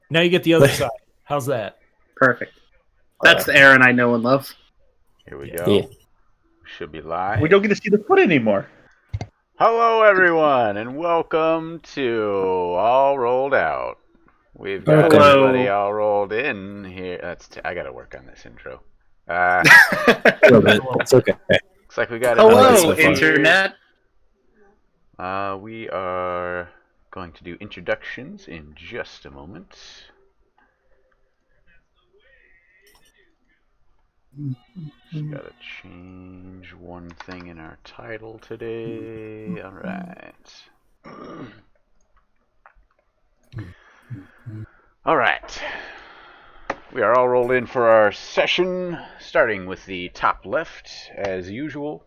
Now you get the other side. How's that? Perfect. That's the Aaron I know and love. Here we Yeah. go. Yeah. Should be live. We don't get to see the foot anymore. Hello, everyone, and welcome to All Rolled Out. We've got Hello. everybody all rolled in here. I gotta work on this intro. A little bit. It's okay. Looks like we got Hello, everybody so far. Internet. We are going to do introductions in just a moment. Just gotta change one thing in our title today. Alright. Alright. We are all rolled in for our session, starting with the top left, as usual.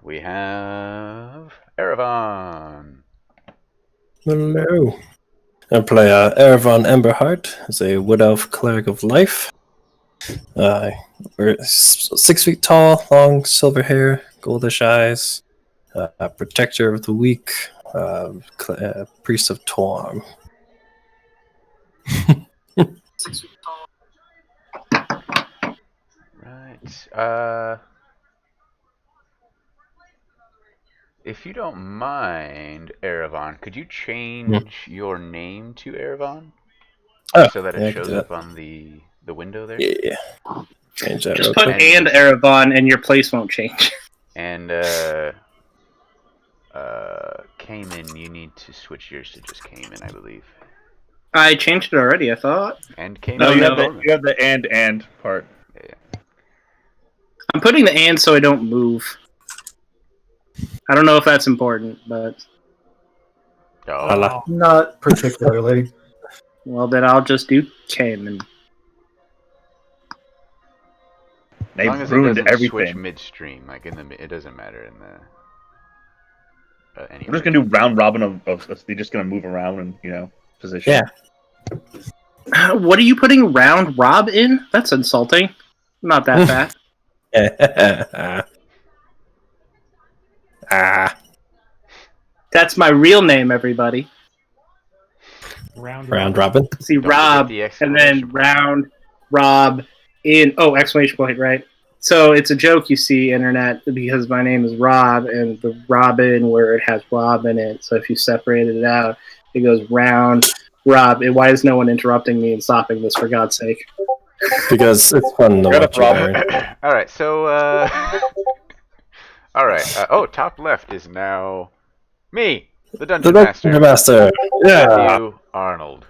We have Erevan. Hello. I play Erevan Emberheart as a Wood Elf Cleric of Life. We're 6 feet tall, long silver hair, goldish eyes, protector of the weak, priest of Torm. Right. If you don't mind, Erevan, could you change your name to Erevan? So that it shows up on the window there? Yeah. Change that. Just put and Erevan and your place won't change. And Cayman, you need to switch yours to just Cayman, I believe. I changed it already, I thought. And Cayman. No, you have the and part. Yeah. I'm putting the and so I don't move. I don't know if that's important, but... Oh. Not particularly. Well, then I'll just do Cayman. They as long as ruined it doesn't everything. switch midstream, like it doesn't matter in the. We're just gonna do round robin of they're just gonna move around and position. Yeah. What are you putting round Rob in? That's insulting. I'm not that fat. That's my real name, everybody. Round Robin. See, Don't Rob, forget the and then exclamation point. round Rob in. Oh, exclamation point, right? So it's a joke, you see, internet, because my name is Rob, and the Robin word has Rob in it. So if you separated it out, it goes round Rob. And why is no one interrupting me and stopping this, for God's sake? Because it's fun to Shut watch up, you, Robin. Aaron. Alright, so alright. Top left is now me, the Dungeon Master. Master. Yeah. Matthew Arnold.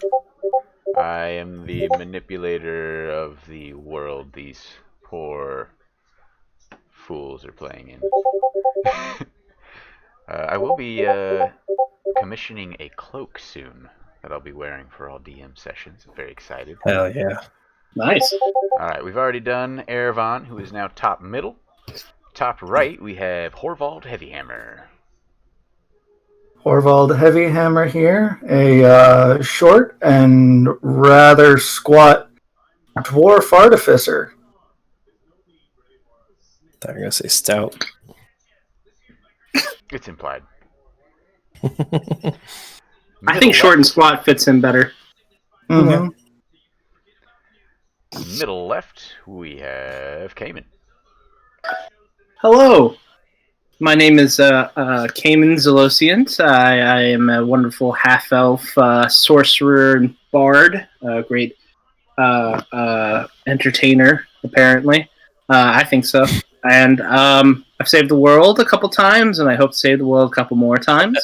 I am the manipulator of the world these poor fools are playing in. I will be commissioning a cloak soon that I'll be wearing for all DM sessions. I'm very excited. Hell yeah. Nice. Alright, we've already done Erevan, who is now top middle. Top right, we have Horvald Heavyhammer. Horvald Heavyhammer here, a short and rather squat dwarf artificer. I'm going to say stout. It's implied. I think short and squat fits him better. Mm-hmm. Middle left, we have Cayman. Hello. My name is Cayman Zelosiant. I am a wonderful half-elf sorcerer and bard, a great entertainer, apparently. I think so. And I've saved the world a couple times, and I hope to save the world a couple more times.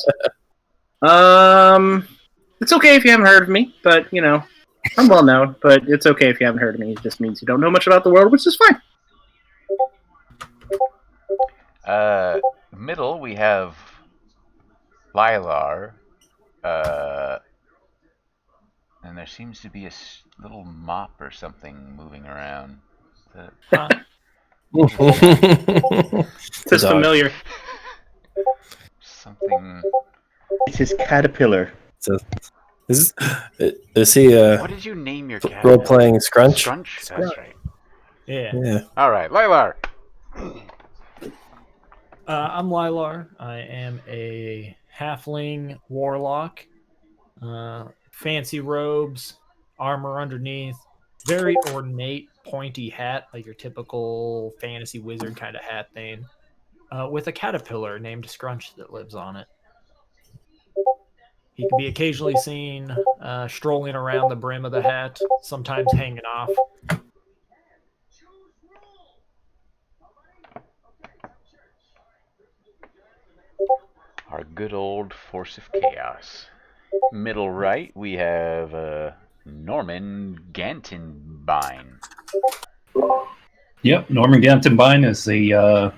It's okay if you haven't heard of me, but, I'm well known, but it's okay if you haven't heard of me. It just means you don't know much about the world, which is fine. Middle, we have Lilar. And there seems to be a little mop or something moving around. It's familiar. Something. It's his caterpillar. Is he What did you name your cat? role-playing Scrunch? Scrunch? That's right. Yeah. Alright, Lilar. I'm Lilar. I am a halfling warlock. Fancy robes, armor underneath, very ornate, pointy hat, like your typical fantasy wizard kind of hat thing, with a caterpillar named Scrunch that lives on it. He can be occasionally seen strolling around the brim of the hat, sometimes hanging off. Our good old Force of Chaos. Middle right, we have Norman Gantenbein. Yep, Norman Gantenbein is the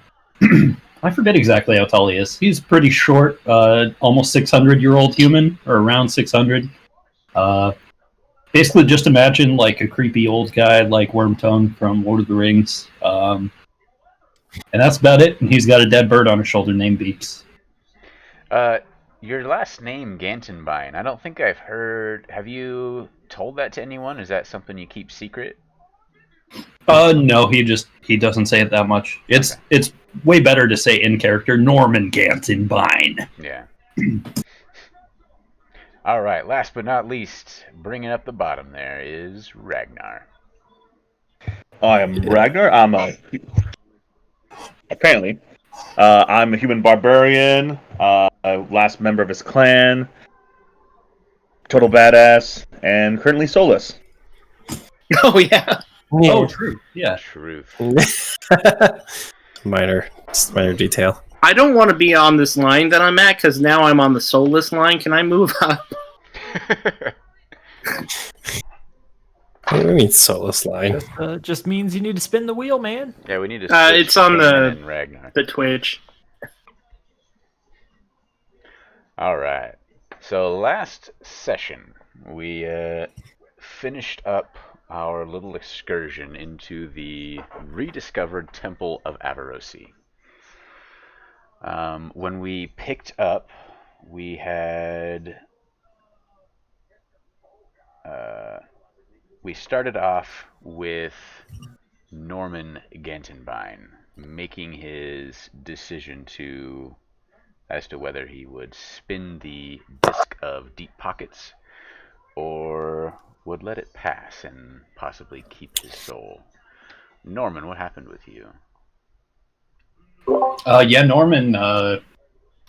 I forget exactly how tall he is. He's pretty short, almost 600-year-old human, or around 600. Basically, just imagine like a creepy old guy like Wormtongue from Lord of the Rings. And that's about it. And he's got a dead bird on his shoulder named Beaks. Your last name, Gantenbein, I don't think I've heard. Have you told that to anyone? Is that something you keep secret? No, he doesn't say it that much. It's way better to say in character Norman Gantenbein. Yeah. All right, last but not least, bringing up the bottom there is Ragnar. I am Ragnar. I'm apparently I'm a human barbarian. Last member of his clan. Total badass, and currently soulless. Oh yeah. Oh, true. Yeah. Truth. minor detail. I don't want to be on this line that I'm at because now I'm on the soulless line. Can I move up? What do you mean soulless line? Just means you need to spin the wheel, man. Yeah, we need to switch It's on Kanan and Ragnar. the Twitch. All right. So last session, we finished up our little excursion into the rediscovered Temple of Avarosi. When we picked up, we had... we started off with Norman Gantenbein making his decision as to whether he would spin the disc of deep pockets or would let it pass and possibly keep his soul. Norman, what happened with you? Norman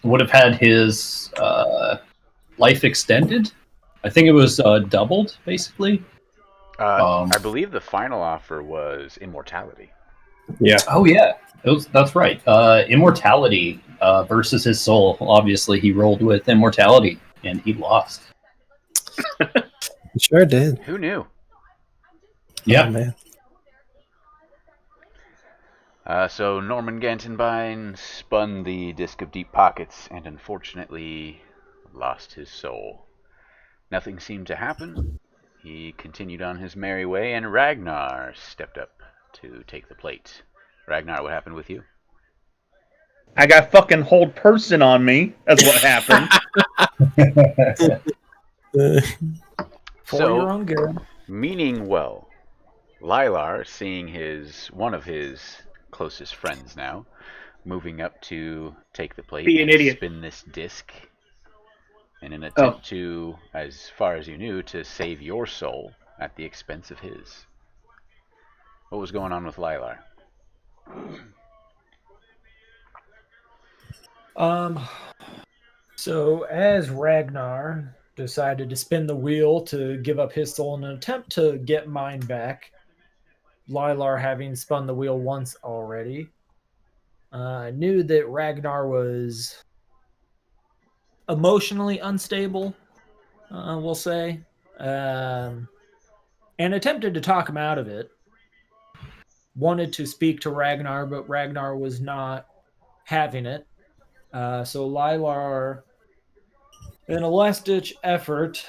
would have had his life extended. I think it was doubled, basically. I believe the final offer was immortality. Yeah. Oh, yeah. That's right. Immortality versus his soul. Obviously, he rolled with immortality, and he lost. He sure did. Who knew? Yeah. Oh, man. So Norman Gantenbein spun the disc of deep pockets and unfortunately lost his soul. Nothing seemed to happen. He continued on his merry way, and Ragnar stepped up to take the plate. Ragnar, what happened with you? I got fucking hold person on me. That's what happened. For your own good. Meaning well, Lilar, seeing one of his closest friends now, moving up to take the plate Be an and idiot. spin this disc in an attempt to, as far as you knew, to save your soul at the expense of his. What was going on with Lilar? So as Ragnar decided to spin the wheel to give up his soul in an attempt to get mine back, Lilar, having spun the wheel once already, knew that Ragnar was emotionally unstable, we'll say, and attempted to talk him out of it. Wanted to speak to Ragnar, but Ragnar was not having it. So Lilar, in a last-ditch effort,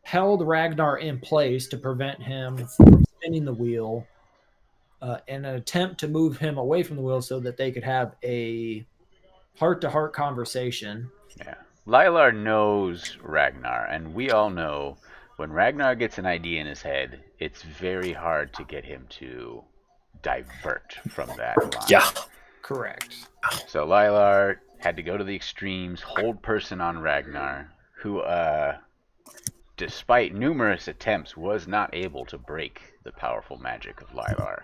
held Ragnar in place to prevent him from spinning the wheel in an attempt to move him away from the wheel so that they could have a heart-to-heart conversation. Yeah. Lilar knows Ragnar, and we all know when Ragnar gets an idea in his head, it's very hard to get him to divert from that line. Yeah. Correct. So Lilar had to go to the extremes, hold person on Ragnar, who despite numerous attempts, was not able to break the powerful magic of Lylar.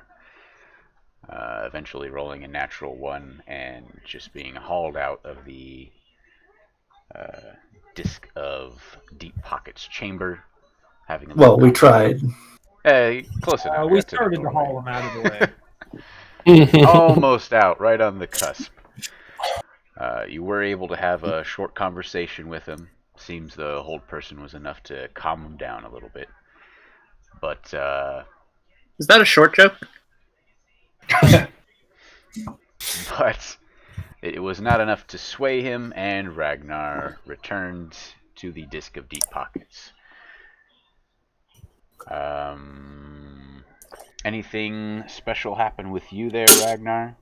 Eventually rolling a natural 1 and just being hauled out of the Disc of Deep Pockets chamber. Having a Well, we tried. Close enough. We started to haul him out of the way. Almost out, right on the cusp. You were able to have a short conversation with him. Seems the hold person was enough to calm him down a little bit. But Is that a short joke? but it was not enough to sway him, and Ragnar returned to the Disc of Deep Pockets. Anything special happen with you there, Ragnar?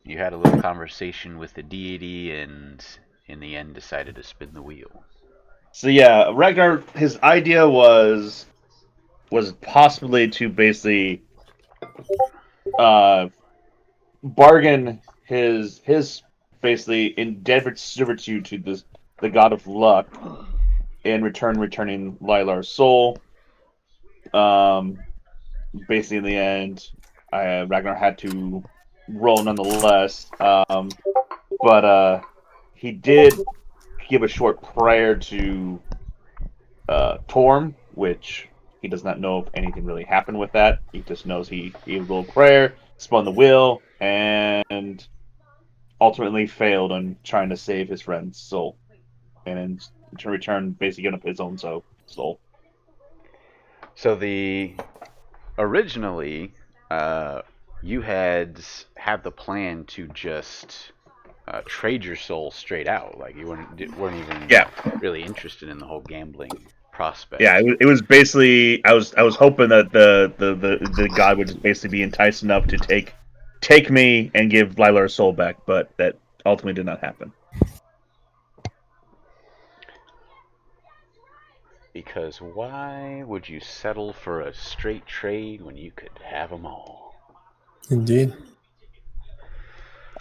You had a little conversation with the deity, and in the end decided to spin the wheel. So yeah, Ragnar, his idea was possibly to basically bargain his basically endeavored servitude to the god of luck, in return returning Lylar's soul. Basically, in the end, Ragnar had to roll nonetheless. But he did give a short prayer to Torm, which he does not know if anything really happened with that. He just knows he gave a little prayer, spun the wheel, and ultimately failed on trying to save his friend's soul. And in return, basically giving up his own soul. So originally, you had the plan to just trade your soul straight out. Like you weren't even really interested in the whole gambling prospect. Yeah, it was basically I was hoping that the god would just basically be enticed enough to take me and give Lylar's soul back, but that ultimately did not happen. Because why would you settle for a straight trade when you could have them all? Indeed.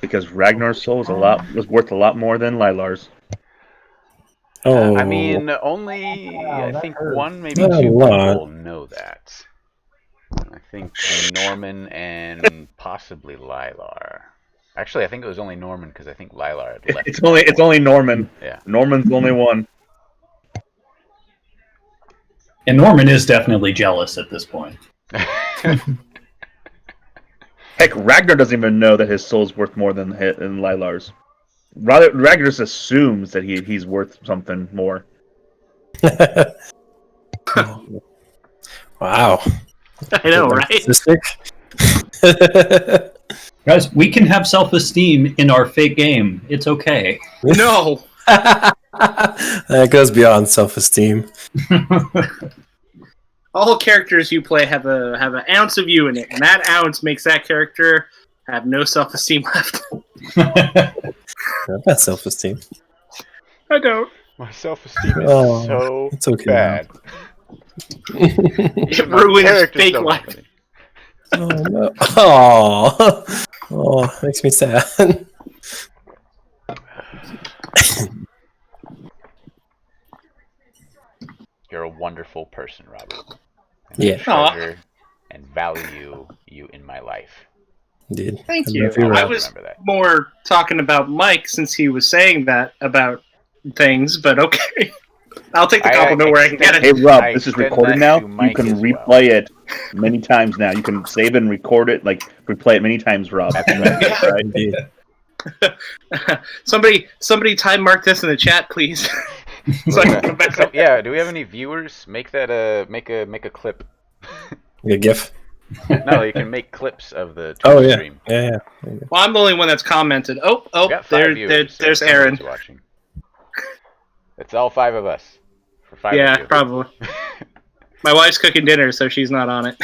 Because Ragnar's soul was worth a lot more than Lylar's. Oh, I mean, only I think one, maybe Not a two lot. people know that. I think Norman and possibly Lylar. Actually, I think it was only Norman because I think Lylar had left. It's only Norman. Yeah. Norman's the only one. And Norman is definitely jealous at this point. Heck, Ragnar doesn't even know that his soul's worth more than Lylar's. Ragnar just assumes that he's worth something more. Wow. I know, right? Narcissistic. Guys, we can have self-esteem in our fake game. It's okay. No. That goes beyond self-esteem. All characters you play have an ounce of you in it, and that ounce makes that character have no self-esteem left. I've got self-esteem. I don't. My self-esteem is so it's okay bad. It ruins fake life. Oh no! Oh, makes me sad. You're a wonderful person, Robert. And Yeah. I treasure and value you in my life. Indeed. Thank I you. love you, I Rob. was Remember that. more talking about Mike since he was saying that about things, but okay. I'll take the compliment where I can get it. Hey Rob, I this is extend recorded that now. to You Mike can as replay well. it many times now. You can save and record it, like replay it many times, Rob. Right? Indeed. Somebody time mark this in the chat, please. So I can come back. So, yeah, do we have any viewers? Make that make a clip. A GIF. No, you can make clips of the Twitch Oh yeah. stream. Yeah. Well, I'm the only one that's commented. We got 5 viewers, so there's somebody's Aaron. watching. It's all 5 of us. For 5 Yeah, of you. probably. My wife's cooking dinner, so she's not on it.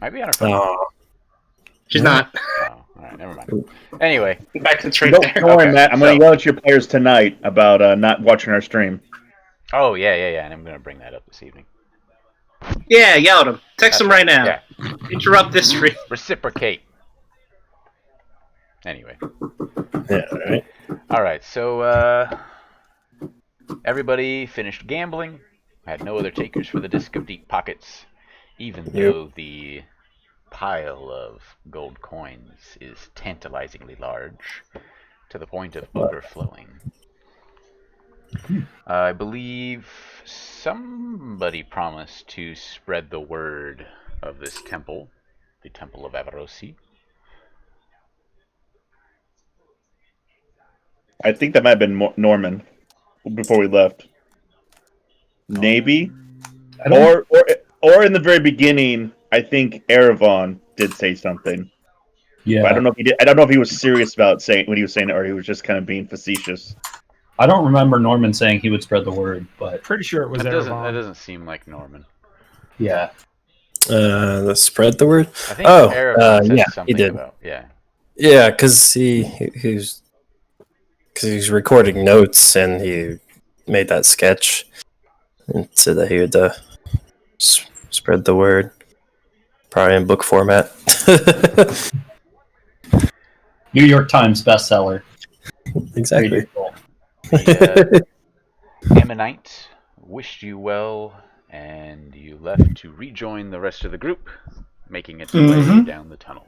Might be on her phone. Oh, She's Yeah. not. Oh, alright, never mind. Anyway, Back to straight Don't there. worry, Okay, Matt. I'm going so- to yell at your players tonight about not watching our stream. oh yeah, and I'm gonna bring that up this evening. Yeah, yell at him. Text him right now. Yeah, Interrupt this stream. reciprocate. Anyway, yeah. Right. alright, so everybody finished gambling. Had no other takers for the disc of deep pockets, even Yep. though the pile of gold coins is tantalizingly large, to the point of overflowing. I believe somebody promised to spread the word of this temple, the Temple of Avarosi. I think that might have been Norman before we left. Maybe, I don't. or in the very beginning, I think Erevan did say something. Yeah, But I don't know if he did. I don't know if he was serious about saying what he was saying, or he was just kind of being facetious. I don't remember Norman saying he would spread the word, but Pretty sure it was That Erevan. doesn't seem like Norman. yeah. Spread the word. I think Oh, Erevan said yeah, he something did. about Yeah, because he's recording notes and he made that sketch and said that he would spread the word, probably in book format. New York Times bestseller. Exactly. Pretty cool. The Ammonite wished you well, and you left to rejoin the rest of the group, making its way down the tunnel.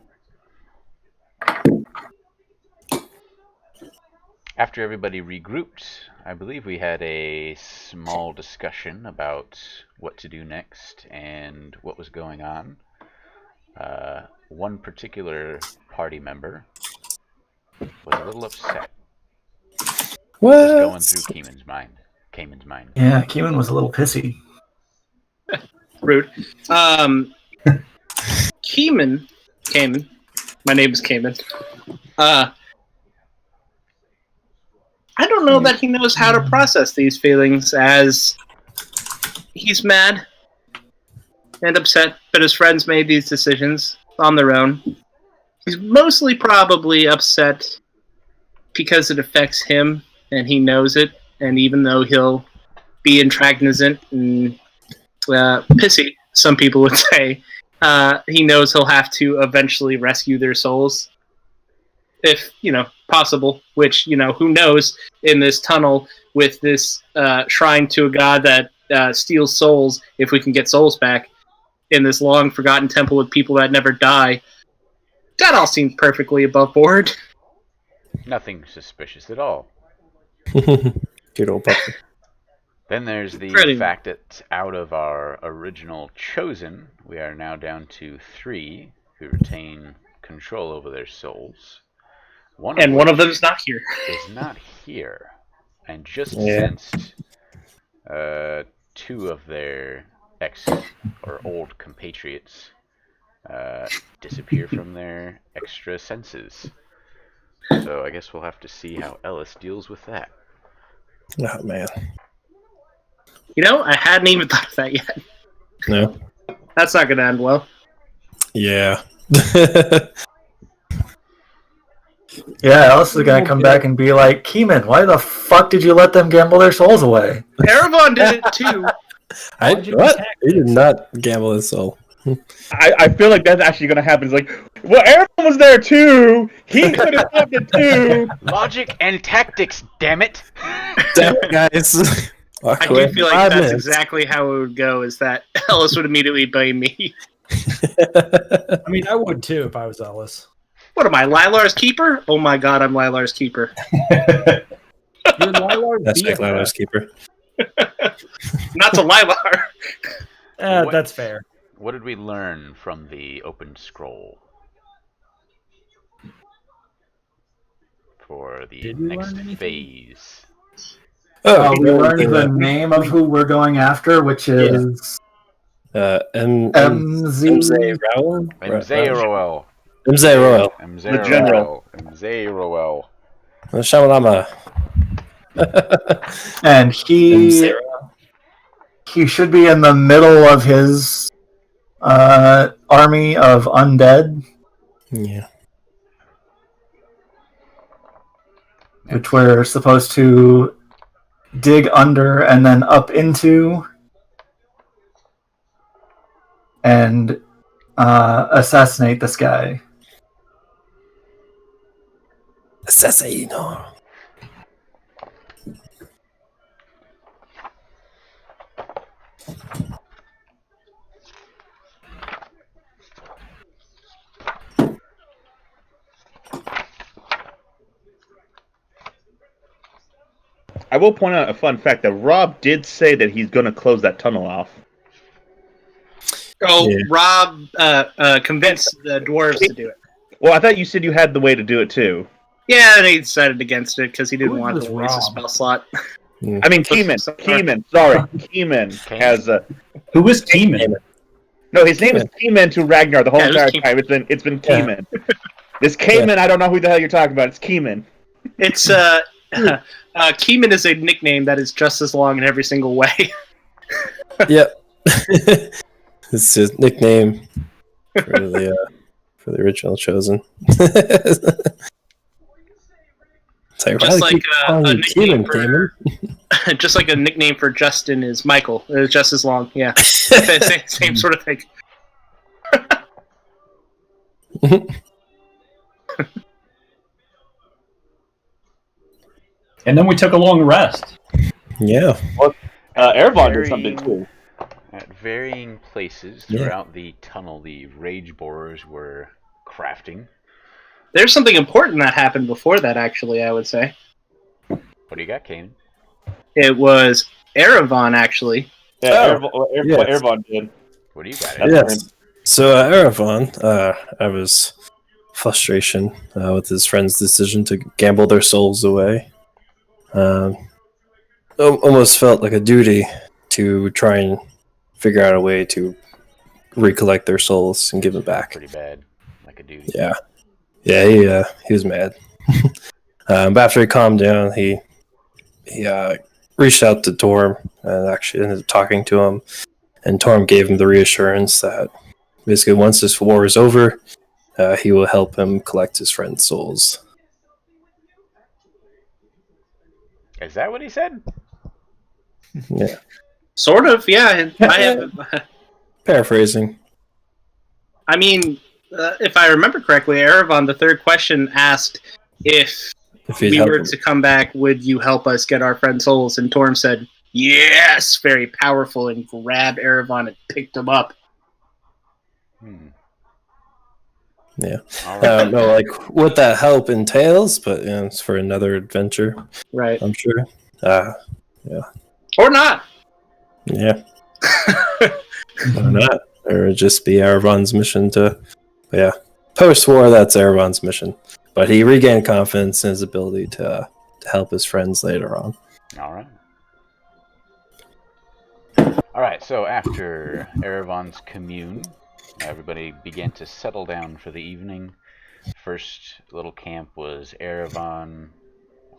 After everybody regrouped, I believe we had a small discussion about what to do next and what was going on. One particular party member was a little upset. What was going through Cayman's mind? Yeah, Keeman was a little pissy. Rude. Cayman. My name is Cayman. I don't know that he knows how to process these feelings, as he's mad and upset, but his friends made these decisions on their own. He's mostly probably upset because it affects him, and he knows it, and even though he'll be intransigent and pissy, some people would say, he knows he'll have to eventually rescue their souls. If, possible, which, who knows, in this tunnel with this shrine to a god that steals souls, if we can get souls back, in this long forgotten temple with people that never die, that all seems perfectly above board. Nothing suspicious at all. Good old puppy. Then there's the Pretty fact that out of our original chosen, we are now down to 3 who retain control over their souls. One of them is not here. Is not here, and just Yeah. sensed 2 of their ex or old compatriots disappear from their extra senses. So I guess we'll have to see how Ellis deals with that. Oh man. I hadn't even thought of that yet. No. That's not going to end well. Yeah. Yeah, Alice is gonna come back and be like, Keeman, why the fuck did you let them gamble their souls away? Erevan did it too. What? He did not gamble his soul. I feel like that's actually going to happen. It's like, well, Erevan was there too. He could have stopped it too. Logic and tactics, damn it! Damn it, guys. I do feel like that's exactly how it would go, is that Ellis would immediately blame me. I mean, I would too if I was Ellis. What am I, Lilar's keeper? Oh my god, I'm Lilar's keeper. You're Lilar's That's like BFF. Lilar's keeper. Not to Lilar. That's fair. What did we learn from the open scroll for the Did we next learn anything? phase? We learned the name of who we're going after, which is MZ MZ. Rowell? Mzeroel. MZ Royal. The general. Mzeroel. Shamalama. And he should be in the middle of his army of undead, Yeah. which we're supposed to dig under and then up into and assassinate this guy. Assassino. I will point out a fun fact that Rob did say that he's going to close that tunnel off. Oh, Yeah. Rob convinced the dwarves to do it. Well, I thought you said you had the way to do it too. Yeah, and he decided against it because he didn't Who want is to waste a Rob? spell slot. I mean, Keeman. Sorry. Keeman has a. Who is Keeman? No, his name is Keeman to Ragnar the whole Yeah, it was entire Keeman. time. It's been Keeman. This Cayman, I don't know who the hell you're talking about. It's Keeman. It's Keeman is a nickname that is just as long in every single way. Yep. It's his nickname for the original Chosen. It's like, Just why do they like keep calling a you nickname Keelan, for just like a nickname for Justin is Michael. It's just as long. Yeah, same sort of thing. And then we took a long rest. Yeah. Erebon did something too. At varying places throughout the tunnel, the rage borers were crafting. There's something important that happened before that, actually, I would say. What do you got, Kanan? It was Erebon, actually. Yeah, Oh, what Erebon did. What do you got? Yes. So Erebon, I was frustration with his friend's decision to gamble their souls away. Almost felt like a duty to try and figure out a way to recollect their souls and give them back. Pretty bad, like a duty. Yeah, he was mad. But after he calmed down, he reached out to Torm and actually ended up talking to him. And Torm gave him the reassurance that basically once this war is over, he will help him collect his friend's souls. Is that what he said? Yeah. Sort of, yeah. Paraphrasing. I mean, if I remember correctly, Erebon, the third question asked if we were to come back, would you help us get our friend's souls? And Torm said, yes, very powerful, and grabbed Erebon and picked him up. Yeah. All I right. don't know like what that help entails, but it's for another adventure, Right. I'm sure. Or not. Yeah. Or not. Or it'd just be Erebon's mission to post-war, that's Erebon's mission. But he regained confidence in his ability to help his friends later on. All right. All right, so after Erebon's commune, everybody began to settle down for the evening. First little camp was Erebon,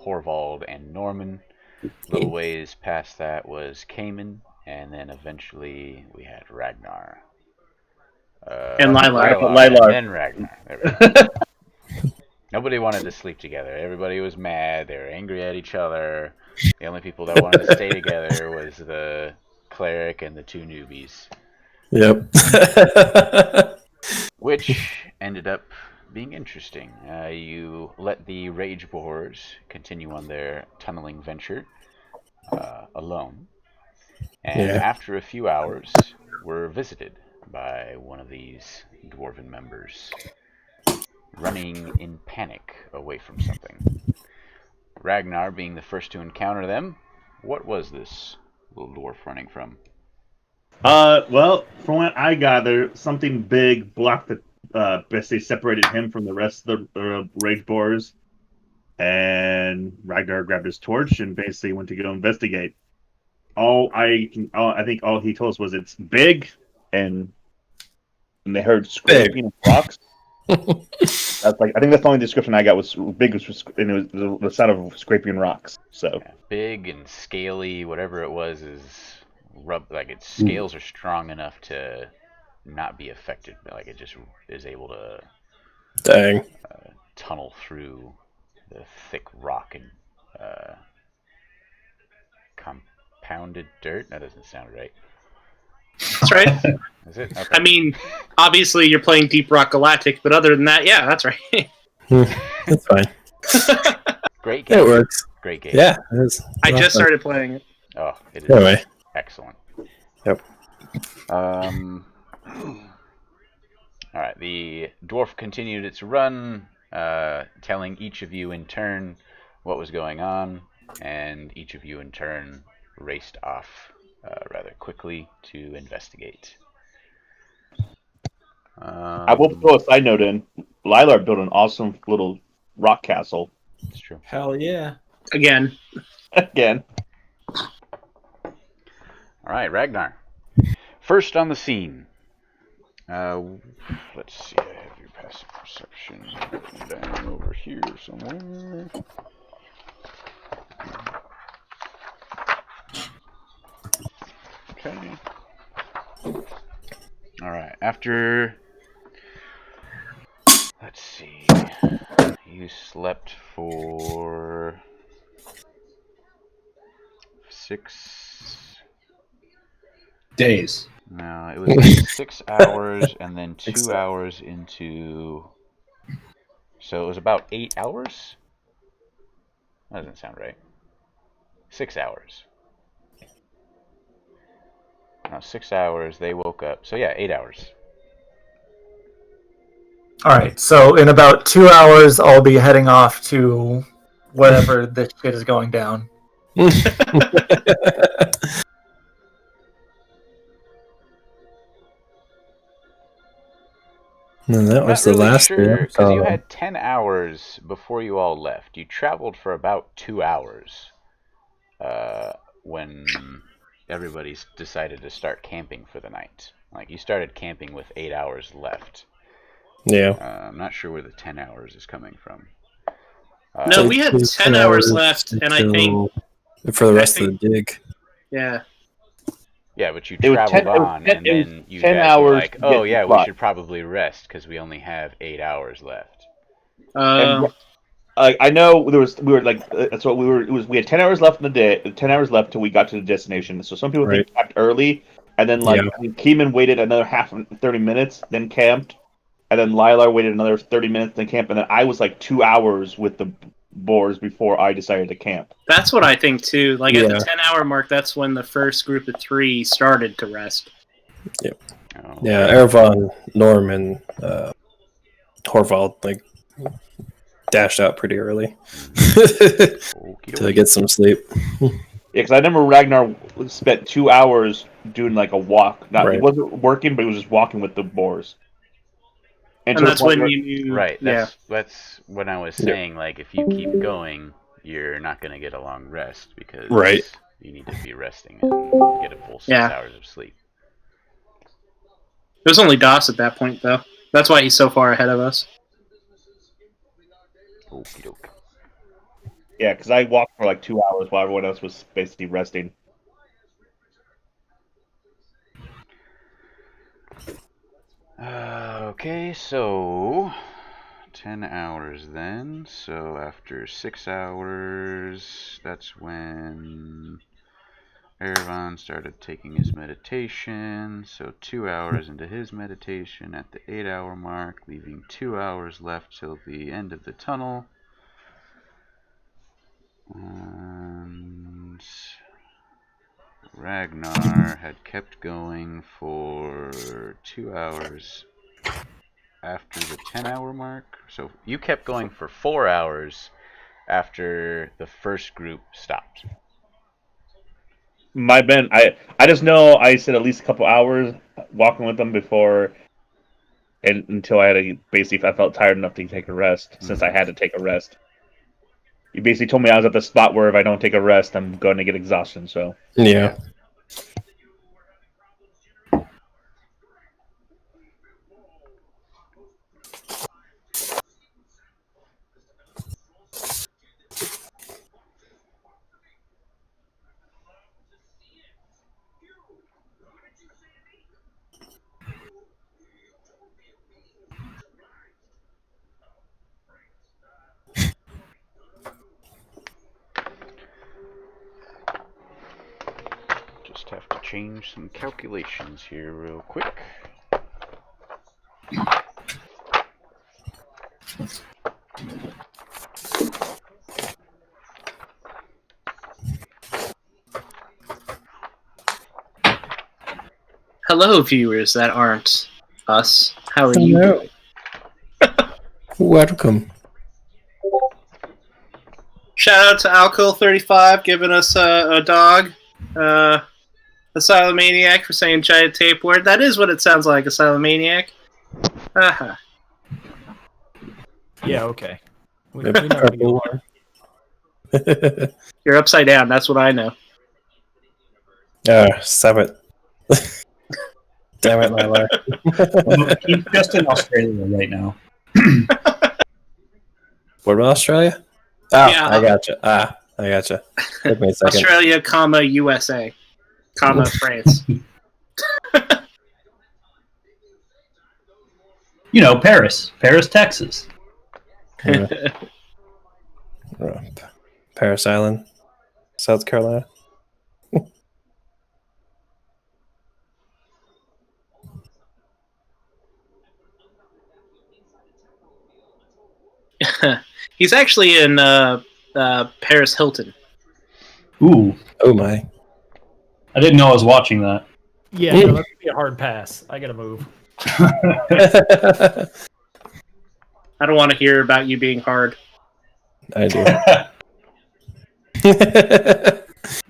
Horvald, and Norman. A little ways past that was Cayman, and then eventually we had Ragnar. And Lilar. And then Ragnar. There we go. Nobody wanted to sleep together. Everybody was mad. They were angry at each other. The only people that wanted to stay together was the cleric and the two newbies. Yep. Which ended up being interesting. You let the rage borers continue on their tunneling venture alone. And after a few hours, were visited by one of these dwarven members, running in panic away from something. Ragnar being the first to encounter them, what was this little dwarf running from? Well, from what I gather, something big blocked the, basically separated him from the rest of the rage borers, and Ragnar grabbed his torch and basically went to go investigate. I think all he told us was it's big, and they heard scraping of rocks. That's I think that's the only description I got was big, and it was the sound of scraping rocks. So big and scaly, whatever it was, is its scales are strong enough to not be affected. Like it just is able to tunnel through the thick rock and compounded dirt. That doesn't sound right. That's right. Is it? Okay. I mean, obviously you're playing Deep Rock Galactic, but other than that, yeah, that's right. That's fine. Great game. It works. Great game. Yeah, it is. I just started playing it. Oh, it is Anyway. excellent. Yep. All right. The dwarf continued its run, telling each of you in turn what was going on, and each of you in turn raced off rather quickly to investigate. I will throw a side note in. Lilar built an awesome little rock castle. It's true. Hell yeah. Again. Again. All right, Ragnar. First on the scene. Let's see. I have your passive perception written down over here somewhere. Okay. All right. After, let's see. You slept for 6 Days. No, it was like 6 hours and then 2 hours into. So it was about 8 hours? That doesn't sound right. 6 hours. No, 6 hours. They woke up. So yeah, 8 hours. Alright, so in about 2 hours, I'll be heading off to whatever this shit is going down. And that I'm was not the really last sure, thing I because you saw. had 10 hours before you all left. You traveled for about 2 hours when everybody decided to start camping for the night. Like, you started camping with 8 hours left. Yeah. I'm not sure where the 10 hours is coming from. No, we had 10 hours left, and I think... For the rest of the dig. Yeah. Yeah, but you It was traveled 10 it was on, 10 and it was then you 10 guys were hours like, to oh get yeah, the we spot. should probably rest, because we only have 8 hours left. And I know we were like that's what we were. We had 10 hours left in the day. 10 hours left till we got to the destination. So some people think camped early, and then like I think Keeman waited another 30 minutes, then camped, and then Lilar waited another 30 minutes, then camped, and then I was like 2 hours with the boars before I decided to camp. That's what I think too. Like at the 10-hour mark, that's when the first group of 3 started to rest. Yep. Oh, yeah, Ervan, Norm, and Horvald like dashed out pretty early to get some sleep. Yeah, because I remember Ragnar spent 2 hours doing like a walk. He wasn't working, but he was just walking with the boars. And that's when you knew. Right. That's when I was saying, like, if you keep going, you're not going to get a long rest because you need to be resting and get a full 6 hours of sleep. It was only Das at that point, though. That's why he's so far ahead of us. Okie doke. Yeah, because I walked for like 2 hours while everyone else was basically resting. Okay, so 10 hours then. So after 6 hours, that's when Ervan started taking his meditation. So 2 hours into his meditation at the 8-hour mark, leaving 2 hours left till the end of the tunnel. And Ragnar had kept going for 2 hours after the 10-hour mark. So you kept going for 4 hours after the first group stopped. My Ben, I just know I said at least a couple hours walking with them before, and until I had to basically I felt tired enough to take a rest. Since I had to take a rest, you basically told me I was at the spot where if I don't take a rest, I'm going to get exhaustion. So yeah. Just have to change some calculations here real quick. hello, viewers that aren't us. How are you Hello. doing? Welcome. Shout out to Alcohol35 giving us a dog. Asylum-maniac for saying giant tape word. That is what it sounds like, Asylum-maniac. Haha. Yeah, okay. We Maybe know how to purple go. one. You're upside down, that's what I know. Stop it. Damn it, Lila. Well, he's just in Australia right now. What about Australia? Oh, Yeah. I gotcha. I gotcha. Took me a second. Australia, comma, USA, comma, France. You know, Paris, Texas. Yeah. Paris Island, South Carolina. He's actually in Paris Hilton. Ooh, Oh my. I didn't know I was watching that. Yeah, no, that's gonna be a hard pass. I gotta move. I don't want to hear about you being hard. I do.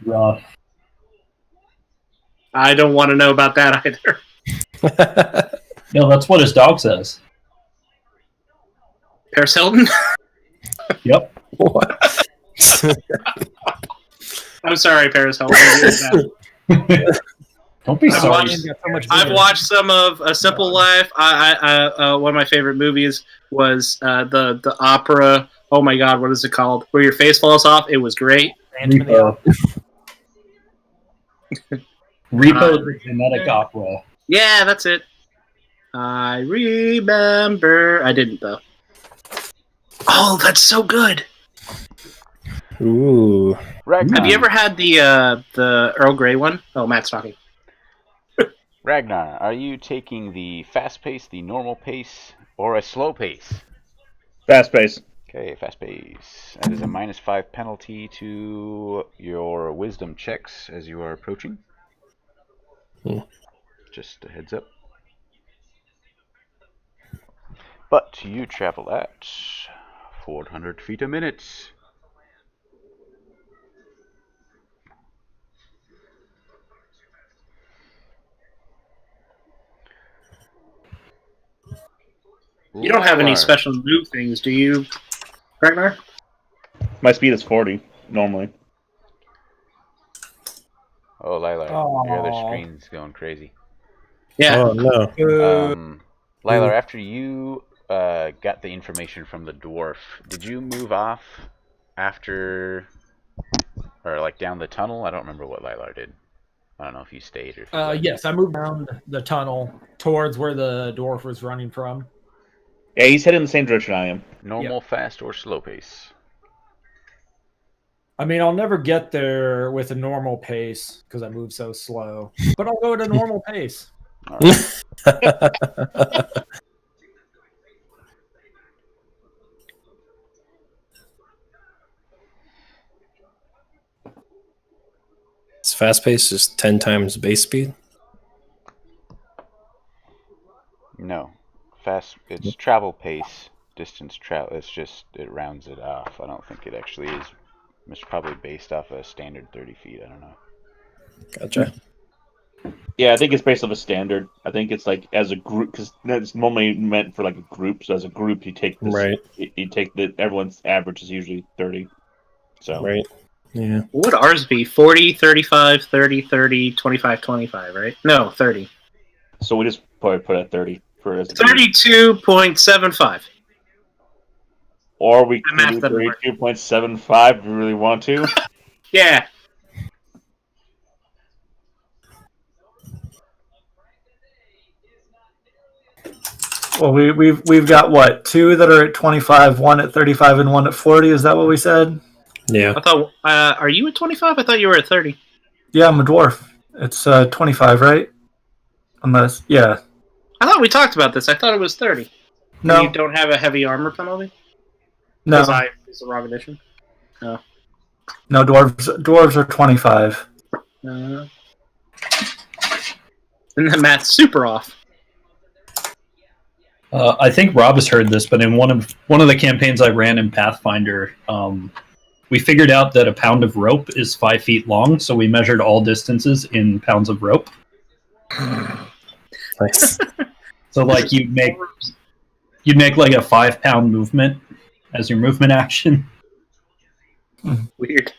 Rough. I don't want to know about that either. No, that's what his dog says. Paris Hilton? Yep. What? I'm sorry, Paris Hilton. Don't be I've sorry. watched- I've watched some of A Simple Life. One of my favorite movies was the opera. Oh my God, what is it called? Where your face falls off. It was great. Repo. Repo the Genetic Opera. Yeah, that's it. I remember. I didn't though. Oh, that's so good. Ooh. Ragnar. Have you ever had the Earl Grey one? Oh, Matt's talking. Ragnar, are you taking the fast pace, the normal pace, or a slow pace? Fast pace. Okay, fast pace. That is a -5 penalty to your wisdom checks as you are approaching. Just a heads up. But you travel at 400 feet a minute. You don't have any Lylar. special move things, do you, Ragnar? My speed is 40 normally. Oh, Lylar, your other Aw. screen's going crazy. Yeah. Oh no. Lylar, after you got the information from the dwarf, did you move off after, or like down the tunnel? I don't remember what Lylar did. I don't know if you stayed or if you left. Yes, I moved around the tunnel towards where the dwarf was running from. Yeah, he's heading in the same direction I am. Normal, fast, or slow pace? I mean, I'll never get there with a normal pace because I move so slow. But I'll go at a normal pace. All right. It's fast pace is 10 times base speed. No, fast. It's travel pace, distance travel. It's just it rounds it off. I don't think it actually is. It's probably based off a standard 30 feet. I don't know. Gotcha. Yeah, I think it's based off a standard. I think it's like as a group because that's normally meant for like a group. So as a group, you take this. Right. You take the everyone's average is usually 30. So Right. Yeah. What would ours be? 40, 35, 30, 30, 25, 25, right? No, 30. So we just probably put at 30 for as a group. 32.75. Or we The math can do doesn't work. 32.75 if we really want to. Yeah. Well, we've got what, two that are at 25, one at 35, and one at 40. Is that what we said? Yeah. I thought. Are you at 25? I thought you were at 30. Yeah, I'm a dwarf. It's 25, right? Unless, yeah. I thought we talked about this. I thought it was 30. No, You don't have a heavy armor penalty? no, Because it's the wrong edition. no. Dwarves are 25. And the math's super off. I think Rob has heard this, but in one of the campaigns I ran in Pathfinder, we figured out that a pound of rope is 5 feet long, so we measured all distances in pounds of rope. Nice. So like you'd make like a 5-pound movement as your movement action. Weird.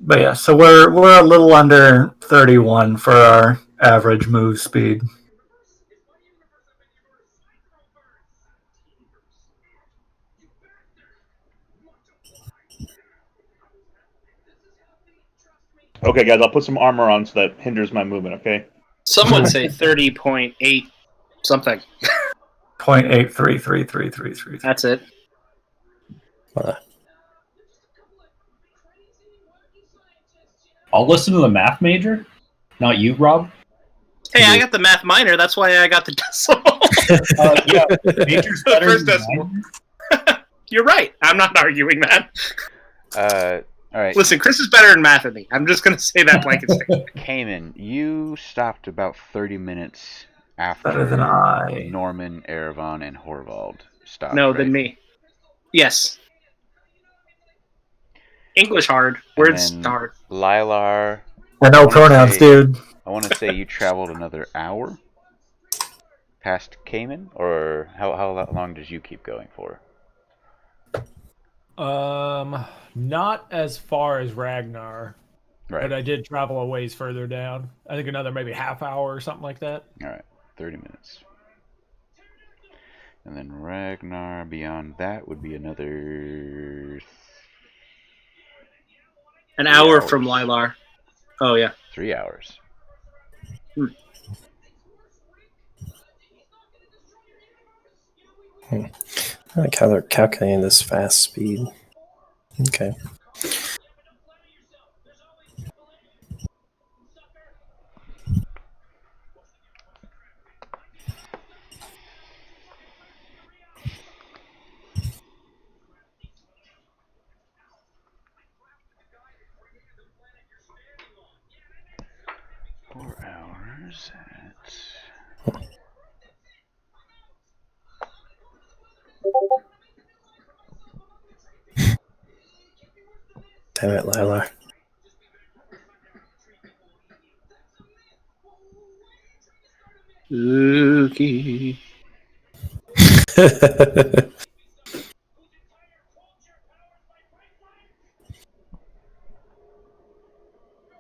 But yeah, so we're a little under 31 for our average move speed. Okay, guys, I'll put some armor on so that hinders my movement. Okay. Some would say 30.8 something. 0.833333. That's it. I'll listen to the math major, not you, Rob. Hey, I got the math minor. That's why I got the decimal. Yeah, major's better First than decimal. minor. You're right. I'm not arguing that. All right. Listen, Chris is better in math than me. I'm just going to say that blanket statement. Cayman, you stopped about 30 minutes after Better than I. Norman, Erevan, and Horvald stopped. No, right? than me. Yes. English hard. And Words then hard. Lilar, I know pronouns, dude. I want to say you traveled another hour past Cayman, or how long did you keep going for? Not as far as Ragnar, Right. but I did travel a ways further down. I think another maybe half hour or something like that. All right, 30 minutes. And then Ragnar, beyond that, would be another An 3 hour hours. from Lilar. Oh, yeah. 3 hours. I like how they're calculating this fast speed. Okay. Hours at... Damn it, Lilar. Spooky.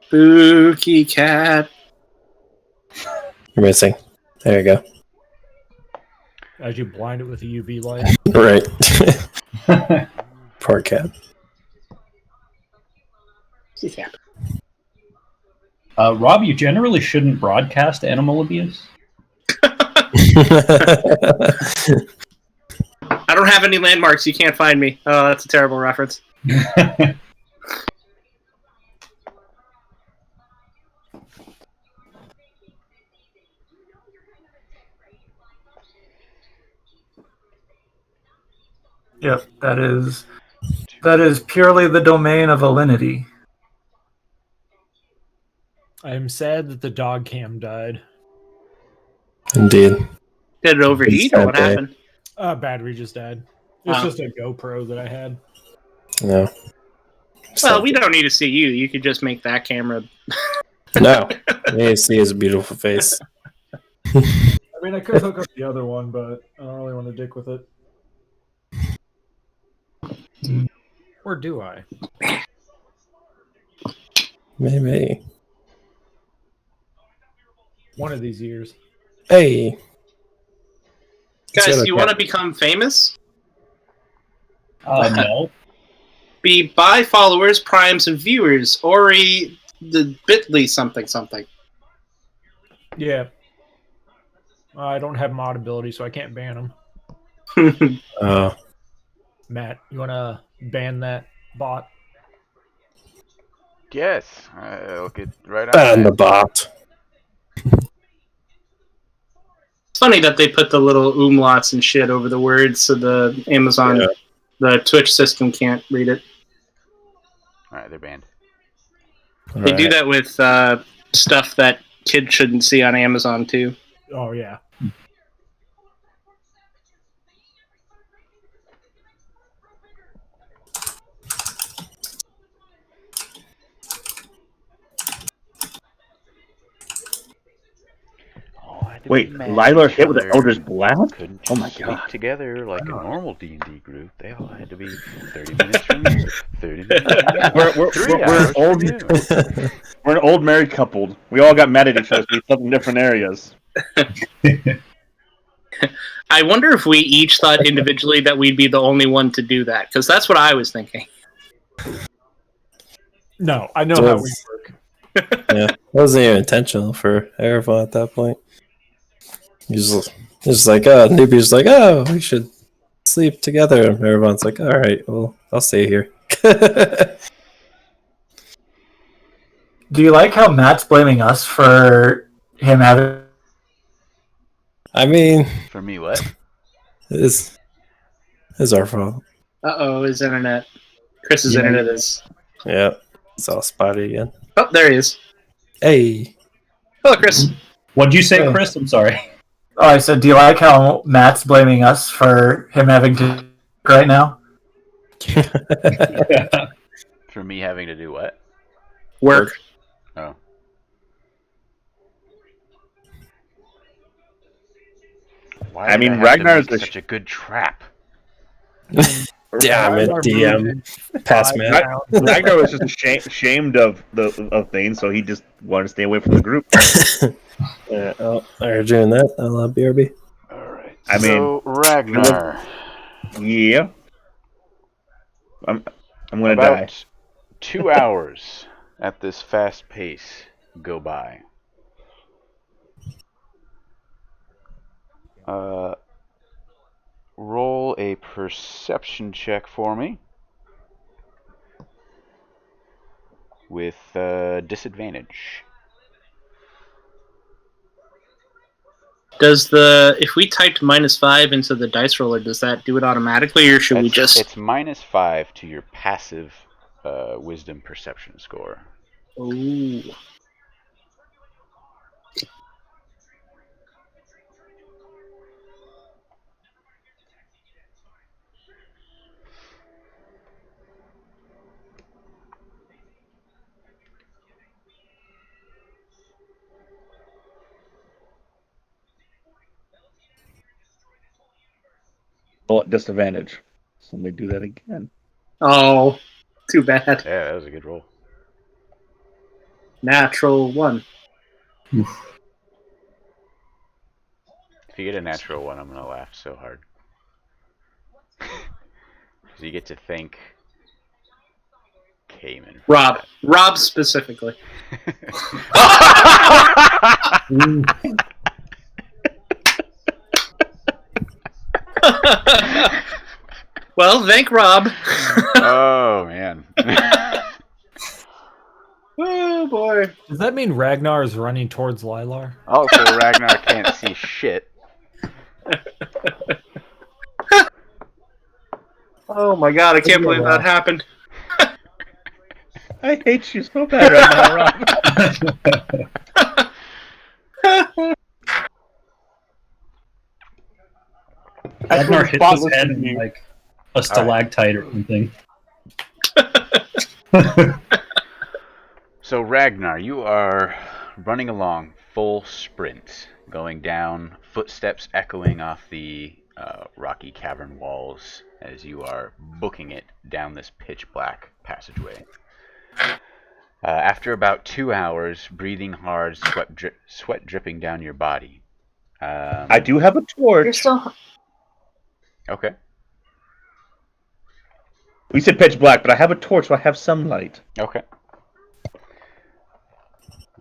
Spooky cat. You're missing. There you go. As you blind it with a UV light. Right. Poor cat. Yeah. Rob, you generally shouldn't broadcast animal abuse. I don't have any landmarks. You can't find me. Oh, that's a terrible reference. Yep, that is purely the domain of Alinity. I am sad that the dog cam died. Indeed. Did it overheat or what happened? Battery just died. It's just a GoPro that I had. No. Well, we don't need to see you. You could just make that camera. No. You need to see his beautiful face. I mean, I could hook up the other one, but I don't really want to dick with it. Or do I? Maybe. One of these years. Hey. Guys, do you want to become famous? No. Be by followers, primes, and viewers. Ori the bit.ly something something. Yeah. I don't have mod ability, so I can't ban them. Matt, you want to ban that bot? Yes, I'll get right on Ban that. the bot. It's funny that they put the little umlauts and shit over the words so the Amazon, the Twitch system can't read it. Alright, they're banned. They do that with stuff that kids shouldn't see on Amazon too. Oh yeah. Wait, Lilar hit with the Elder's Blast? Couldn't Oh just my sleep god. together like a normal D&D group. They all had to be 30 minutes from you, 30 minutes from you, We're 3 an hours old from you. we're an old married couple. We all got mad at each other. So we slept in different areas. I wonder if we each thought individually that we'd be the only one to do that, because that's what I was thinking. No, I know how we work. Yeah, it wasn't even intentional for Erevan at that point. He's just like, oh, newbie's like, oh, we should sleep together. And Erevan's like, all right, well, I'll stay here. Do you like how Matt's blaming us for him having? I mean, For me, what? it's our fault. His internet. Chris's internet is. Yeah, it's all spotty again. Oh, there he is. Hey. Hello, Chris. What'd you say, Chris? I'm sorry. Oh, I said, do you like how Matt's blaming us for him having to right now? For me having to do what? Work. Oh. Why I did mean, have Ragnar's to make such a good trap? Damn it, DM. Pass Matt. Ragnar was just ashamed of things, so he just wanted to stay away from the group. Yeah, I heard you in that. I'll BRB. Alright. I So, Ragnar. Yeah. I'm gonna About die. 2 hours at this fast pace go by. Roll a perception check for me with disadvantage. If we typed -5 into the dice roller, does that do it automatically, or should we just? It's -5 to your passive wisdom perception score. Ooh. Roll at disadvantage. So let me do that again. Oh, too bad. Yeah, that was a good roll. Natural 1. If you get a natural 1, I'm gonna laugh so hard. So you get to thank Cayman. Rob specifically. Well, thank Rob. Oh man. Oh boy. Does that mean Ragnar is running towards Lilar? Also, Ragnar can't see shit. Oh my god, I can't believe that happened. I hate you so bad right now, Rob. Ragnar hits his head in like a stalactite or something. So Ragnar, you are running along full sprint, going down, footsteps echoing off the rocky cavern walls as you are booking it down this pitch black passageway. After about 2 hours, breathing hard, sweat dripping down your body. I do have a torch. Okay. We said pitch black, but I have a torch, so I have some light. Okay.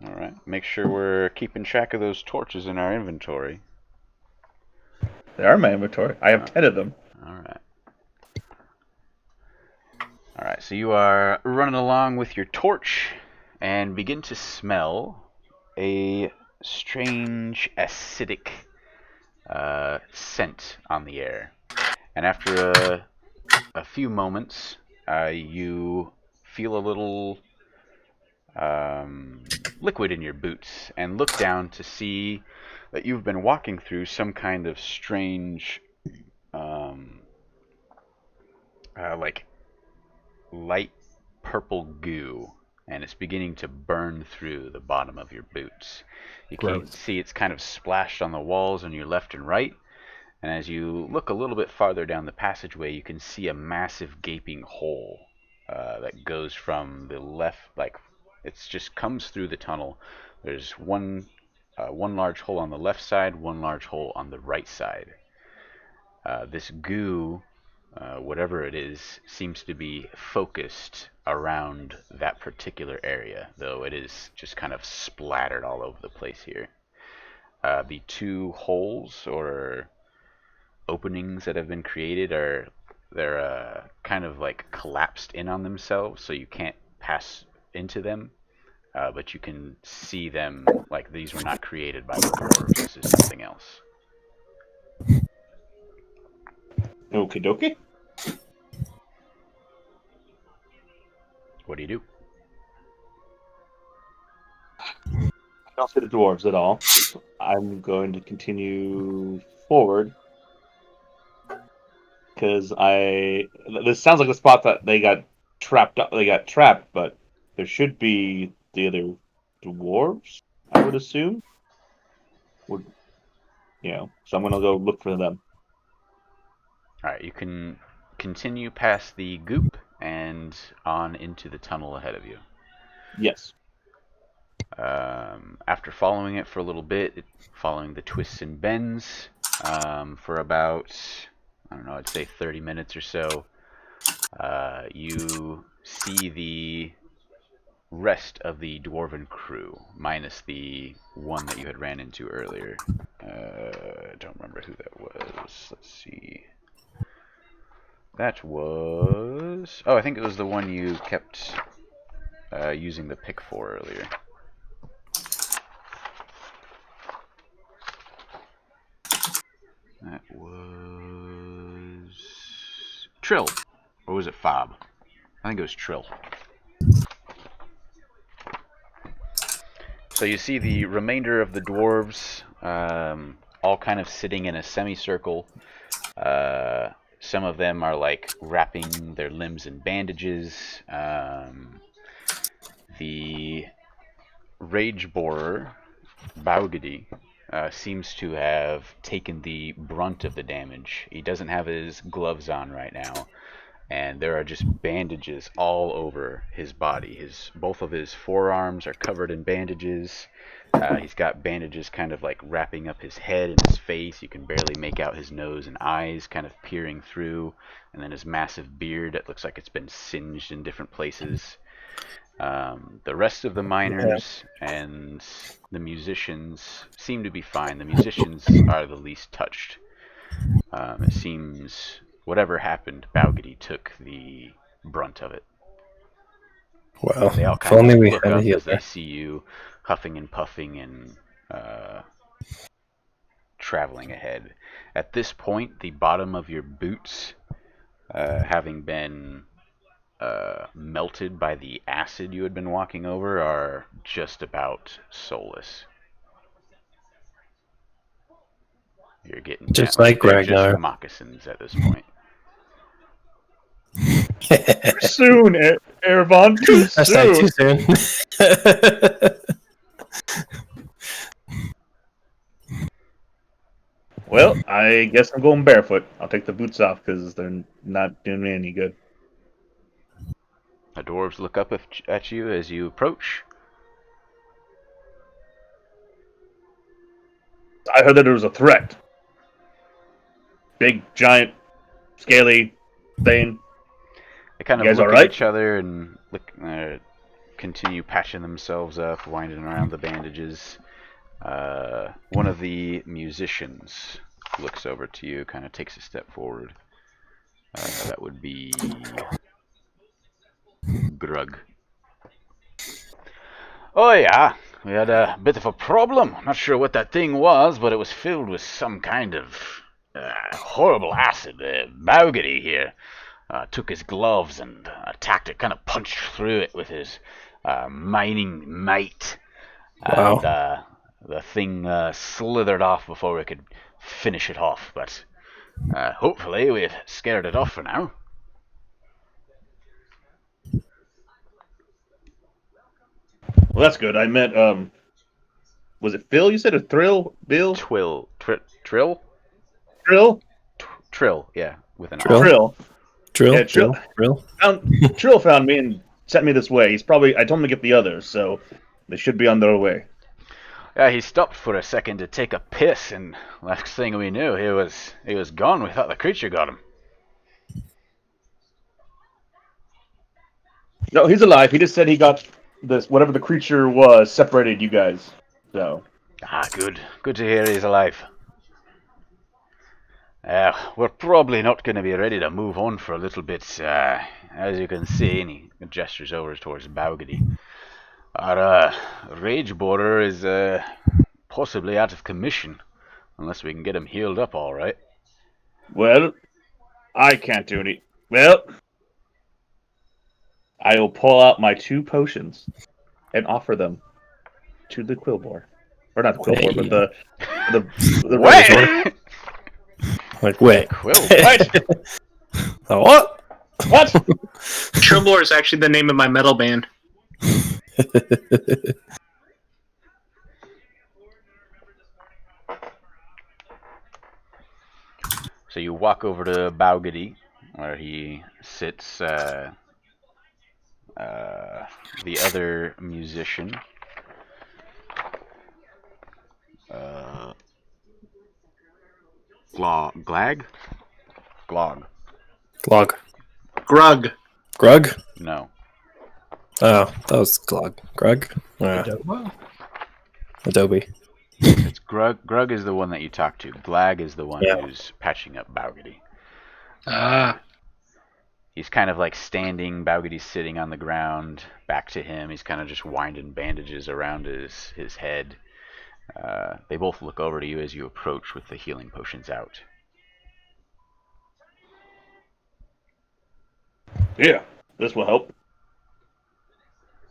All right. Make sure we're keeping track of those torches in our inventory. They are in my inventory. I have 10 of them. All right. All right. So you are running along with your torch and begin to smell a strange acidic scent on the air. And after a few moments, you feel a little liquid in your boots and look down to see that you've been walking through some kind of strange, like light purple goo, and it's beginning to burn through the bottom of your boots. You can see it's kind of splashed on the walls on your left and right, and as you look a little bit farther down the passageway, you can see a massive gaping hole that goes from the left, like it just comes through the tunnel. There's one large hole on the left side, one large hole on the right side. This goo, whatever it is, seems to be focused around that particular area, though it is just kind of splattered all over the place here. The two holes or openings that have been created they're kind of like collapsed in on themselves, so you can't pass into them. But you can see them like these were not created by the dwarves. This is something else. Okie dokie. What do you do? I don't see the dwarves at all. I'm going to continue forward because this sounds like the spot that they got trapped. They got trapped, but there should be the other dwarves, I would assume. So I'm gonna go look for them. All right, you can continue past the goop and on into the tunnel ahead of you. Yes. After following it for a little bit, following the twists and bends for about, I don't know, I'd say 30 minutes or so, you see the rest of the dwarven crew, minus the one that you had ran into earlier. I don't remember who that was. Let's see. That was... Oh, I think it was the one you kept using the pick for earlier. That was... Trill. Or was it Fob? I think it was Trill. So you see the remainder of the dwarves all kind of sitting in a semicircle. Some of them are like wrapping their limbs in bandages. The rage borer, Baugadi, seems to have taken the brunt of the damage. He doesn't have his gloves on right now, and there are just bandages all over his body. Both of his forearms are covered in bandages. He's got bandages kind of like wrapping up his head and his face. You can barely make out his nose and eyes kind of peering through, and then his massive beard that looks like it's been singed in different places. The rest of the miners and the musicians seem to be fine. The musicians are the least touched. It seems whatever happened, Baugadi took the brunt of it. Well, They all if kind only of we look had a up as they healer. see you huffing and puffing and traveling ahead. At this point, the bottom of your boots, having been melted by the acid you had been walking over, are just about soulless. You're getting Just down. like They're just Ragnar. moccasins at this point. Soon, Erebon. Too Hashtag too soon. soon. Well, I guess I'm going barefoot. I'll take the boots off because they're not doing me any good. The dwarves look up at you as you approach. I heard that there was a threat. Big, giant, scaly thing. They kind You of guys look all at right? each other and continue patching themselves up, winding around the bandages. One of the musicians looks over to you, kind of takes a step forward. That would be Grug. Oh yeah, we had a bit of a problem. Not sure what that thing was, but it was filled with some kind of horrible acid. Baugadi here took his gloves and attacked it, kind of punched through it with his mining might. Wow. And the thing slithered off before we could finish it off, but hopefully we've scared it off for now. Well, that's good. I met was it Phil? You said a Thrill? Bill? Trill? Trill? Trill, yeah, with an Trill? R. Drill. Drill. Yeah, Drill. Drill. Trill found me and sent me this way. I told him to get the others, so they should be on their way. Yeah, he stopped for a second to take a piss, and last thing we knew, he was gone. We thought the creature got him. No, he's alive. He just said he got this whatever the creature was separated you guys. So Good. Good to hear he's alive. We're probably not going to be ready to move on for a little bit. As you can see, and he gestures over towards Baugady. Our rage borer is possibly out of commission, unless we can get him healed up all right. well, I can't do any. Well, I will pull out my 2 potions and offer them to the Quillbore, or not the Quillbore, but the Wait! Rage Borer. Like, wait. Quill. What? What? What? Troubadour is actually the name of my metal band. So you walk over to Baugady, where he sits, the other musician. Glag? Glog. Glog. Grug. Grug? No. Oh, that was Glog. Grug? Adobe. It's Grug. Grug is the one that you talk to. Glag is the one Yeah. who's patching up Baugady. Ah. He's kind of like standing, Baugady's sitting on the ground, back to him. He's kind of just winding bandages around his head. They both look over to you as you approach with the healing potions out. Yeah, this will help.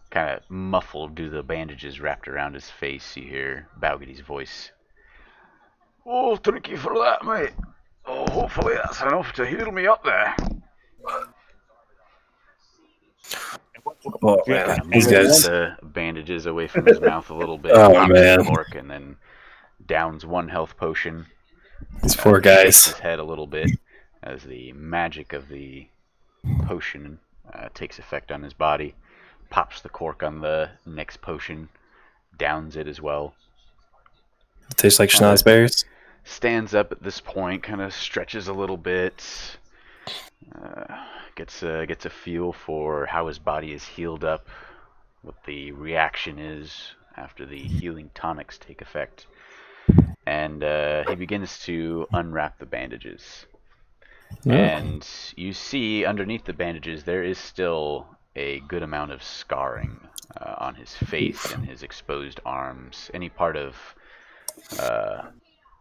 Kind of muffled due to the bandages wrapped around his face. You hear Baugady's voice. Oh, thank you for that, mate. Oh, hopefully that's enough to heal me up there. Oh, Yeah. man. Kind of These moves guys. the bandages away from his mouth a little bit. Oh, pops man. the cork, and then downs 1 health potion. These poor Shakes guys. his head a little bit as the magic of the potion takes effect on his body. Pops the cork on the next potion. Downs it as well. It tastes like schnozberries. Stands up at this point, kind of stretches a little bit. Gets a feel for how his body is healed up, what the reaction is after the healing tonics take effect, and he begins to unwrap the bandages. Oh. And you see underneath the bandages there is still a good amount of scarring on his face and his exposed arms. Any part of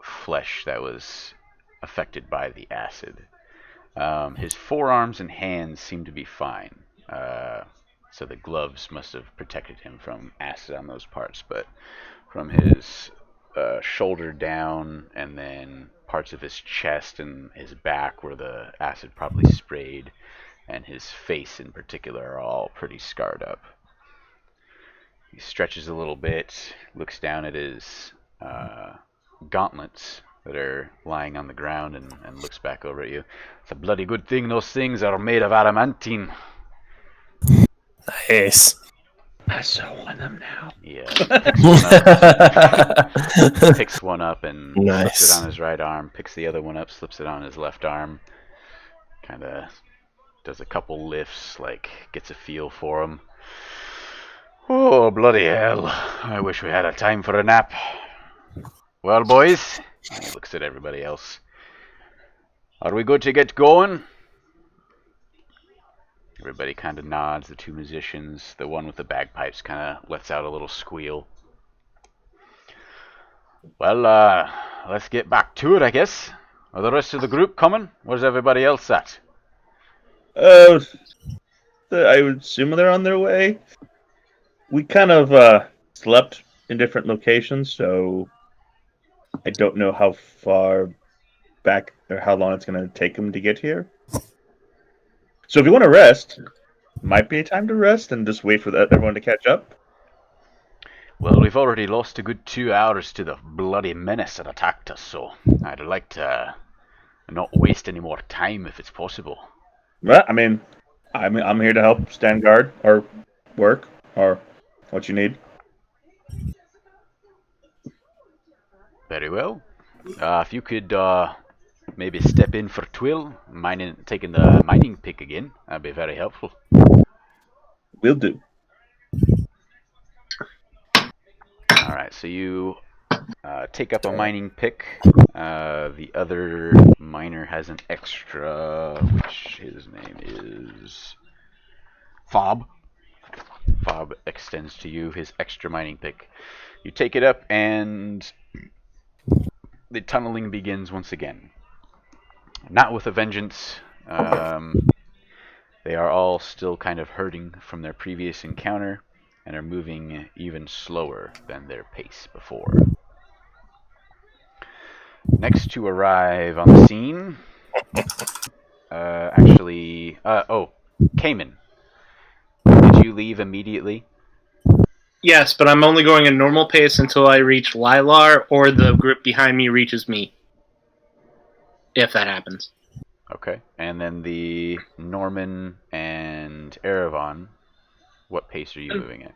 flesh that was affected by the acid. His forearms and hands seem to be fine. So the gloves must have protected him from acid on those parts, but from his shoulder down and then parts of his chest and his back where the acid probably sprayed, and his face in particular are all pretty scarred up. He stretches a little bit, looks down at his gauntlets that are lying on the ground, and looks back over at you. It's a bloody good thing those things are made of adamantine. Nice. I so want them now. Yeah. Nice. Picks one up and slips it on his right arm, picks the other one up, slips it on his left arm, kind of does a couple lifts, like gets a feel for him. Oh, bloody hell. I wish we had a time for a nap. Well, boys, and he looks at everybody else. Are we good to get going? Everybody kind of nods. The 2 musicians, the one with the bagpipes, kind of lets out a little squeal. Well, let's get back to it, I guess. Are the rest of the group coming? Where's everybody else at? I would assume they're on their way. we kind of slept in different locations, so I don't know how far back or how long it's going to take him to get here. So if you want to rest, might be a time to rest and just wait for everyone to catch up. Well, we've already lost a good 2 hours to the bloody menace that attacked us, so I'd like to not waste any more time if it's possible. Well, I mean, I'm here to help stand guard or work or what you need. Very well. If you could maybe step in for Twill, taking the mining pick again, that'd be very helpful. Will do. Alright, so you take up a mining pick. The other miner has an extra, which his name is Fob. Fob extends to you his extra mining pick. You take it up, and the tunneling begins once again. Not with a vengeance. They are all still kind of hurting from their previous encounter and are moving even slower than their pace before. Next to arrive on the scene, Cayman. Did you leave immediately? Yes, but I'm only going a normal pace until I reach Lilar or the group behind me reaches me. If that happens. Okay. And then the Norman and Erevan, what pace are you moving at?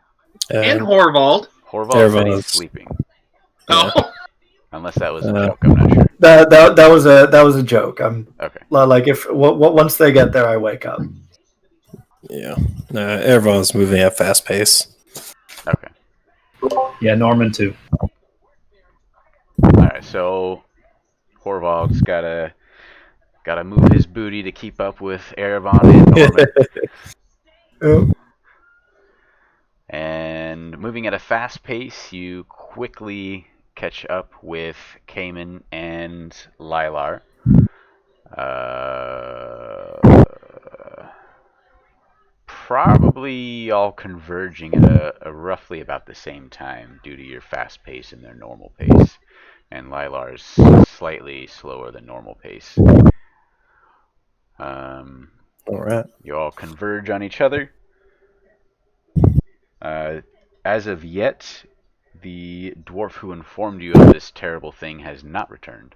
And Horvald. Horvald said he's sleeping. Yeah. Oh. Unless that was a joke, I'm not sure. That was a joke. I'm okay. Like if once they get there, I wake up. Yeah. Everyone's moving at fast pace. Okay. Yeah, Norman too. Alright, so Horvald's gotta move his booty to keep up with Erevan and Norman. And moving at a fast pace, you quickly catch up with Cayman and Lilar. Probably all converging at a roughly about the same time due to your fast pace and their normal pace. And Lilar's slightly slower than normal pace. Alright. You all converge on each other. As of yet, the dwarf who informed you of this terrible thing has not returned.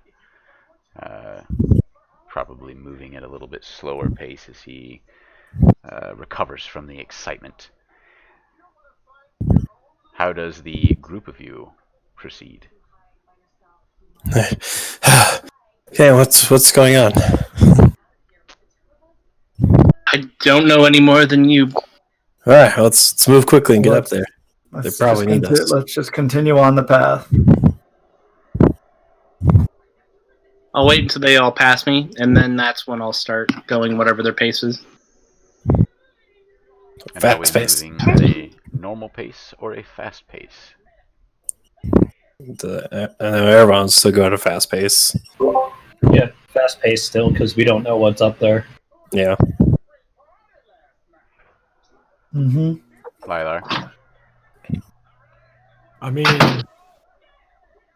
Probably moving at a little bit slower pace as he recovers from the excitement. How does the group of you proceed? Okay, what's going on? I don't know any more than you. All right, let's move quickly and get up there. They probably need us. Let's just continue on the path. I'll wait until they all pass me, and then that's when I'll start going whatever their pace is. And fast pace. Moving at a normal pace or a fast pace? I know everyone's still going at a fast pace. Yeah, fast pace still because we don't know what's up there. Yeah. Mm-hmm. Lilar. I mean,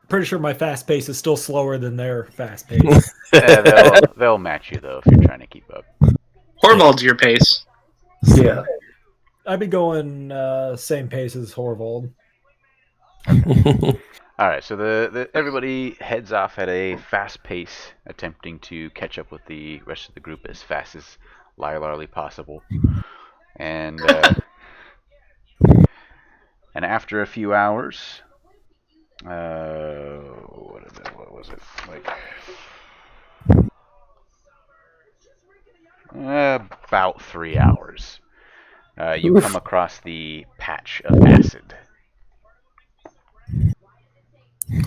pretty sure my fast pace is still slower than their fast pace. Yeah, they'll match you though if you're trying to keep up. Horvald's your pace. Yeah. I'd be going same pace as Horvald. All right, so everybody heads off at a fast pace, attempting to catch up with the rest of the group as fast as lilarly possible. And after a few hours, what was it like? About 3 hours. You come across the patch of acid.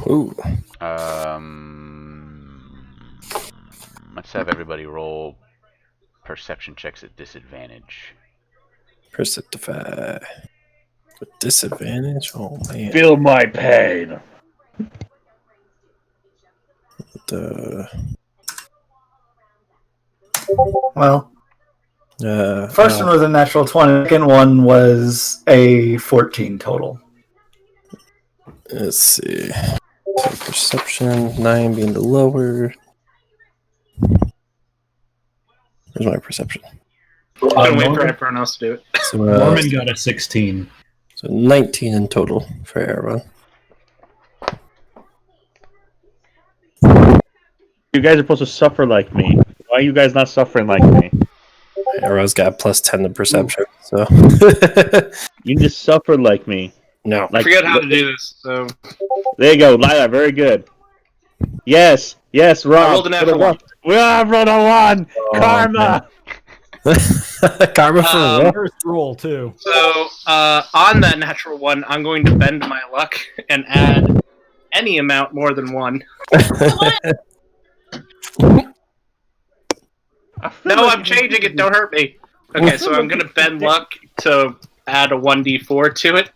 Ooh. Let's have everybody roll perception checks at disadvantage. Perceptify. With disadvantage? Oh, man. Feel my pain. Well, First one was a natural 20. Second one was a 14 total. Let's see. So perception, 9 being the lower. Where's my perception? I'm gonna wait for Norman, everyone else to do it. So, Norman got a 16. so 19 in total for Aaron. You guys are supposed to suffer like me. Why are you guys not suffering like me? Aaron's got plus 10 to perception. So You can just suffer like me. no. I forget how to do this, so There you go, Lila. Very good. Yes, Rob. I rolled a natural one. I rolled a 1. Karma. Karma for what? First roll too. So on that natural one, I'm going to bend my luck and add any amount more than 1. No, I'm changing it. Don't hurt me. Okay, so I'm going to bend luck to add a 1d4 to it.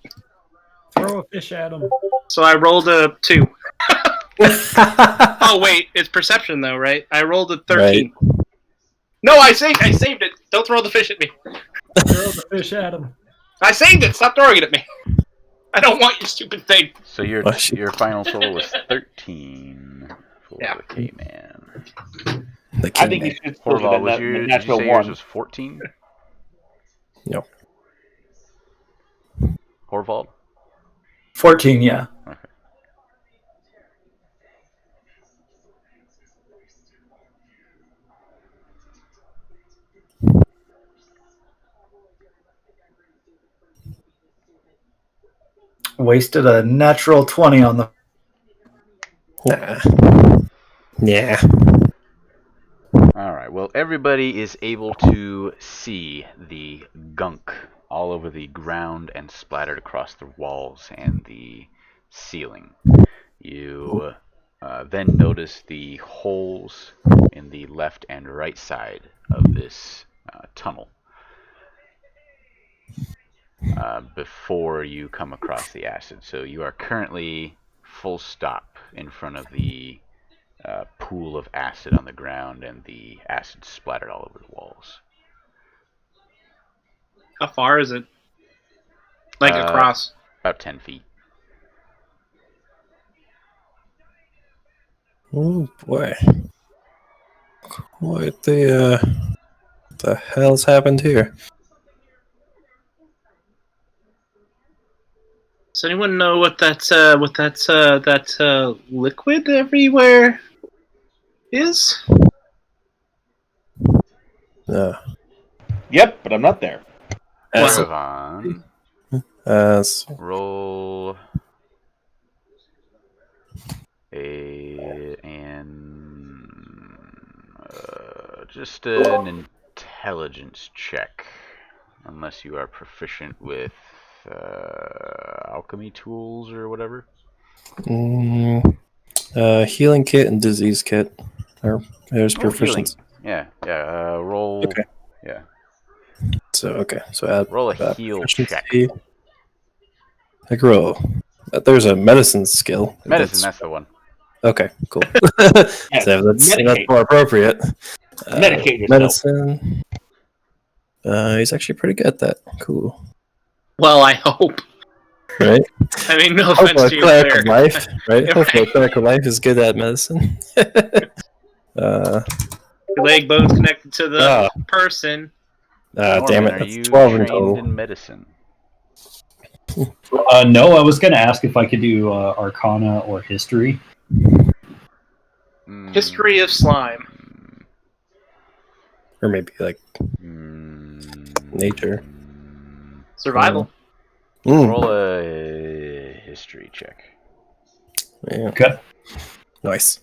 Throw a fish at him. So I rolled a 2. Oh, wait. It's perception, though, right? I rolled a 13. Right. No, I saved it. Don't throw the fish at me. Throw the fish at him. I saved it. Stop throwing it at me. I don't want your stupid thing. So your final total was 13 for the K-Man. I think you should still Horval, get did you natural say 1. yours was 14? No. Horval? 14, yeah. Okay. Wasted a natural 20 on the. Yeah. Alright, well, everybody is able to see the gunk all over the ground and splattered across the walls and the ceiling. You then notice the holes in the left and right side of this tunnel before you come across the acid. So you are currently full stop in front of the pool of acid on the ground and the acid splattered all over the walls. How far is it? Like across? About 10 feet. Oh boy. What the hell's happened here? Does anyone know what that liquid everywhere is? No. Yep, but I'm not there. Erevan, roll just an intelligence check, unless you are proficient with alchemy tools or whatever. Healing kit and disease kit. There's proficiency. Yeah. Roll. Okay. Yeah. So add roll a heal check. Like roll. There's a medicine skill. Medicine, that's the one. Okay, cool. So that's more appropriate. Medicate yourself. Medicine. He's actually pretty good at that. Cool. Well, I hope. Right? I mean, no offense to your cleric life, right? Hopefully, cleric life is good at medicine. Your leg bone's connected to the person. Norman, damn it! That's 12 in total. In medicine? No, I was going to ask if I could do Arcana or History. History of slime. Or maybe like nature. Survival. Roll a history check. Yeah. Okay. Nice.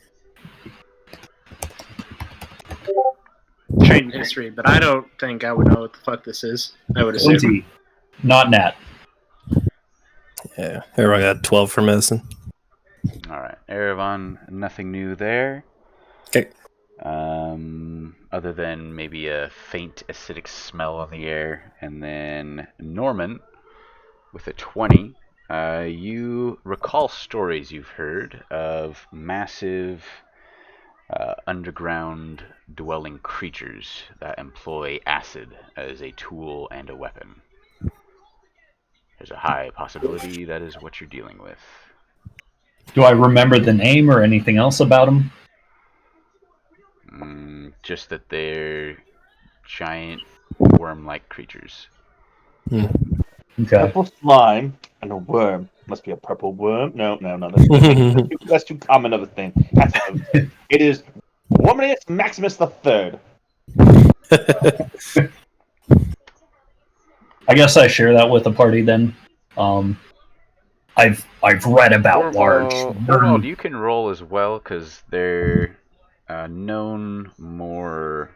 Trained in history, but I don't think I would know what the fuck this is. I would assume. 20. Not nat. Yeah, everyone got 12 for medicine. Alright, Erevan, nothing new there. Okay. Other than maybe a faint acidic smell on the air. And then Norman, with a 20, you recall stories you've heard of massive underground dwelling creatures that employ acid as a tool and a weapon. There's a high possibility that is what you're dealing with. Do I remember the name or anything else about them? Just that they're giant worm-like creatures. Okay. Purple slime and a worm. Must be a purple worm. No. That's too common of a thing. It is Wormius Maximus the Third. I guess I share that with the party then. I've read about large. Turmoil, you can roll as well because they're known more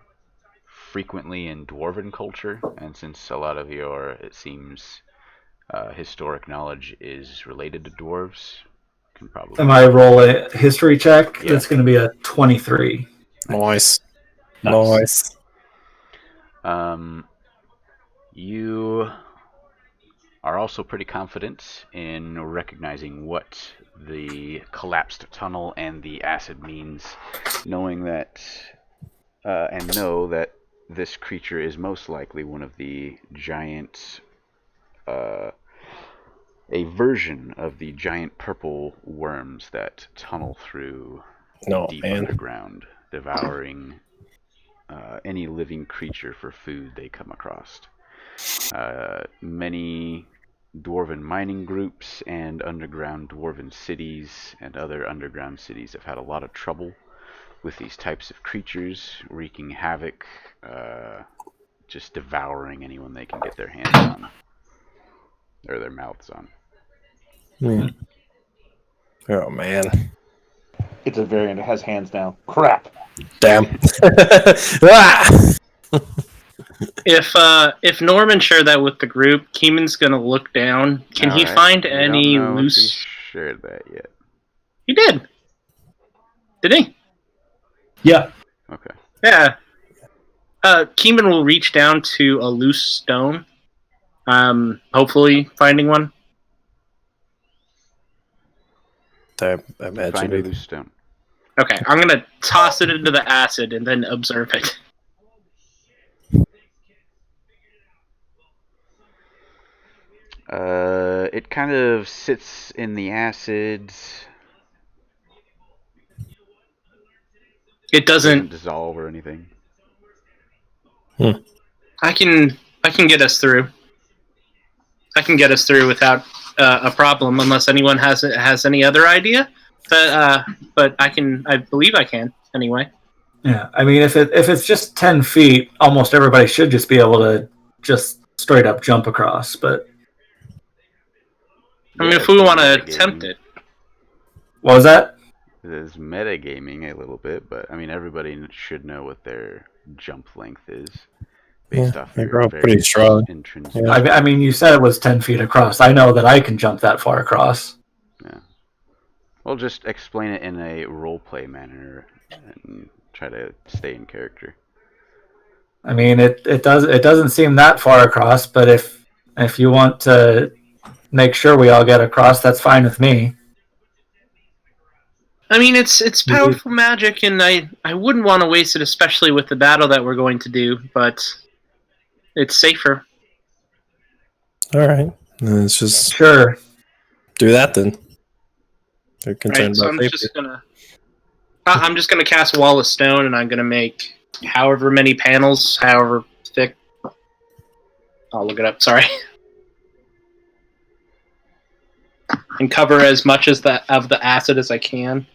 frequently in dwarven culture, and since a lot of your, it seems, historic knowledge is related to dwarves, can probably. Am I roll a history check? Yeah. That's going to be a 23. Nice. You are also pretty confident in recognizing what the collapsed tunnel and the acid means, knowing that, and know that this creature is most likely one of the giant, a version of the giant purple worms that tunnel through deep underground, devouring any living creature for food they come across. Many dwarven mining groups and underground dwarven cities and other underground cities have had a lot of trouble with these types of creatures, wreaking havoc, just devouring anyone they can get their hands on, or their mouths on. Oh, man. It's a variant. It has hands now. Crap. Damn. Ah! If Norman shared that with the group, Keeman's gonna look down. Can he find any loose? He shared that yet? He did. Did he? Yeah. Okay. Yeah. Keeman will reach down to a loose stone. Hopefully finding one. I Find imagine a it. loose stone. Okay, I'm gonna toss it into the acid and then observe it. It kind of sits in the acid. It doesn't dissolve or anything. I can get us through. I can get us through without a problem, unless anyone has any other idea. But I believe I can anyway. Yeah, I mean, if it's just 10 feet, almost everybody should just be able to just straight up jump across. But I mean, if we want to attempt it. What was that? It is metagaming a little bit, but I mean, everybody should know what their jump length is based off your pretty strong. intrinsic. Yeah. I mean, you said it was 10 feet across. I know that I can jump that far across. Yeah. Well, just explain it in a roleplay manner and try to stay in character. I mean, it doesn't seem that far across, but if you want to make sure we all get across, that's fine with me. I mean, it's powerful magic, and I wouldn't want to waste it, especially with the battle that we're going to do. But it's safer. All right, let's just sure do that then. They're concerned so about safety. I'm just gonna cast Wall of Stone, and I'm gonna make however many panels, however thick. I'll look it up. Sorry. And cover as much of the acid as I can.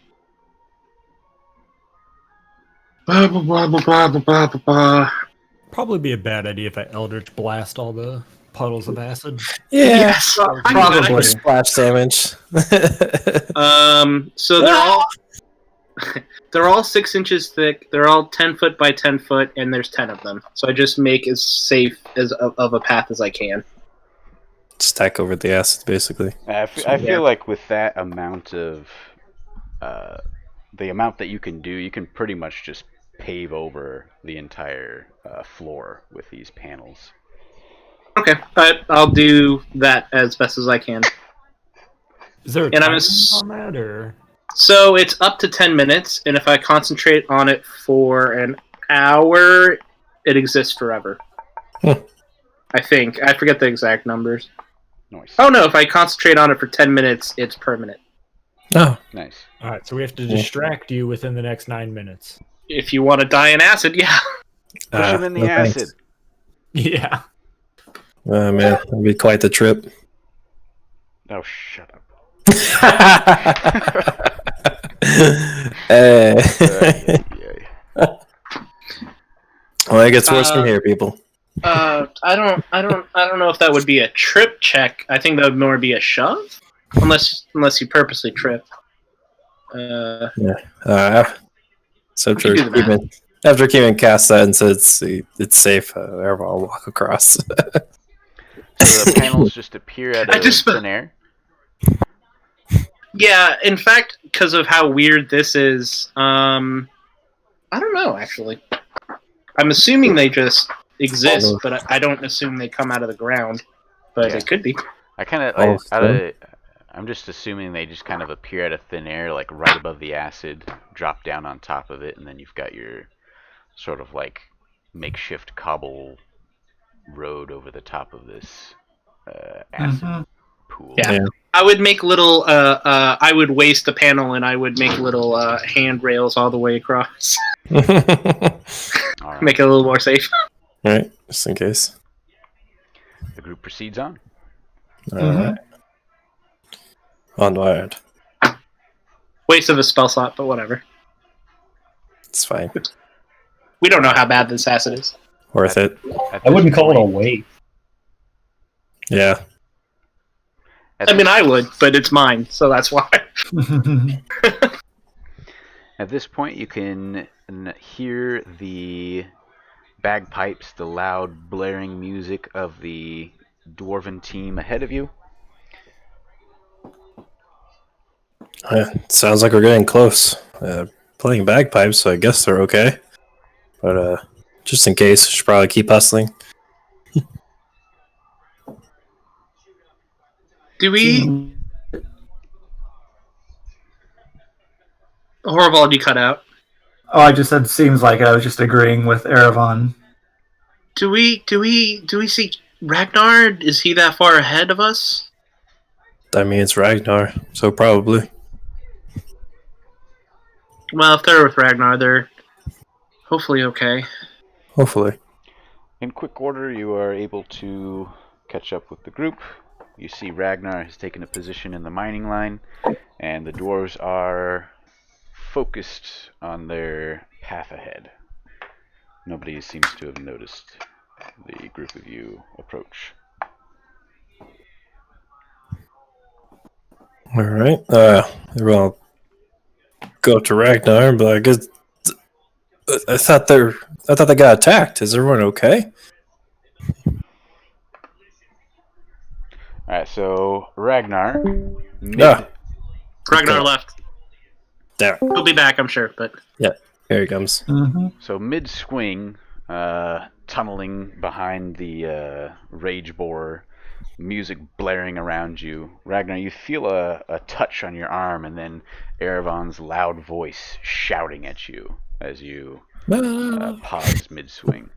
Probably be a bad idea if I Eldritch Blast all the puddles of acid. Yeah, Yes, probably splash damage. So they're all 6 inches thick. They're all 10 foot by 10 foot, and there's 10 of them. So I just make as safe as of a path as I can. Stack over the acid, basically. I feel like with that amount of the amount that you can do, you can pretty much just pave over the entire floor with these panels. Okay, I'll do that as best as I can. Is there a And timer on that, or So it's up to 10 minutes, and if I concentrate on it for an hour, it exists forever. I think. I forget the exact numbers. Nice. Oh no, if I concentrate on it for 10 minutes, it's permanent. Oh, Nice. All right, so we have to distract you within the next 9 minutes. If you want to die in acid, yeah. Push him in the no thanks. acid. Yeah. Man, that'd be quite the trip. Oh, shut up. Well, it gets worse from here, people. I don't know if that would be a trip check. I think that would more be a shove, unless you purposely trip. So You do the after Keeman casts that and says it's safe, everyone will walk across. So the panels just appear out of thin air? Yeah, in fact, because of how weird this is, I don't know, actually. I'm assuming they just exist, but I don't assume they come out of the ground. But it could be. I'm just assuming they just kind of appear out of thin air, like right above the acid, drop down on top of it, and then you've got your sort of like makeshift cobble road over the top of this acid pool. Yeah. I would make little, I would waste a panel and I would make little handrails all the way across. Right. Make it a little more safe. Alright, just in case. The group proceeds on. Alright. Onward. Waste of a spell slot, but whatever. It's fine. We don't know how bad this acid is. Worth it. I wouldn't call it a wait. Yeah. I mean, I would, but it's mine, so that's why. At this point, you can hear the bagpipes, the loud blaring music of the dwarven team ahead of you. Sounds like we're getting close. Playing bagpipes, so I guess they're okay. But just in case, should probably keep hustling. Do we... Horrible, you cut out. Oh, I just said seems like I was just agreeing with Erevan. Do we see Ragnar? Is he that far ahead of us? I mean, it's Ragnar, so probably. Well, if they're with Ragnar, they're hopefully okay. Hopefully. In quick order, you are able to catch up with the group. You see Ragnar has taken a position in the mining line, and the dwarves are focused on their path ahead. Nobody seems to have noticed the group of you approach. Alright. Everyone go to Ragnar, but I guess I thought they got attacked. Is everyone okay? Alright, so Ragnar. Ragnar left. There. He'll be back, I'm sure, but... Yeah, here he comes. So mid-swing, tunneling behind the rage boar, music blaring around you, Ragnar, you feel a touch on your arm, and then Erevan's loud voice shouting at you as you pause mid-swing.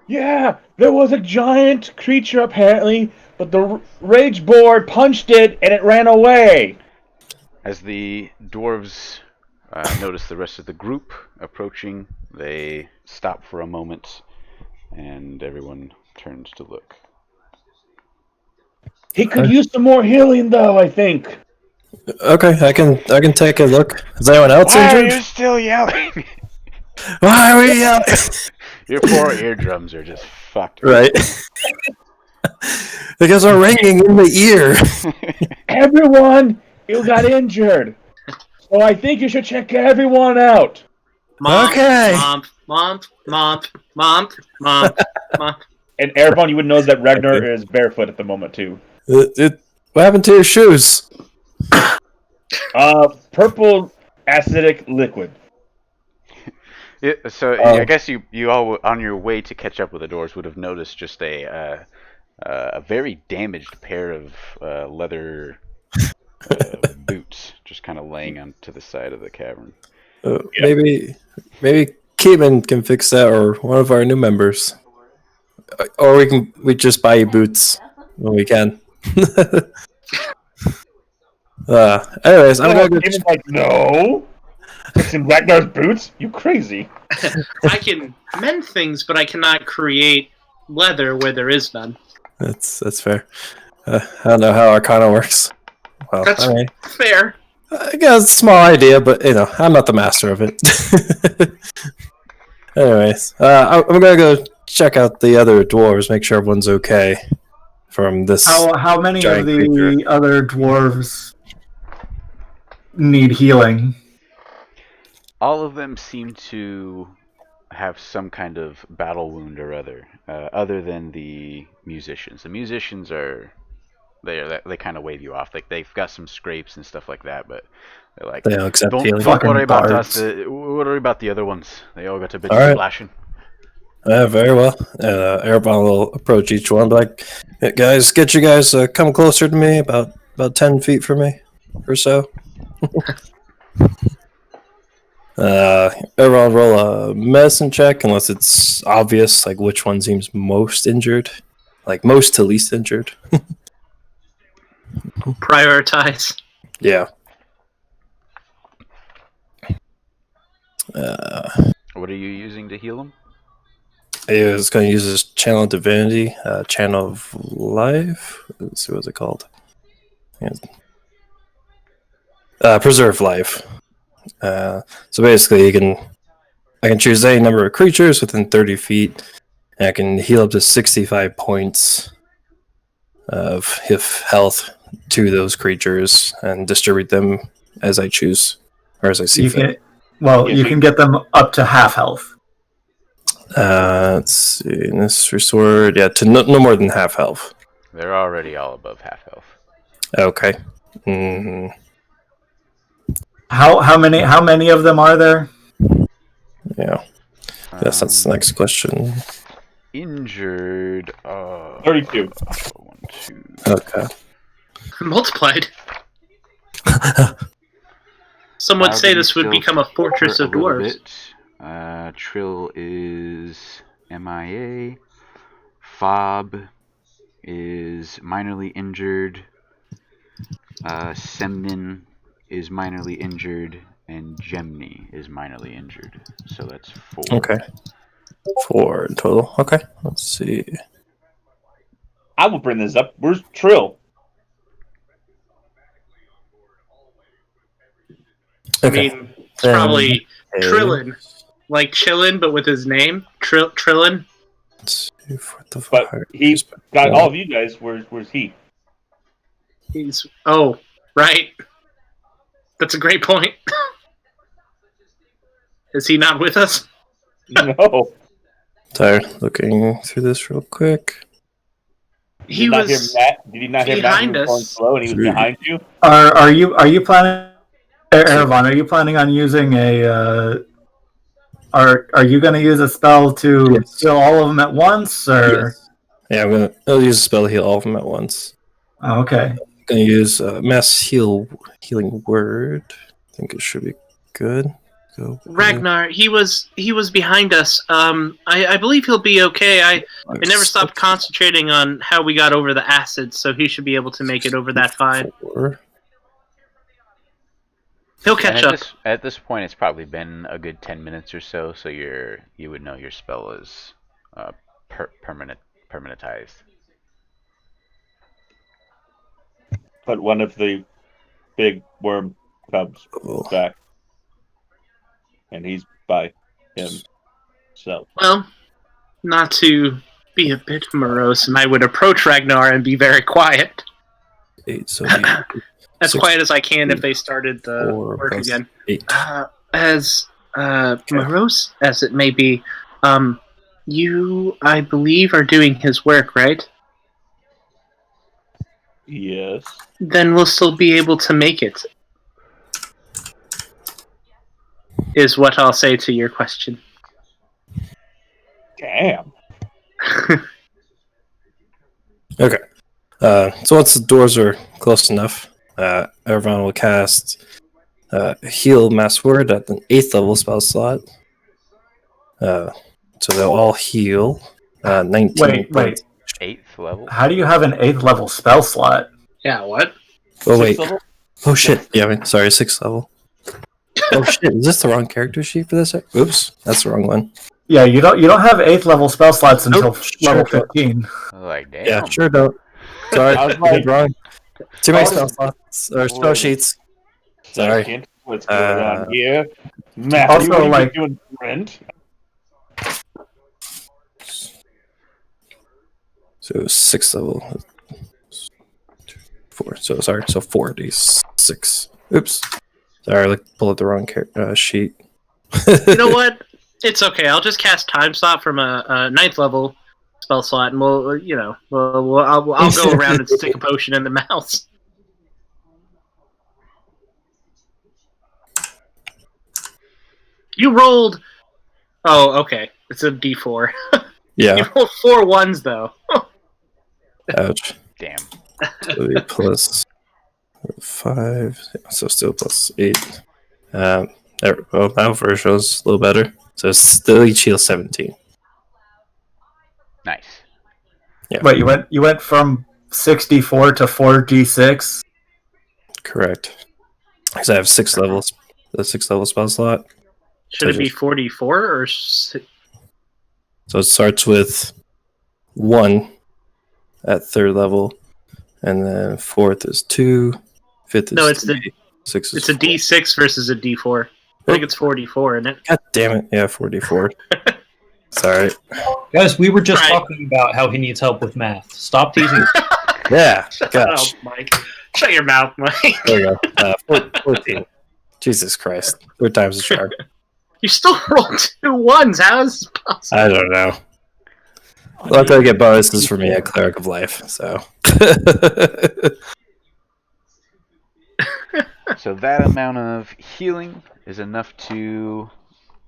Yeah, there was a giant creature apparently, but the rage boar punched it and it ran away. As the dwarves notice the rest of the group approaching, they stop for a moment, and everyone turns to look. He could use some more healing, though, I think. Okay, I can take a look. Is anyone else Why injured? are you still yelling? Why are we yelling? Your poor eardrums are just fucked. Right. Because we're ringing in the ear. Everyone, you got injured. So I think you should check everyone out. Okay. Mom. And Erevan, you would know that Ragnar is barefoot at the moment, too. What happened to your shoes? Purple acidic liquid. I guess you all on your way to catch up with the doors would have noticed just a very damaged pair of leather boots just kind of laying on to the side of the cavern. Maybe Keeman can fix that, or one of our new members, or we just buy you boots when we can. Anyways, I'm gonna go. Keeman's like, no. Fixing Ragnar's boots? You crazy? I can mend things, but I cannot create leather where there is none. That's fair. I don't know how Arcana works. Well, That's I mean, fair. I guess it's a small idea, but I'm not the master of it. Anyways, I'm gonna go check out the other dwarves, make sure everyone's okay from this. How many of giant the creature. other dwarves need healing? All of them seem to have some kind of battle wound or other than the musicians. The musicians are they kind of wave you off. Like they've got some scrapes and stuff like that, but they're like, They don't accept don't healing. worry about bards. us. Worry about the other ones. They all got a bit All of right. splashing. Very well. Erebon will approach each one, be like, hey, guys, get you guys come closer to me, about 10 feet from me or so. Everyone roll a medicine check, unless it's obvious, like which one seems most injured, like most to least injured. Prioritize. Yeah. What are you using to heal them? I was going to use this channel of divinity, channel of life. Let's see what's it called. Preserve life. So basically, I can choose any number of creatures within 30 feet, and I can heal up to 65 points of health to those creatures and distribute them as I choose, or as I see fit. You can get them up to half health. Let's see. In this restored, to no more than half health. They're already all above half health. Okay. Mm-hmm. How many of them are there? Yeah. Yes, that's the next question. Injured. 32. 1, 2. Okay. Multiplied. Some would say this would become a fortress of dwarves. Trill is MIA. Fob is minorly injured. Semnin is minorly injured. And Gemini is minorly injured. So that's 4. Okay. 4 in total. Okay. Let's see. I will bring this up. Where's Trill? Okay. I mean, it's probably Trillin. Like chillin', but with his name. Trillin. But he's got all of you guys. Where's he? He's... Oh, right. That's a great point. Is he not with us? No. Sorry, looking through this real quick. He was Did you not hear Matt behind us. going slow and he was behind you? Are you planning, Erebon? Are you planning on using a? Are you going to use a spell to heal all of them at once, or? Yes. Yeah, I'll use a spell to heal all of them at once. Oh, okay. I'm gonna use mass healing word. I think it should be good. Go. Ragnar, he was behind us. I believe he'll be okay. I never stopped concentrating on how we got over the acid, so he should be able to make it over that fine. 4. He'll catch up. At this point, it's probably been a good 10 minutes or so, so you would know your spell is permanentized. But one of the big worm cubs is back. And he's by him. So. Well, not to be a bit morose, and I would approach Ragnar and be very quiet. 8, so as quiet as I can if they started the work again. 8. As morose as it may be, you, I believe, are doing his work, right? Yes. Then we'll still be able to make it. Is what I'll say to your question. Damn. Okay. So once the doors are close enough, Everyone will cast Heal Mass Word at an 8th level spell slot. So they'll all heal 19 Wait. 8th level. How do you have an 8th level spell slot? Yeah, what? Oh, 6th wait. level? Oh, shit. Yeah, I mean, sorry, 6th level. Oh, shit. Is this the wrong character sheet for this? Oops. That's the wrong one. Yeah, you don't have 8th level spell slots until Nope, level sure. 15. Like, damn. Yeah, sure don't. Sorry, I was I did like, wrong. Too many oh, spell slots or spell sheets. Sorry. Second, what's going on here? Matthew, Also, what are you like- doing, friend? So 6th level. 4. So sorry. So 46. Oops. Sorry, I pulled up the wrong sheet. You know what? It's okay. I'll just cast Time Stop from a 9th level spell slot, and I'll go around and stick a potion in the mouse. You rolled. Oh, okay. It's a D4. Yeah. You rolled 4 1s though. Ouch. Damn. So we plus 5. So still plus 8. Well, now for shows a little better. So still each heal 17. Nice. Yeah. Wait, you went from 64 to 4d6? Correct. Because I have 6 levels. The 6th level spell slot. Should it be 44 or? So it starts with 1 at 3rd level, and then 4th is 2, 5th is No, it's 3, 6 is It's a 4. D6 versus a D4. I think it's 44, isn't it? God damn it. Yeah, 44. Sorry. Guys, we were just Right. talking about how he needs help with math. Stop teasing. Yeah. Shut Gosh. up, Mike. Shut your mouth, Mike. There we go. 14. Jesus Christ. 3rd time's a charm. You still rolled 2 1s. How is this possible? I don't know. Luckily, I get bonuses for me at Cleric of Life, so. So that amount of healing is enough to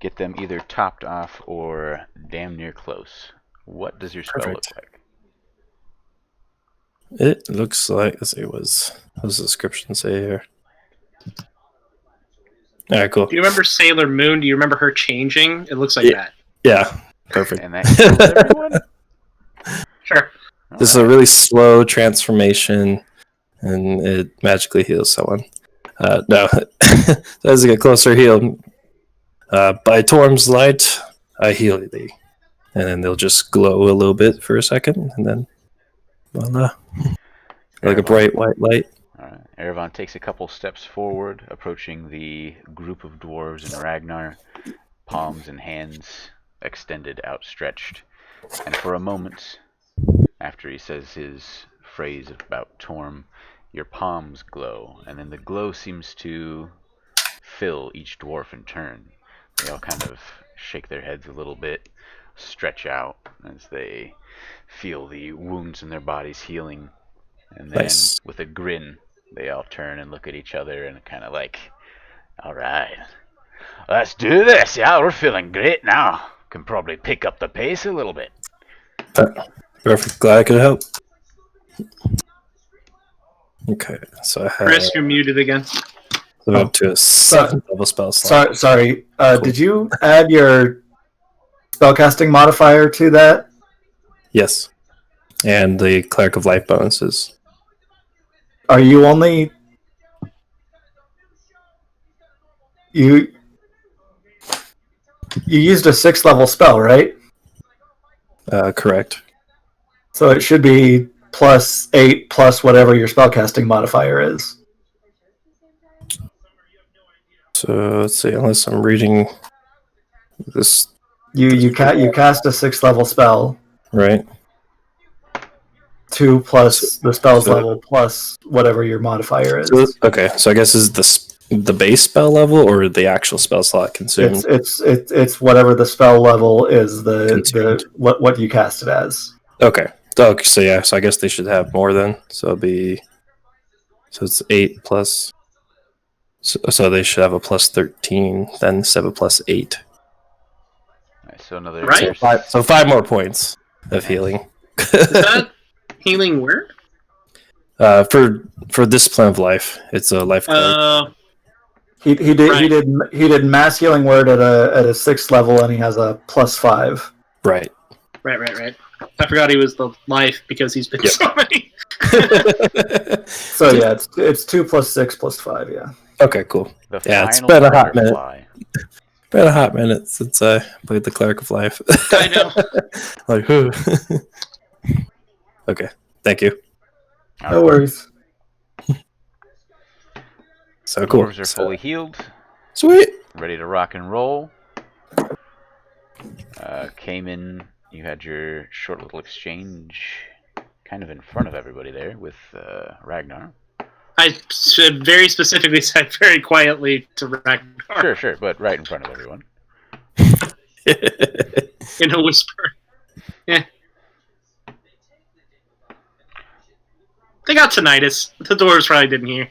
get them either topped off or damn near close. What does your spell Perfect. look like? It looks like, let's see, what does the description say here? Alright, cool. Do you remember Sailor Moon? Do you remember her changing? It looks like Yeah. that. Yeah, perfect. And that heals everyone? Sure. This is a really slow transformation, and it magically heals someone. No, so as you get closer, heal. By Torm's light, I heal thee. And then they'll just glow a little bit for a second, and then voila. Like a bright white light. Alright. Erevan takes a couple steps forward, approaching the group of dwarves and Ragnar, palms and hands extended, outstretched. And for a moment, after he says his phrase about Torm, your palms glow, and then the glow seems to fill each dwarf in turn. They all kind of shake their heads a little bit, stretch out as they feel the wounds in their bodies healing. And then, Nice. with a grin, they all turn and look at each other and kind of like, alright, let's do this. Yeah, we're feeling great now. Can probably pick up the pace a little bit. Perfect. Glad I could help. Okay, so I have Chris, you're muted again. up to a 7th level spell slot. Sorry. Did you add your spellcasting modifier to that? Yes. And the Cleric of Life bonuses. Are you only... You used a 6th level spell, right? Correct. So it should be plus 8 plus whatever your spellcasting modifier is. So let's see, unless I'm reading this You cast a 6th level spell, right. 2 plus the spell's so- level plus whatever your modifier is. So, okay, so I guess is the base spell level or the actual spell slot consumed? It's whatever the spell level is, the Consumed. what you cast it as. Okay. So yeah, so I guess they should have more then. So it'll be it's 8 plus. So they should have a plus 13 then instead of a plus 8. Nice, so another Right. So 5 more points of healing. Is that healing where? For discipline of life, it's a life cleric. He did mass healing word at a 6th level, and he has a +5. Right. Right. I forgot he was the life because he's been so many. So yeah, it's 2 + 6 + 5. Yeah. Okay, cool. Yeah, it's been a hot minute. Been a hot minute since I played the Cleric of Life. I know. Like, who? Okay, thank you. No worries. So cool. Dwarves are fully healed. Sweet. Ready to rock and roll. Came in. You had your short little exchange kind of in front of everybody there with Ragnar. I should very specifically said very quietly to Ragnar. Sure, but right in front of everyone. In a whisper. Yeah. They got tinnitus. The dwarves probably didn't hear.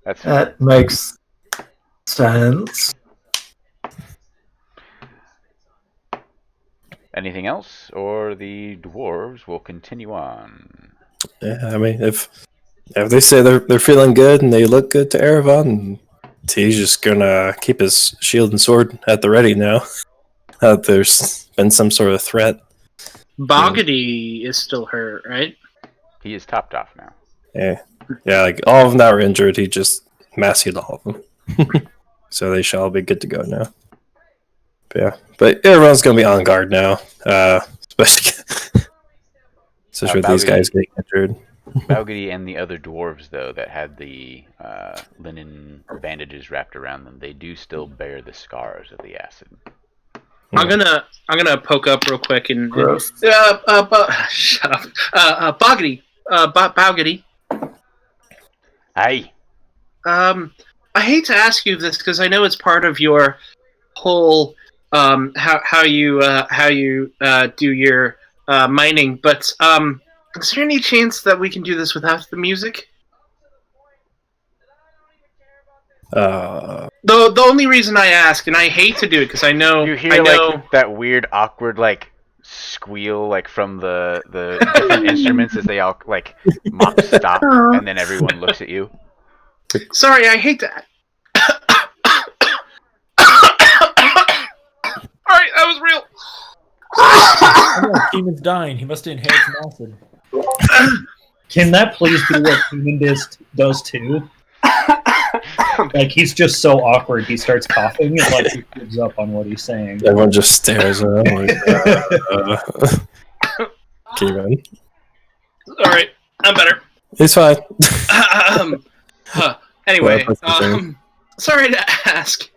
That makes sense. Anything else, or the dwarves will continue on? Yeah, I mean, if they say they're feeling good and they look good to Erevan, he's just gonna keep his shield and sword at the ready now. There's been some sort of threat. Boggedy is still hurt, right? He is topped off now. Yeah, like all of them that were injured, he just mass healed all of them. So they shall be good to go now. But everyone's gonna be on guard now, especially with these guys getting injured. Boggedy and the other dwarves, though, that had the linen bandages wrapped around them, they do still bear the scars of the acid. I'm gonna poke up real quick and shut up. Boggedy. Boggedy. Hi. I hate to ask you this because I know it's part of your whole how you do your mining, but is there any chance that we can do this without the music? The only reason I ask, and I hate to do it because I know you hear like that weird awkward like squeal like from the different instruments as they all like mock stop, and then everyone looks at you. Sorry, I hate that. Alright, that was real. Oh, Keeman's dying. He must have inhaled some acid. Can that please be what Keeman does too? Like, he's just so awkward, he starts coughing and like he gives up on what he's saying. Everyone just stares at him like, Keeman. Alright, I'm better. It's fine. Anyway, sorry to ask.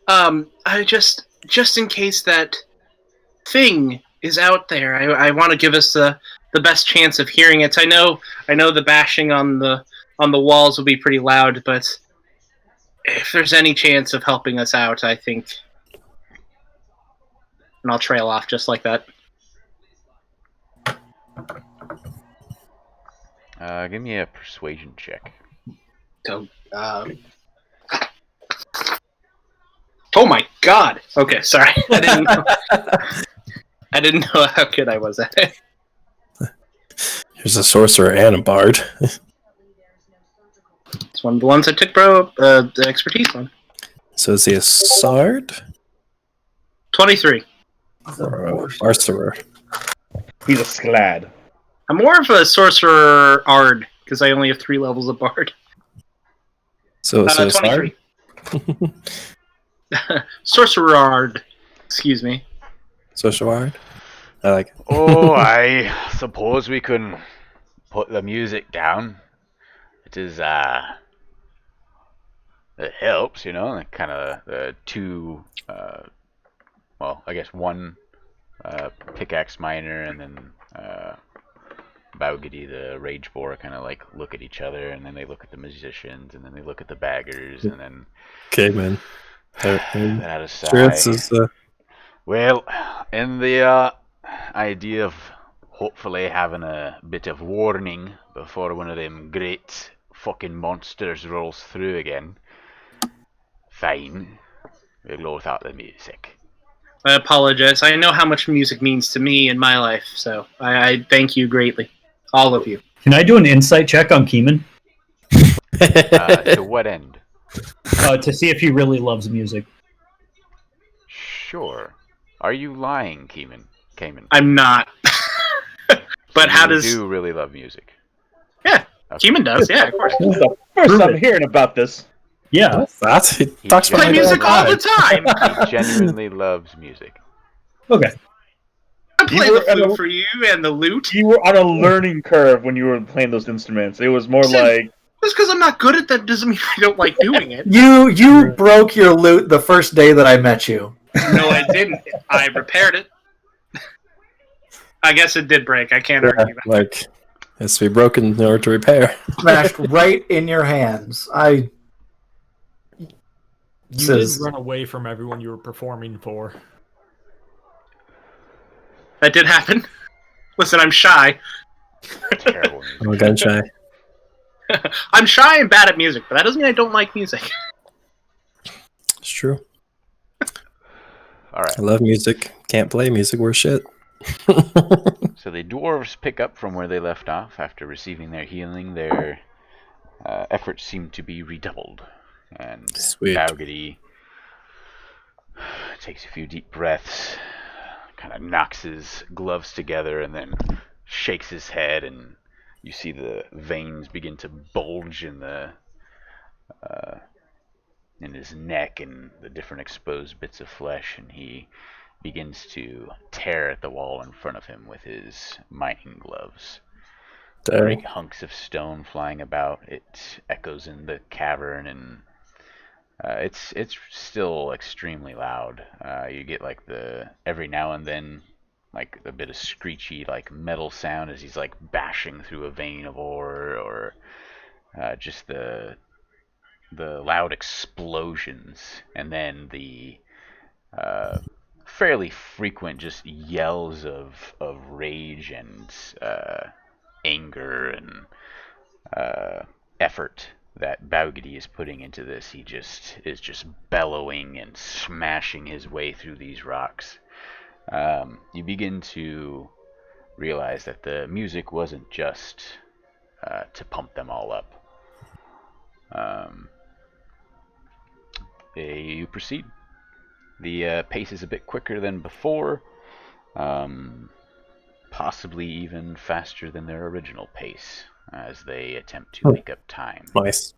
I just in case that thing is out there, I want to give us the best chance of hearing it. I know the bashing on the walls will be pretty loud, but if there's any chance of helping us out, I think, and I'll trail off just like that. Give me a persuasion check. So, oh my god! Okay, sorry. I didn't know how good I was at it. Here's a sorcerer and a bard. It's one of the ones I took, the expertise one. So is he a sard? 23. Or sorcerer? He's a sclad. I'm more of a sorcerer ard, because I only have 3 levels of bard. So 23. Sorcerer ard. Excuse me. Sorcerer? I like it. Oh, I suppose we can put the music down. It is, it helps, you know, like kind of the two, well, I guess one pickaxe miner and then Boggedy, the rage boar, kind of like look at each other, and then they look at the musicians, and then they look at the baggers, and then... Okay, man. That aside. Well, in the idea of hopefully having a bit of warning before one of them great fucking monsters rolls through again, fine, we'll go without the music. I apologize. I know how much music means to me in my life, so I thank you greatly, all of you. Can I do an insight check on Keeman To what end? to see if he really loves music? Sure. Are you lying, Cayman? I'm not. But how you does... do really love music? Yeah, Okay. Keeman does, yeah, of course. This is the first I'm hearing about this. Yeah. That he talks about Play my music dad. all the time! He genuinely loves music. Okay. I play You the were at flute a- for you and the lute. You were on a learning curve when you were playing those instruments. It was more Listen. like Just because I'm not good at that doesn't mean I don't like doing it. You broke your lute the first day that I met you. No, I didn't. I repaired it. I guess it did break. I can't Yeah, argue that. like, it has to be broken in order to repair. Smashed right in your hands. You Says- did run away from everyone you were performing for. That did happen. Listen, I'm shy. Terrible music. I'm a gun shy. I'm shy and bad at music, but that doesn't mean I don't like music. It's true. All right. I love music. Can't play music. We're shit. So the dwarves pick up from where they left off after receiving their healing. Their efforts seem to be redoubled, and Sweet. Baugity takes a few deep breaths, kind of knocks his gloves together, and then shakes his head, and you see the veins begin to bulge in his neck and the different exposed bits of flesh, and he begins to tear at the wall in front of him with his mining gloves. Dang. Great hunks of stone flying about. It echoes in the cavern, and it's still extremely loud. You get like every now and then like a bit of screechy like metal sound as he's like bashing through a vein of ore, or just the loud explosions, and then the fairly frequent just yells of rage and anger and effort that Baugity is putting into this. He is just bellowing and smashing his way through these rocks. You begin to realize that the music wasn't just to pump them all up. You proceed. The pace is a bit quicker than before, possibly even faster than their original pace, as they attempt to make up time. Nice.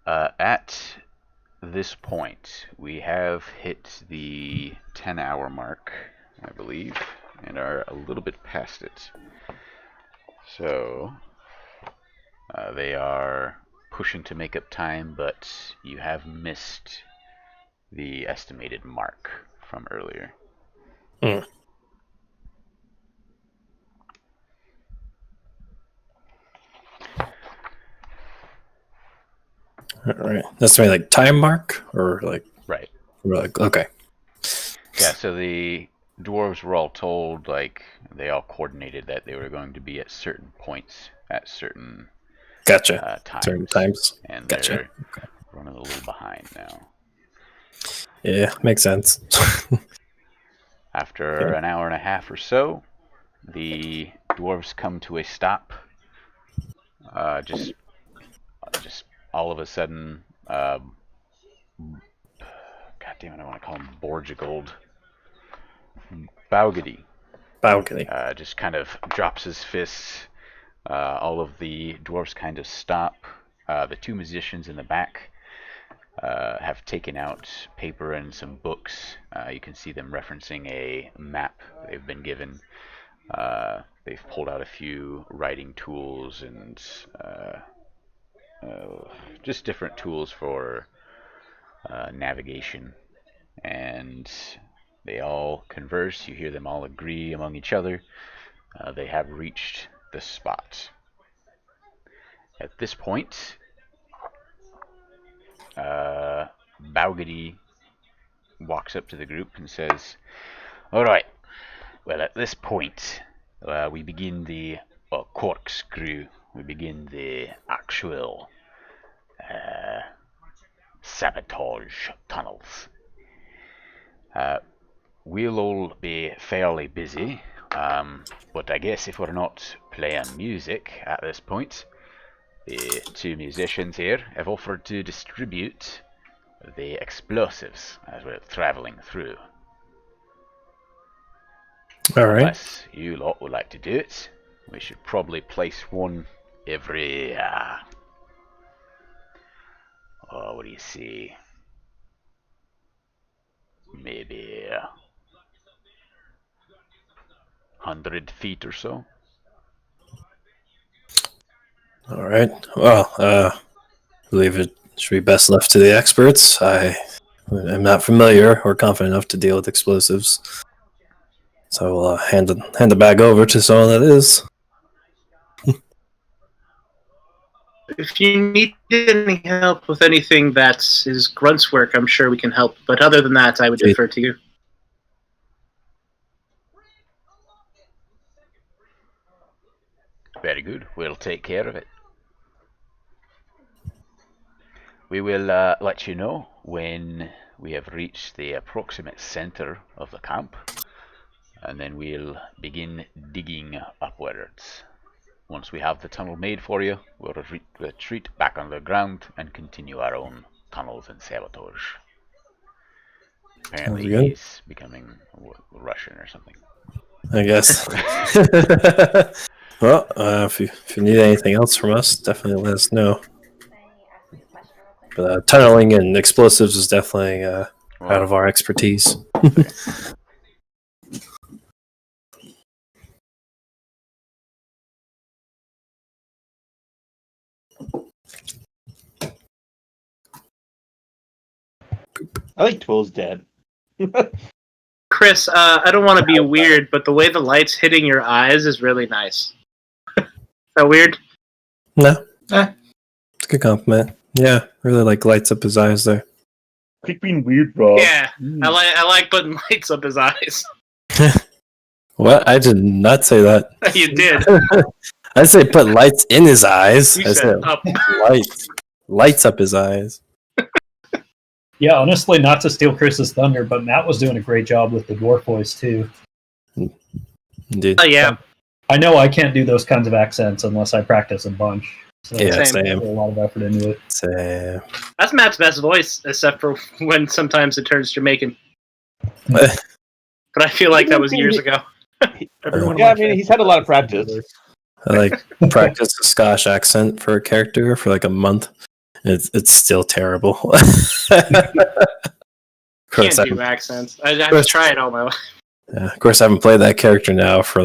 At this point, we have hit the 10-hour mark, I believe, and are a little bit past it. So, they are pushing to make up time, but you have missed the estimated mark from earlier. All right. That's my like time mark, or like Right. Okay. Yeah, so the dwarves were all told, like, they all coordinated that they were going to be at certain points at certain Gotcha. times. Certain times. And Gotcha. they're running a little behind now. Yeah, makes sense. After an hour and a half or so, the dwarves come to a stop. Just all of a sudden, God damn it, I want to call him Borgigold. Baugity just kind of drops his fists. All of the dwarves kind of stop. The two musicians in the back have taken out paper and some books. You can see them referencing a map they've been given. They've pulled out a few writing tools and just different tools for navigation. And they all converse. You hear them all agree among each other. They have reached the spot. At this point, Baugity walks up to the group and says, "Alright, well, at this point, we begin the corkscrew. We begin the actual sabotage tunnels. We'll all be fairly busy, but I guess if we're not playing music at this point, the two musicians here have offered to distribute the explosives as we're traveling through. All right. Unless you lot would like to do it, we should probably place one every, what do you see? Maybe 100 feet or so. All right. Well, I believe it should be best left to the experts. I am not familiar or confident enough to deal with explosives, so I will hand the bag over to someone that is. If you need any help with anything that's is Grunt's work, I'm sure we can help. But other than that, I would defer to you. Very good. We'll take care of it. We will let you know when we have reached the approximate center of the camp, and then we'll begin digging upwards. Once we have the tunnel made for you, we'll retreat back on the ground and continue our own tunnels and sabotage. Apparently he's becoming Russian or something. I guess. Well, if you need anything else from us, definitely let us know. But tunneling and explosives is definitely out of our expertise. I think Twill's dead. Chris, I don't want to be weird, but the way the light's hitting your eyes is really nice. Is that weird? No. It's a good compliment. Yeah, really lights up his eyes there. Keep being weird, bro. Yeah, I like putting lights up his eyes. What? I did not say that. You did. I say put lights in his eyes. You I said up. Lights up his eyes. Yeah, honestly, not to steal Chris's thunder, but Matt was doing a great job with the dwarf voice too. Indeed. Oh yeah. I know I can't do those kinds of accents unless I practice a bunch. So Yeah, I same. put a lot of effort into it. Same. That's Matt's best voice, except for when sometimes it turns Jamaican. But I feel like that was years ago. Yeah, I mean, he's had a lot of practice. I practiced a Scottish accent for a character for a month. It's still terrible. Can't do accents. I have to try it all my life. Yeah, of course, I haven't played that character now for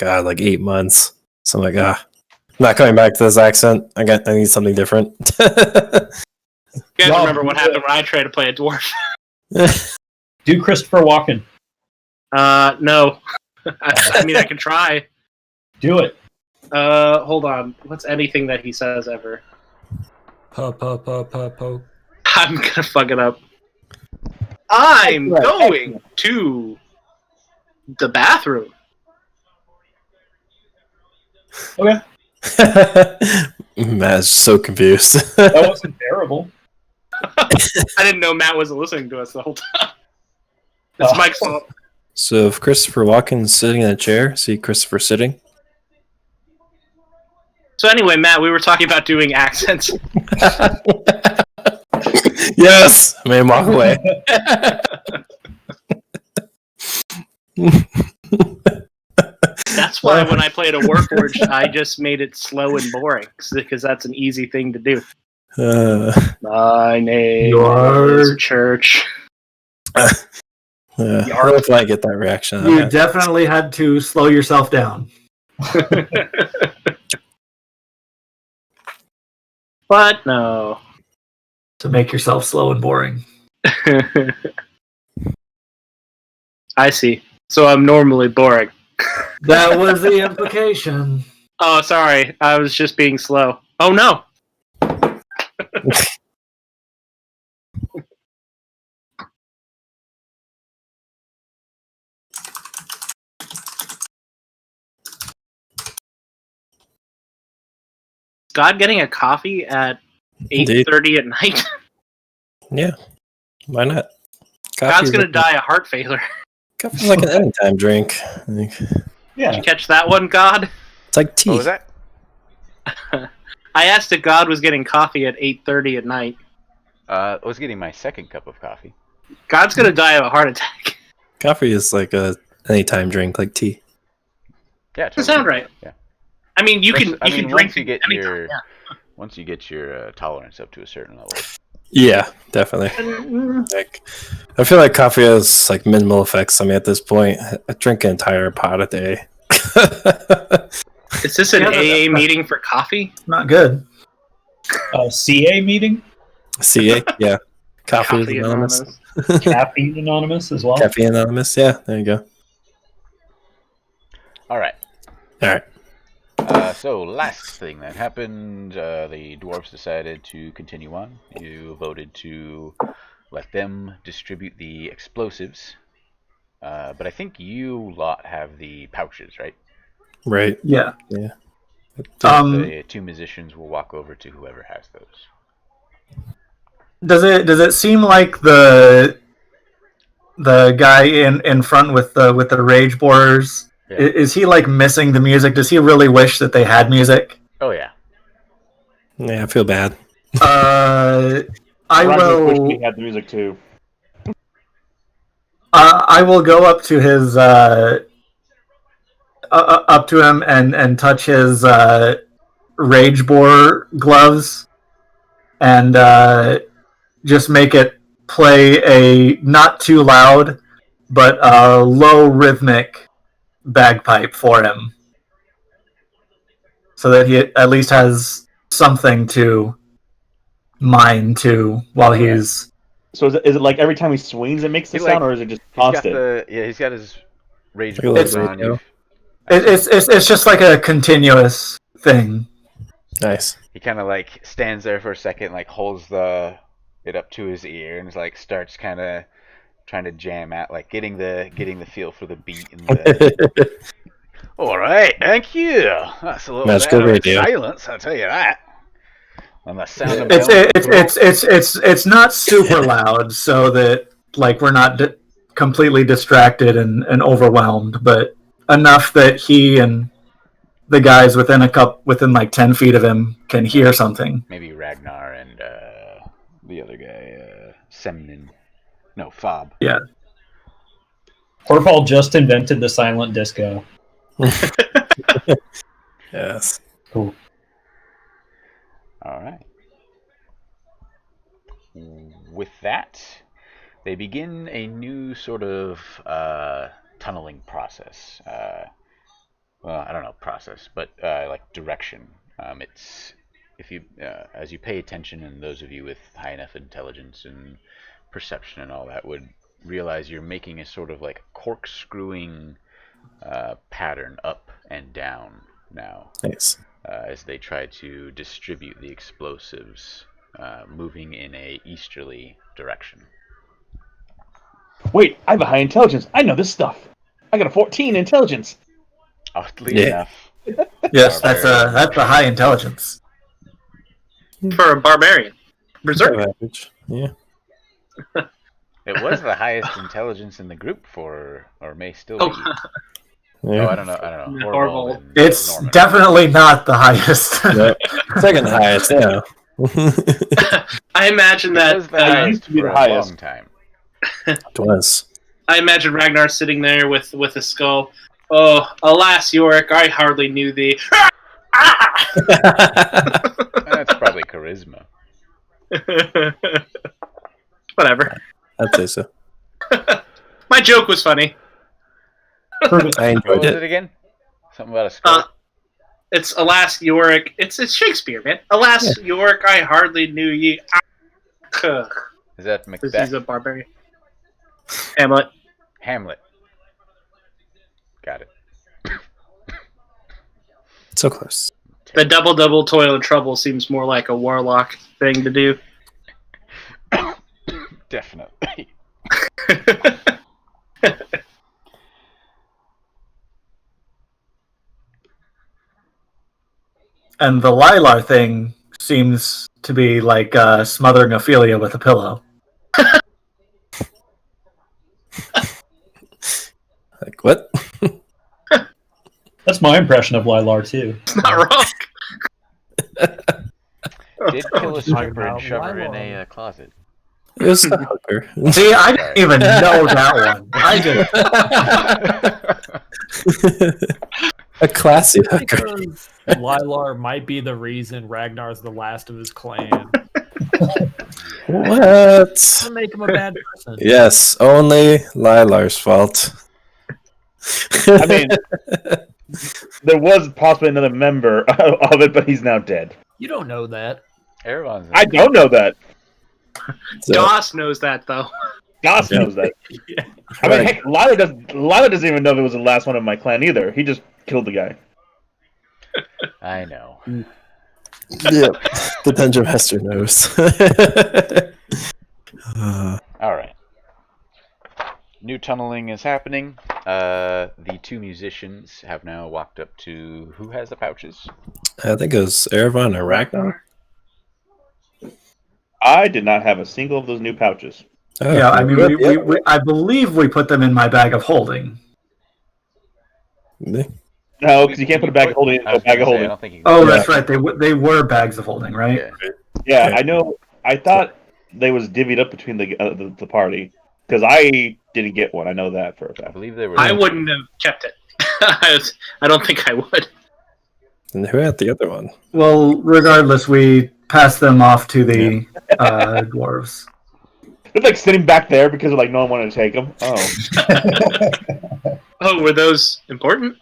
8 months. So I'm I'm not coming back to this accent. I need something different. You guys remember what happened when I tried to play a dwarf? Do Christopher Walken. No. I mean, I can try. Do it. Hold on. What's anything that he says ever? Po. I'm gonna fuck it up. I'm going to the bathroom. Okay. Matt's so confused. That wasn't terrible. I didn't know Matt wasn't listening to us the whole time. It's Mike's fault. So if Christopher Walken's sitting in a chair, see Christopher sitting. So anyway, Matt, we were talking about doing accents. Yes! I made him walk away. That's why when I played a Warforged, I just made it slow and boring, because that's an easy thing to do. My name is Church. I don't know if I get that reaction. You definitely had to slow yourself down. But no. To make yourself slow and boring. I see. So I'm normally boring. That was the implication. Oh, sorry. I was just being slow. Oh, no. God getting a coffee at 8:30 at night? Yeah, why not? God's gonna like die of heart failure. Coffee's like an anytime drink. Like, Did you catch that one, God? it's like tea. What was that? I asked if God was getting coffee at 8:30 at night. I was getting my second cup of coffee. God's gonna die of a heart attack. Coffee is like a anytime drink, like tea. Yeah, Doesn't sound right. Yeah. I mean, you can Once drink you get anytime, your yeah. once you get your tolerance up to a certain level. Yeah, definitely. Like, I feel like coffee has like minimal effects on me at this point. I drink an entire pot a day. Is this an AA meeting for coffee? Not good. CA meeting? CA, yeah. Coffee Coffee Anonymous. Caffeine Anonymous as well. Caffeine Anonymous, yeah, there you go. All right. All right. So last thing that happened, the dwarves decided to continue on. You voted to let them distribute the explosives, but I think you lot have the pouches, right? Right. Yeah. Yeah. The two musicians will walk over to whoever has those. Does it seem like the guy in front with the rage borers, is he like missing the music? Does he really wish that they had music? Oh yeah. Yeah, I feel bad. I Roger wished will. we had the music too. I will go up to his up to him and touch his rage borer gloves and just make it play a not too loud but a low rhythmic bagpipe for him, so that he at least has something to mine to while he's. So is it like every time he swings it makes the sound, or is it just constant? He's got his rage Like boards a on. radio. It's just like a continuous thing. Nice. He kind of like stands there for a second, like holds it up to his ear, and like starts kind of trying to jam at, like getting the feel for the beat and the. All right, thank you. That's a little Magical bit of radio. silence, I'll tell you that. And the sound of It's not super loud, so that like we're not completely distracted and overwhelmed, but enough that he and the guys within like 10 feet of him can hear something. Maybe Ragnar and the other guy, Semnin. No, Fob. Yeah. Horval just invented the silent disco. Yes. Cool. All right. With that, they begin a new sort of tunneling process. Well, I don't know process, but like direction. It's if you as you pay attention, and those of you with high enough intelligence and perception and all that would realize you're making a sort of like corkscrewing pattern up and down now. Nice. As they try to distribute the explosives, moving in a easterly direction. Wait, I have a high intelligence. I know this stuff. I got a 14 intelligence. Oddly enough. Yes, that's a high intelligence for a barbarian. Berserk. Yeah. It was the highest intelligence in the group or may still be. Yeah. Oh, I don't know. Horval. It's Norman. definitely not the highest. Second highest, yeah. I imagine It was that the highest used to be for the a highest. long time. It was. I imagine Ragnar sitting there with a skull. Oh, alas, Yorick, I hardly knew thee. That's probably charisma. Whatever. I'd say so. My joke was funny. I What enjoyed was it. it again? Something about a skull? It's alas, Yorick. It's Shakespeare, man. Alas, Yorick, I hardly knew ye. Is that Because Macbeth? he's a barbarian. Hamlet. Hamlet. Got it. So close. The double toil and trouble seems more like a warlock thing to do. Definitely. And the Lilar thing seems to be like smothering Ophelia with a pillow. That's my impression of Lilar too. It's not wrong. Did kill a Talking stripper and about shove her in Lila. a closet. It was a hooker. See, I didn't Sorry. even know that one. I just A classy hooker. Because Lilar might be the reason Ragnar's the last of his clan. What? To make him a bad person. Yes, only Lilar's fault. I mean, there was possibly another member of it, but he's now dead. You don't know that. Erevon's I don't know that. So, Doss knows that though. Goss knows that. Yeah. I mean, heck, Lila doesn't even know if it was the last one of my clan either. He just killed the guy. I know. yeah, the Dungeon Master knows. All right. New tunneling is happening. The two musicians have now walked up to who has the pouches. I think it was Erevan or Ragnar. I did not have a single of those new pouches. Oh, yeah, I mean, yep. I believe we put them in my bag of holding. No, because you can't put a bag of holding in I a was bag gonna of say, I holding. don't think you can Oh, do that's that. right. They were bags of holding, right? Yeah. Yeah, Okay. I know. I thought they was divvied up between the party because I didn't get one. I know that for a I fact. believe they were. I wouldn't have kept it. I don't think I would. And who had the other one? Well, regardless, we passed them off to the dwarves. They're like sitting back there because like no one wanted to take them. Oh, Oh, were those important?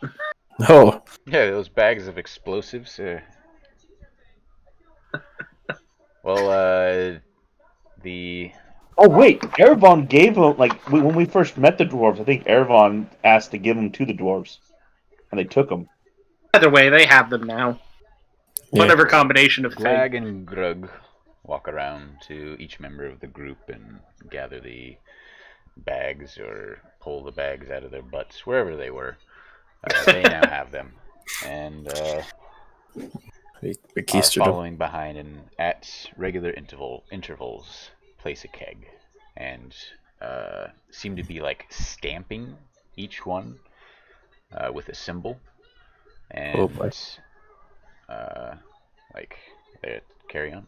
Oh, Yeah, those bags of explosives. Well, the oh wait, Erevan gave them like when we first met the dwarves. I think Erevan asked to give them to the dwarves, and they took them. Either way, they have them now. Yeah. Whatever combination of Glag thing. and Grug walk around to each member of the group and gather the bags or pull the bags out of their butts, wherever they were. They now have them. And we are keistered him. following behind and at regular intervals place a keg and seem to be like stamping each one with a symbol and Oh boy. like they carry on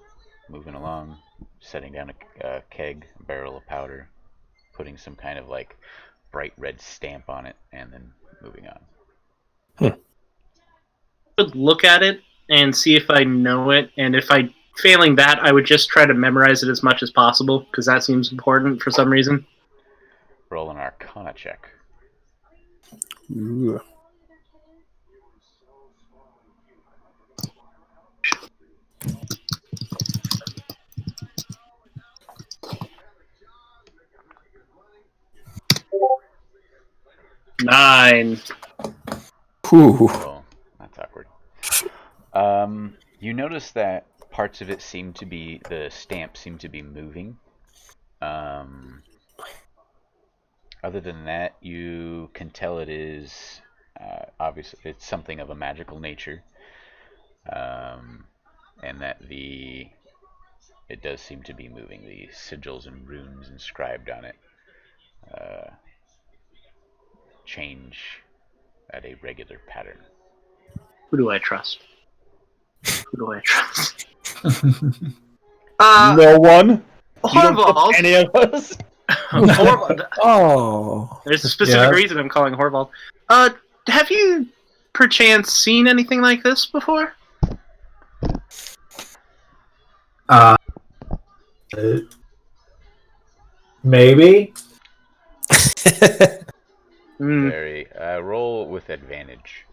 moving along, setting down a keg, a barrel of powder, putting some kind of like bright red stamp on it, and then moving on. I would look at it and see if I know it, and if I failing that, I would just try to memorize it as much as possible because that seems important for some reason. Roll an Arcana check. Ooh. Nine. Ooh. Well, that's awkward. You notice that parts of it seem to be, the stamps seem to be moving. Other than that, you can tell it is, obviously, it's something of a magical nature. And that it does seem to be moving. The sigils and runes inscribed on it change at a regular pattern. Who do I trust? Who do I trust? No one. You don't trust Horvald. any of us. Horvald. Oh. There's a specific Yeah. reason I'm calling Horvald. Have you perchance seen anything like this before? Maybe. Hmm. Very. Roll with advantage.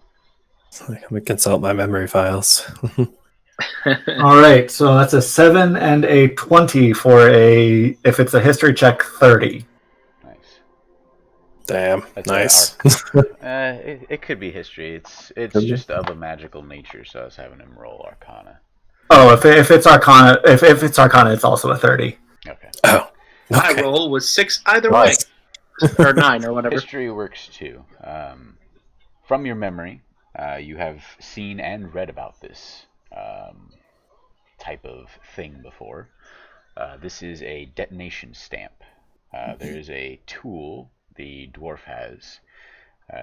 Let me consult my memory files. All right, so that's a 7 and a 20 for if it's a history check, 30. Nice. Damn. That's Nice. It could be history. It's Could be. just of a magical nature, so I was having him roll Arcana. Oh, if it's Arcana, if it's Arcana, it's also a 30. Okay. Oh. My Okay. roll was 6 either Nice. way. Or 9 or whatever. History works too. From your memory, you have seen and read about this type of thing before. This is a detonation stamp. There is a tool the dwarf has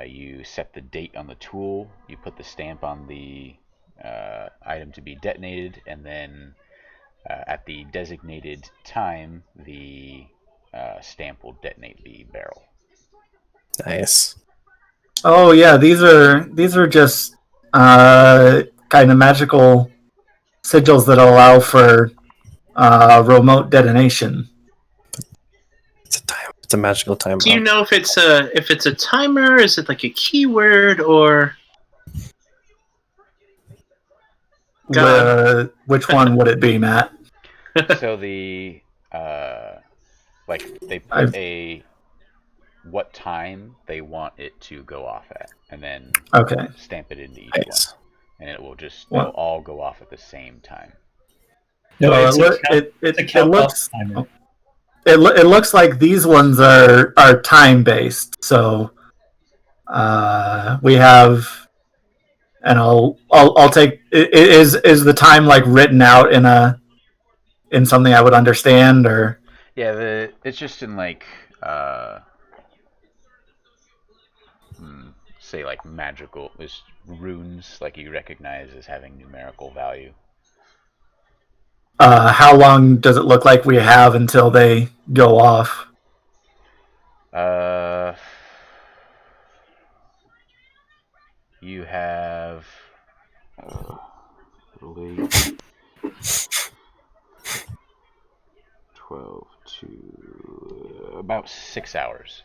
You set the date on the tool, you put the stamp on the item to be detonated, and then at the designated time, the stamp will detonate the barrel. Nice. Oh yeah, these are just kind of magical sigils that allow for remote detonation. It's a magical time Do you bomb. know if it's a timer? Is it like a keyword or? God. Which one would it be, Matt? So the they put I've- what time they want it to go off at, and then Okay. stamp it into each Nice. one, and it will just Well- they'll all go off at the same time. No, Well, it's a count looks timer. it looks like these ones are time based. So we have, and I'll take. Is the time like written out in something I would understand, or? Yeah, it's just in say like magical, there's runes like you recognize as having numerical value. How long does it look like we have until they go off? You have 12 to about 6 hours.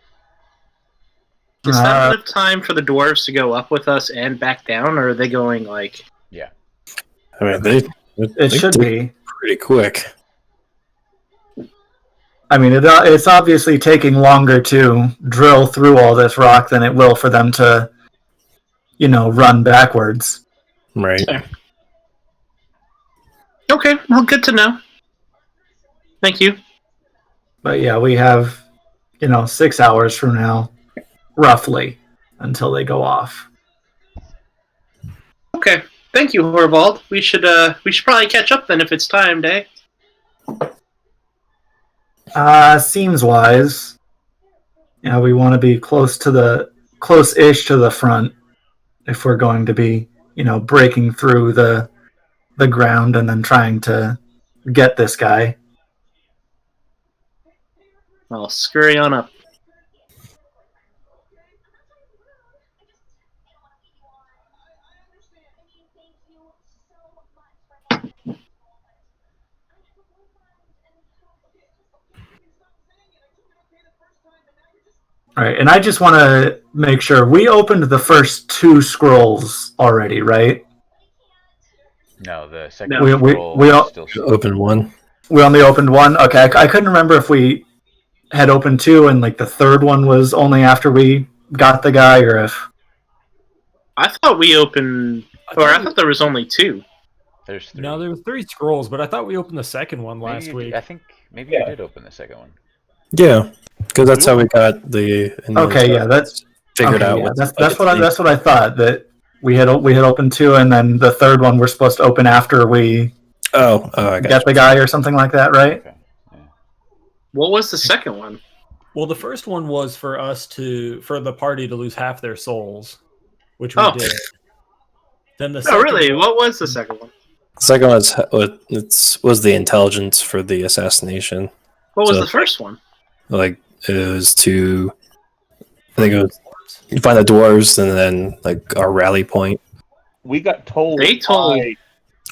Is that enough time for the dwarves to go up with us and back down, or are they going like? Yeah. I mean, It should be pretty quick. I mean, it's obviously taking longer to drill through all this rock than it will for them to, run backwards. Right. Okay, well, good to know. Thank you. But yeah, we have, 6 hours from now, roughly, until they go off. Okay, thank you, Horvald. We should probably catch up then if it's time, eh? Seems wise. Yeah, we want to be close-ish to the front if we're going to be, breaking through the ground and then trying to get this guy. I'll scurry on up. All right, and I just want to make sure we opened the first 2 scrolls already, right? No, the second We scroll is still Open one. We only opened 1. Okay, I couldn't remember if we had opened 2 and like the third one was only after we got the guy, or if. I thought we opened, I thought there was only 2. There's 3. No, there were 3 scrolls, but I thought we opened the second one last week. I think maybe you did open the second one. Yeah, because that's how we got the. Okay, yeah, that's figured out. Yeah, that's what I thought, that we had opened 2, and then the third one we're supposed to open after we I get the guy or something like that, right? Okay. Yeah. What was the second one? Well, the first one was for the party to lose half their souls, which we did. Then the second really? What was the second one? The second was the intelligence for the assassination. What was the first one? Like, it was to, I think it was, you find the dwarves and then like our rally point. We got told. They told.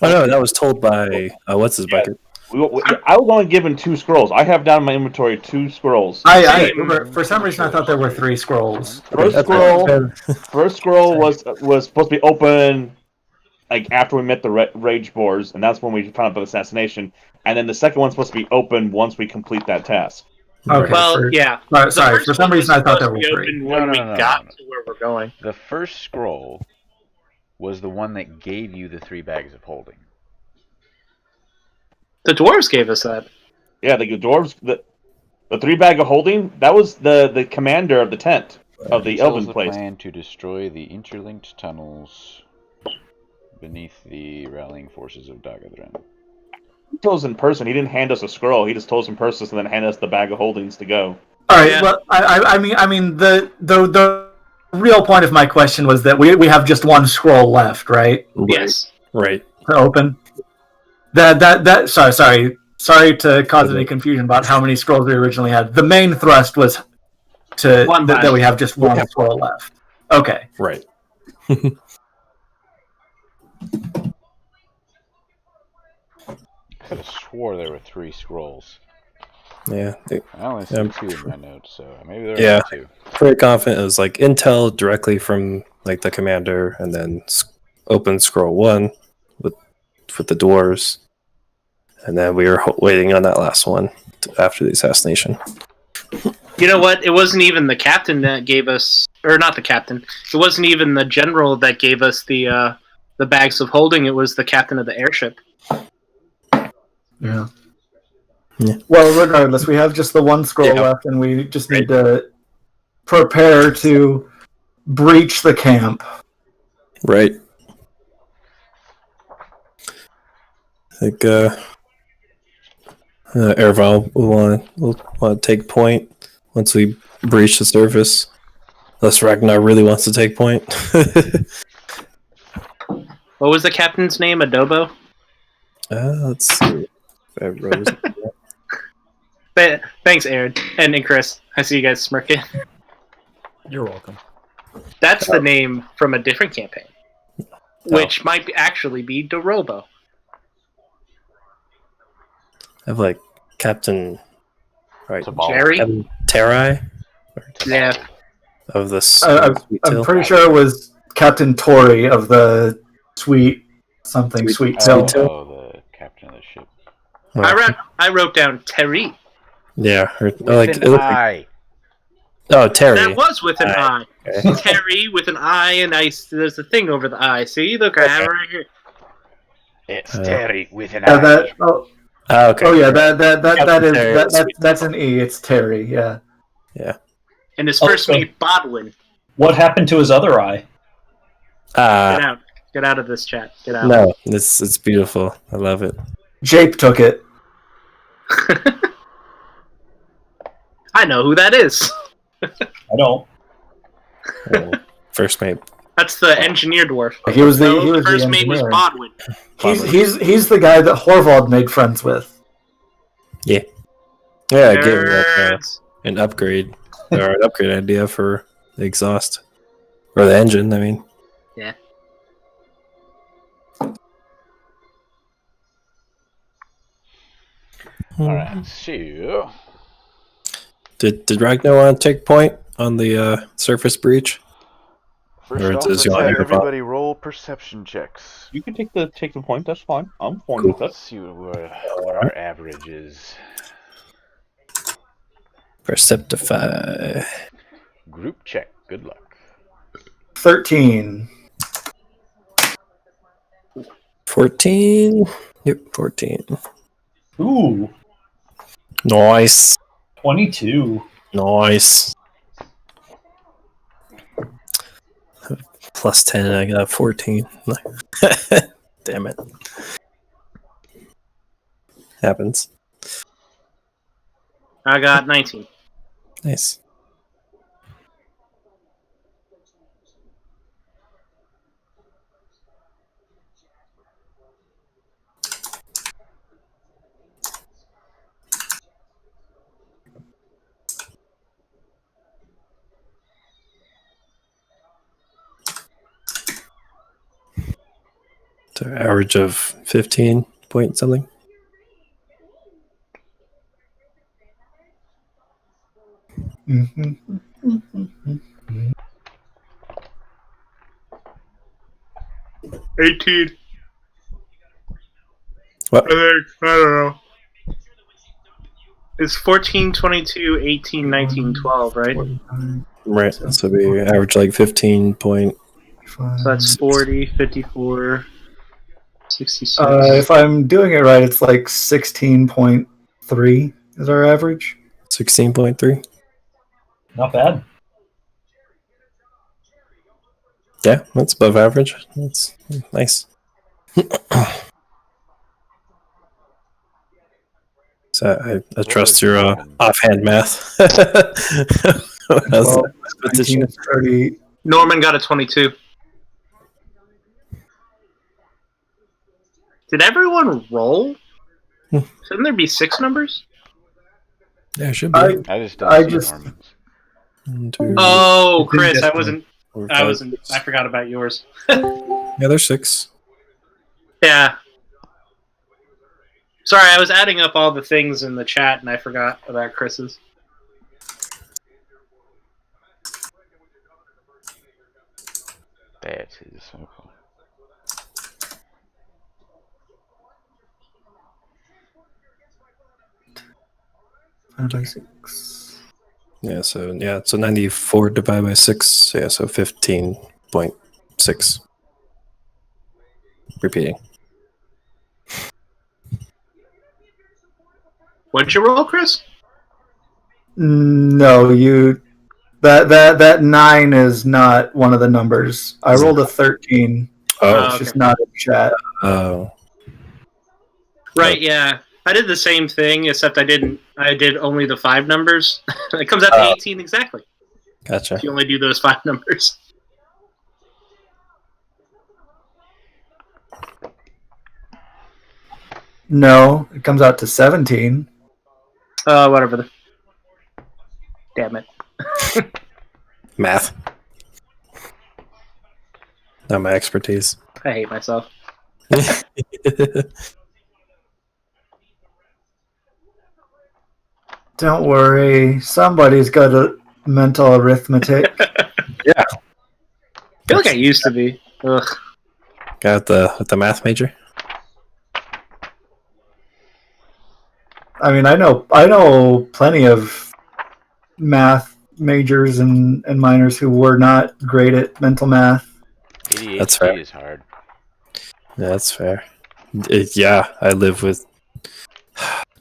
Oh no, that was told by what's his bucket. I was only given 2 scrolls. I have down in my inventory 2 scrolls. For some reason I thought there were 3 scrolls. First scroll was supposed to be open like after we met the rage boars, and that's when we found out about the assassination. And then the second one's supposed to be open once we complete that task. Okay. Well, yeah. Sorry, for some reason I thought there were 3. When we got to where we're going. The first scroll was the one that gave you the 3 bags of holding. The dwarves gave us that. Yeah, the dwarves, the 3 bag of holding, that was the commander of the tent of the elven place. Plan to destroy the interlinked tunnels beneath the rallying forces of Dagadren. He told us in person. He didn't hand us a scroll. He just told us in person and then handed us the bag of holdings to go. All right. Yeah. Well, I mean the real point of my question was that we have just one scroll left, right? Yes. Right. To open. Sorry to cause any confusion about how many scrolls we originally had. The main thrust was that we have just one scroll left. Okay. Right. I could have swore there were 3 scrolls. Yeah. I only see 2 in my notes, so maybe there Yeah. are 2. Pretty confident it was like intel directly from like the commander, and then open scroll 1 with the dwarves, and then we were waiting on that last one after the assassination. You know what? It wasn't even the captain that gave us, or not the captain. It wasn't even the general that gave us the bags of holding. It was the captain of the airship. Yeah. Well, regardless, we have just the one scroll left, and we just need to prepare to breach the camp. Right. I think Erval will want to take point once we breach the surface. Unless Ragnar really wants to take point. What was the captain's name? Adobo? Let's see. Thanks, Aaron. And Chris. I see you guys smirking. You're welcome. That's the name from a different campaign. Which might actually be Dorobo. I have like Captain Jerry? Captain Terai? Yeah. Of this. I'm pretty sure it was Captain Tory of the Sweet Hill. Oh, the captain of the ship. I wrote down Terry. Yeah. Oh, Terry. That was with an I. Okay. Terry with an I, and there's a thing over the I. See? Look, I have it right here. It's Terry with an I. Okay. Oh yeah, that's an E. It's Terry. Yeah. Yeah. And his first name Bodwin. What happened to his other eye? Get out of this chat. Get out. No, it's beautiful. I love it. Jape took it. I know who that is. I don't. First mate. That's the engineer dwarf. He was the first mate was Bodwin. He's the guy that Horvald made friends with. Yeah. Yeah, I gave him an upgrade or an upgrade idea for the exhaust or the engine. I mean. Yeah. All right. So, did Ragnar want to take point on the surface breach? First off, let's have everybody roll perception checks. You can take the point. That's fine. I'm fine with that. Let's see what our average is. Perceptify. Group check. Good luck. 13. 14. Yep, 14. Ooh. Nice. 22. Nice. Plus 10, I got 14. Damn it. Happens. I got 19. Nice. So average of 15 point something. Mm-hmm. 18. What? I don't know. It's 14, 22, 18, 19, 12, right? Right. So we average like 15 point. So that's 40, 54, 66. If I'm doing it right, it's like 16.3 is our average. 16.3. Not bad. Yeah, that's above average. That's nice. So I trust your offhand math. Well, 19 is Norman got a 22. Did everyone roll? Shouldn't there be 6 numbers? Yeah, it should be. I just I don't see just- Norman's. 1, 2, Oh, Chris, I 4, wasn't. 5, 6. I forgot about yours. Yeah, there's 6. Yeah. Sorry, I was adding up all the things in the chat and I forgot about Chris's. That is so cool. By 6. Yeah, so 94 divided by 6. Yeah, so 15.6. Repeating. What'd you roll, Chris? No, you. That 9 is not one of the numbers. I rolled a 13. Oh, It's okay. just not in chat. oh. Right, yeah. I did the same thing, except I did only the 5 numbers. It comes out to 18 exactly. Gotcha. If you only do those 5 numbers. No, it comes out to 17. Whatever. Damn it. Math. Not my expertise. I hate myself. Don't worry, somebody's got a mental arithmetic. Yeah. I feel like I used to be. Ugh. Got the math major. I mean, I know plenty of math majors and minors who were not great at mental math. That's fair. ADHD is hard. Yeah, that's fair. Yeah, I live with.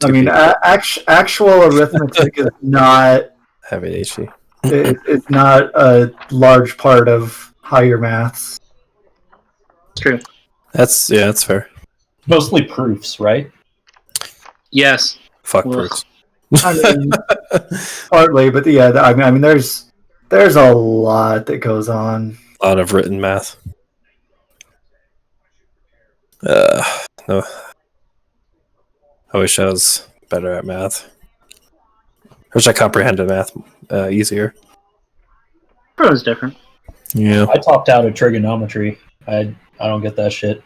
I mean, actual arithmetic is not. Have ADHD. It's not a large part of higher maths. True. That's fair. Mostly proofs, right? Yes. Fuck Ugh. proofs. I mean, partly, but yeah, I mean, there's a lot that goes on. A lot of written math. No. I wish I was better at math. I wish I comprehended math easier. Everyone's different. Yeah. I topped out at trigonometry. I don't get that shit.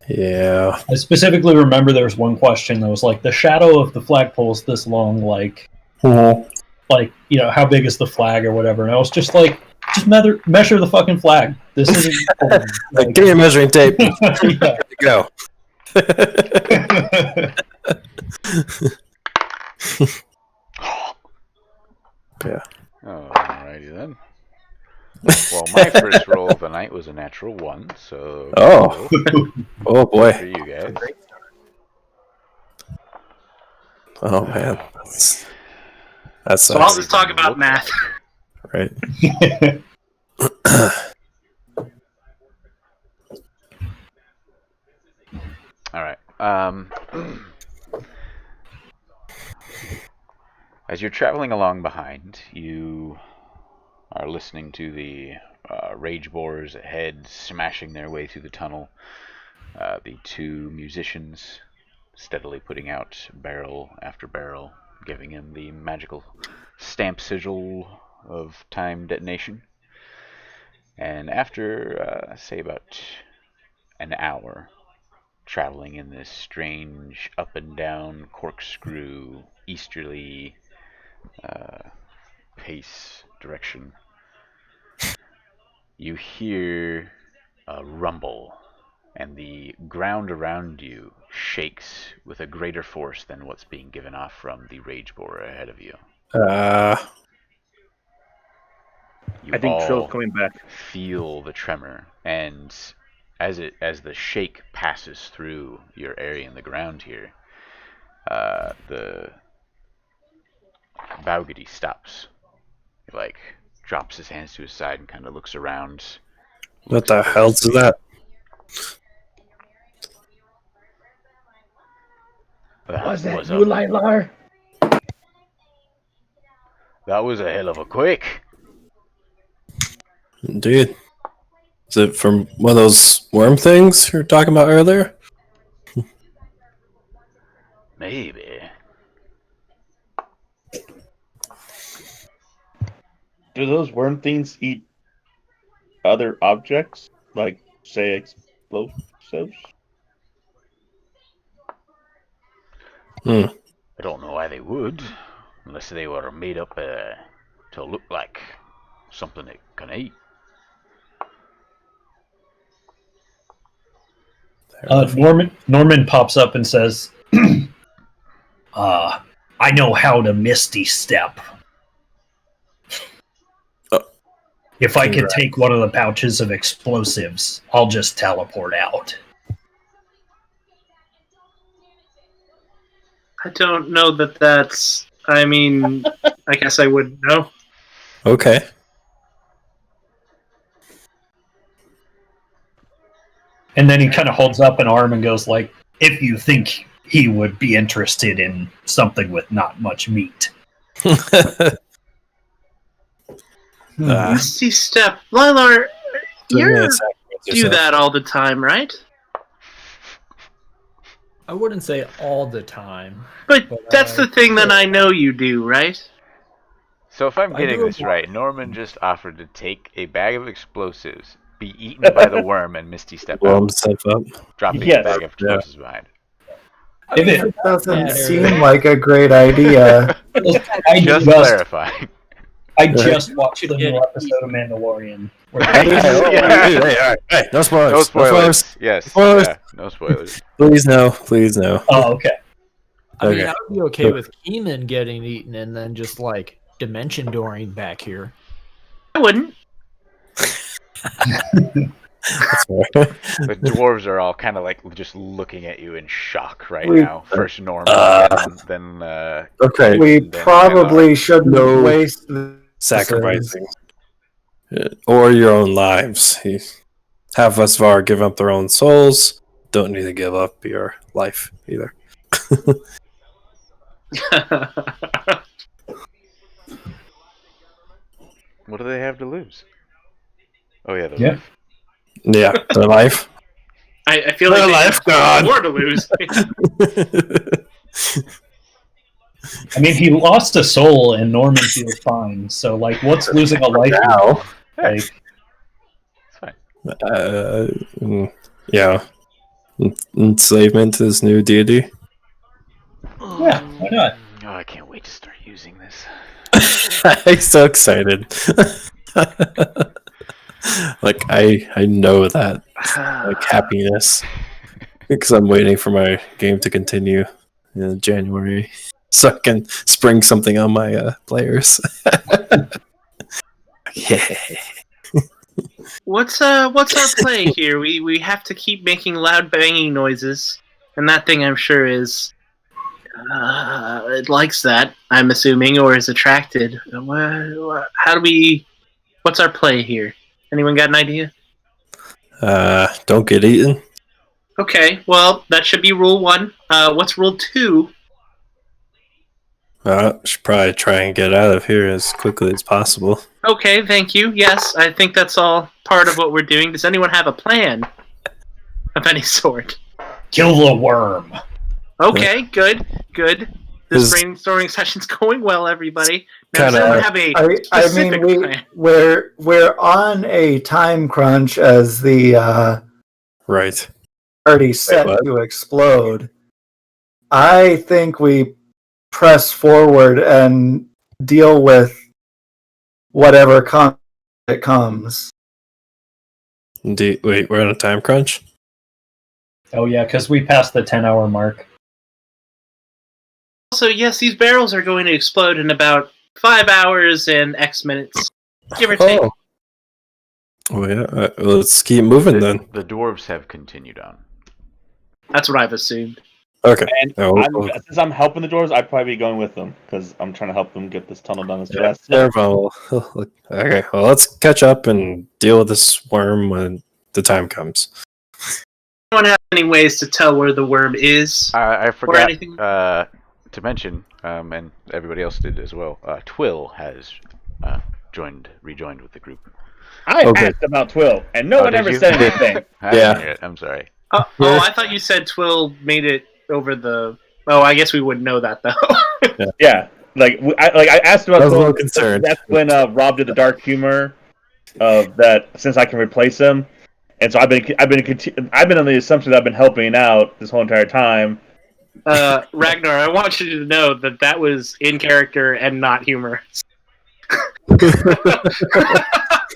Yeah. I specifically remember there was one question that was like, the shadow of the flagpole is this long, like, how big is the flag or whatever? And I was just like, just measure the fucking flag. This isn't like, give me a measuring tape. Yeah. Good to go. Yeah. Alrighty then. Well, my first roll of the night was a natural 1, so. Oh. Oh for boy. you guys. Oh man. That's So I'll just talk about math. right. Alright. As you're traveling along behind, you are listening to the rage boars ahead smashing their way through the tunnel. The 2 musicians steadily putting out barrel after barrel, giving him the magical stamp sigil of time detonation. And after, say, about an hour traveling in this strange up and down corkscrew easterly pace direction, you hear a rumble, and the ground around you shakes with a greater force than what's being given off from the rage boar ahead of you. You I think all Trill's coming back. feel the tremor, and as the shake passes through your area in the ground here, the Baugity stops. He, drops his hands to his side and kind of looks around. What the hell is that? Was that you, Lylar? That was a hell of a quake. Indeed. Is it from one of those worm things you were talking about earlier? Maybe. Do those worm things eat other objects, like say explosives? Hmm. I don't know why they would, unless they were made up to look like something it can eat. Norman pops up and says, I know how to Misty Step. If I could take one of the pouches of explosives, I'll just teleport out. I don't know that that's. I mean, I guess I wouldn't know. Okay. And then he kind of holds up an arm and goes like, if you think he would be interested in something with not much meat. Misty Step. Lilar, you do that all the time, right? I wouldn't say all the time. But that's the thing that I know you do, right? So if I'm I getting do this it- right, Norman just offered to take a bag of explosives, be eaten by the worm, and Misty Step Blow out, himself up. dropping the Yes. bag of explosives behind. I mean, It doesn't matter. seem like a great idea. Just clarifying. I just watched the new episode of Mandalorian. Where Hey, no spoilers. No spoilers. Yes. Spoilers. Yeah, no spoilers. Please no. Please no. Oh, okay. I mean, Okay. I would be okay with Keenan getting eaten and then just like dimension dooring back here. I wouldn't. That's fair. The dwarves are all kind of like just looking at you in shock right We- now. First Norman, then Okay. We Then probably shouldn't No. waste the Sacrificing. Or your own lives. Half of us are giving up their own souls. Don't need to give up your life either. what do they have to lose? Oh yeah, their Yeah. life. Yeah, their life. I feel Their like life they have gone. more to lose. I mean, he lost a soul and Norman feels fine. So, like, what's losing a life? Now. Like, It's fine. Yeah. Enslavement is new deity. yeah, why not? Oh, I can't wait to start using this. I'm so excited. Like I know that like happiness because I'm waiting for my game to continue in January so I can spring something on my players. Yeah. What's our play here? We have to keep making loud banging noises, and that thing I'm sure is it likes that. I'm assuming, or is attracted. How do we? What's our play here? Anyone got an idea? Don't get eaten. Okay, well that should be rule 1. What's rule 2? Should probably try and get out of here as quickly as possible. Okay, thank you. Yes, I think that's all part of what we're doing. Does anyone have a plan of any sort? Kill the worm. Okay, good. This Is- brainstorming session's going well, everybody. Now, does Kinda- anyone have a I specific mean, plan? we're on a time crunch as the Right. party set what? to explode. I think we press forward and deal with whatever it comes. Indeed. Wait, we're on a time crunch? Oh, yeah, because we passed the 10-hour mark. Also, yes, these barrels are going to explode in about 5 hours and X minutes, give or take. Oh yeah. Let's keep moving then. The dwarves have continued on. That's what I've assumed. Okay. And Oh, since I'm helping the dwarves, I'd probably be going with them because I'm trying to help them get this tunnel done as fast. Okay, well, let's catch up and deal with this worm when the time comes. Anyone have any ways to tell where the worm is? I forgot anything? to mention, and everybody else did as well. Twill has rejoined with the group. I Okay. asked about Twill, and no one did ever you? said anything. I Yeah. didn't hear it. I'm sorry. Oh, Yeah. I thought you said Twill made it over the. Oh, I guess we wouldn't know that though. Yeah, I asked about I was a Twill. little concerned. That's when Rob did the dark humor of that. Since I can replace him, and so I've been on the assumption that I've been helping out this whole entire time. Ragnar, I want you to know that was in character and not humorous.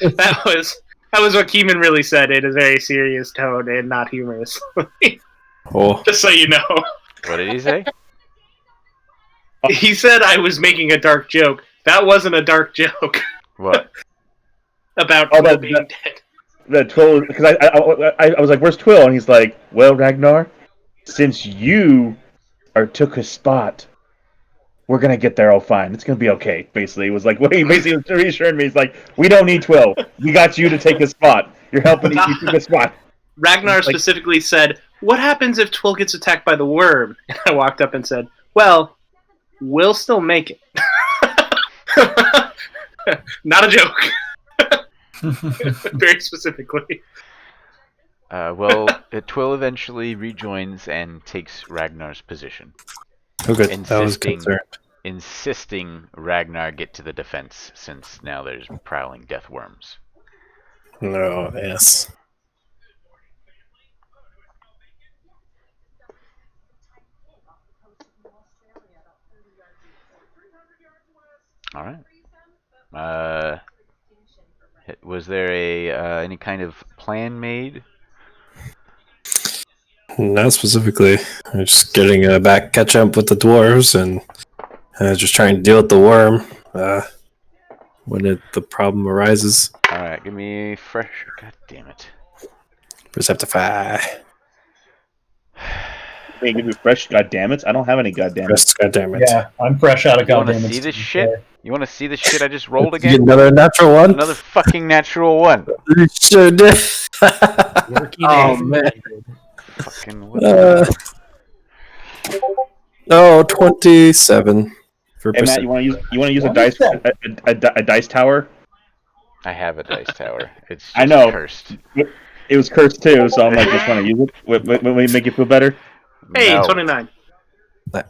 That was what Keeman really said in a very serious tone and not humorous. Oh. Just so you know. What did he say? He said I was making a dark joke. That wasn't a dark joke. What? About Oh, Twill being dead. The Twill, because I was like, "Where's Twill?" And he's like, "Well, Ragnar, since you took his spot, we're gonna get there all fine. It's gonna be okay." Basically, it was like what he basically was reassuring me. He's like, "We don't need Twill. We got you to take his spot. You're helping. You took his spot." Ragnar specifically said, "What happens if Twill gets attacked by the worm?" And I walked up and said, "Well, we'll still make it." Not a joke. Very specifically. Well, Twill eventually rejoins and takes Ragnar's position, Oh, good. I was concerned. insisting Ragnar get to the defense since now there's prowling death worms. No, yes. All right. Was there any kind of plan made? Not specifically. I'm just getting catch up with the dwarves and just trying to deal with the worm when the problem arises. All right, give me fresh. God damn it! Perceptify. They give you fresh. God damn it! I don't have any. God damn it! Yes, God damn it. Yeah, I'm fresh out of You want to goddamn. see this shit? You want to see this shit I just rolled Did you again? get another natural one? Another fucking natural one. You sure did. Working Oh, as man. needed. Fucking what the hell? Oh, 27 for Hey Matt, you want to use a dice a dice tower? I have a dice tower. It's just I know. cursed. It was cursed too, so I'm like, just want to use it. Will it make you feel better? Hey, No. 29.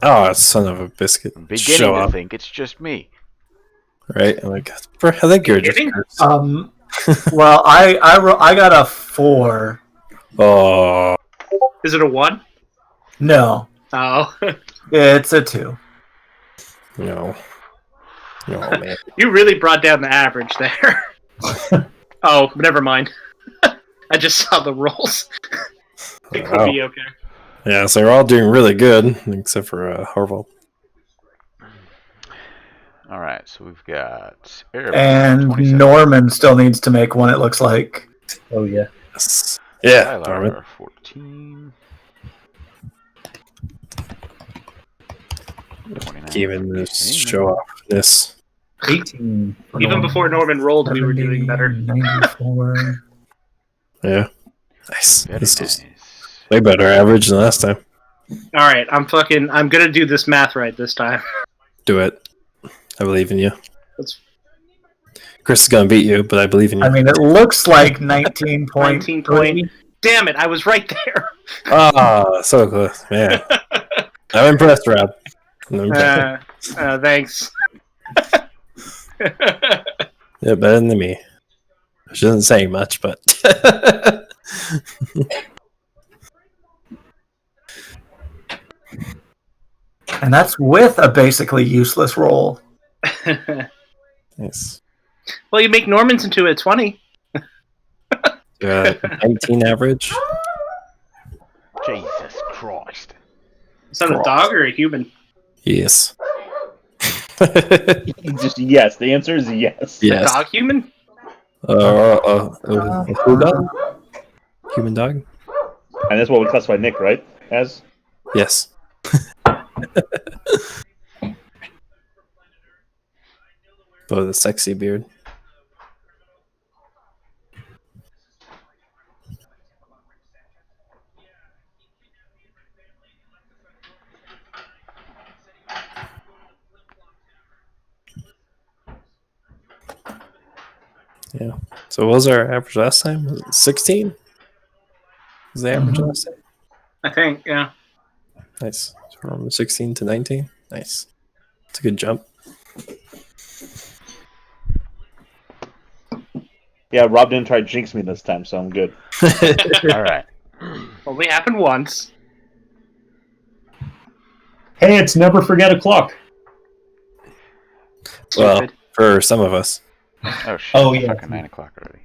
Oh, son of a biscuit. I'm beginning Show to up, think it's just me. right? I'm like, I think you're just Kidding? cursed. Well, I got a 4. Oh, Is it a 1? No, Oh. it's a 2. no. Oh, man. You really brought down the average there. Oh, never mind. I just saw the rolls. It could be okay. Yeah, so we're all doing really good, except for Harville. All right, so we've got Erebor, And 27. Norman still needs to make one, it looks like. Oh yeah. Yes. Yeah, Tyler, Norman. 14. 29 Given for this Damon. show off this. 18. Even before Norman rolled, we were doing better. 94. Yeah. Nice. Very This nice. was way better average than last time. Alright, I'm gonna do this math right this time. Do it. I believe in you. That's Chris is gonna beat you, but I believe in you. I mean, it looks like 19.3. 19 point. Damn it, I was right there. Ah, so close, man. I'm impressed, Rob. I'm impressed. Thanks. Yeah, better than me. Which isn't saying much, but And that's with a basically useless roll. nice. Well, you make Norman's into a 20. 19 average. Jesus Christ. Is that a dog or a human? Yes. Just yes. The answer is yes. A Yes. dog human? A cool dog? Human dog? And that's what we classify Nick, right? As Yes. Oh, the sexy beard. Yeah. So what was our average last time? Was it 16? Was the average last time? I think, yeah. Nice. So from 16 to 19. Nice. It's a good jump. Yeah, Rob didn't try to jinx me this time, so I'm good. All right. Only happened once. Hey, it's never forget o'clock. Well, Stupid. for some of us. Oh shit! Oh, It's yeah. fucking 9 o'clock already.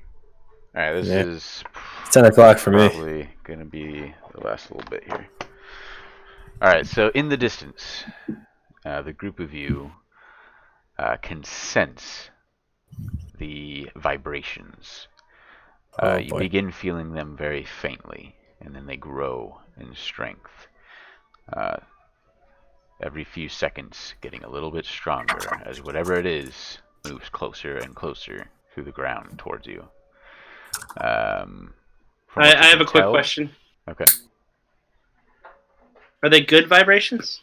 All right, this Yeah. is It's 10 o'clock for me. probably gonna be the last little bit here. All right, so in the distance, the group of you can sense the vibrations. Oh, You boy. begin feeling them very faintly, and then they grow in strength. Every few seconds, getting a little bit stronger as whatever it is moves closer and closer through the ground towards you. From what you I have can a quick tell- question. Okay. Are they good vibrations?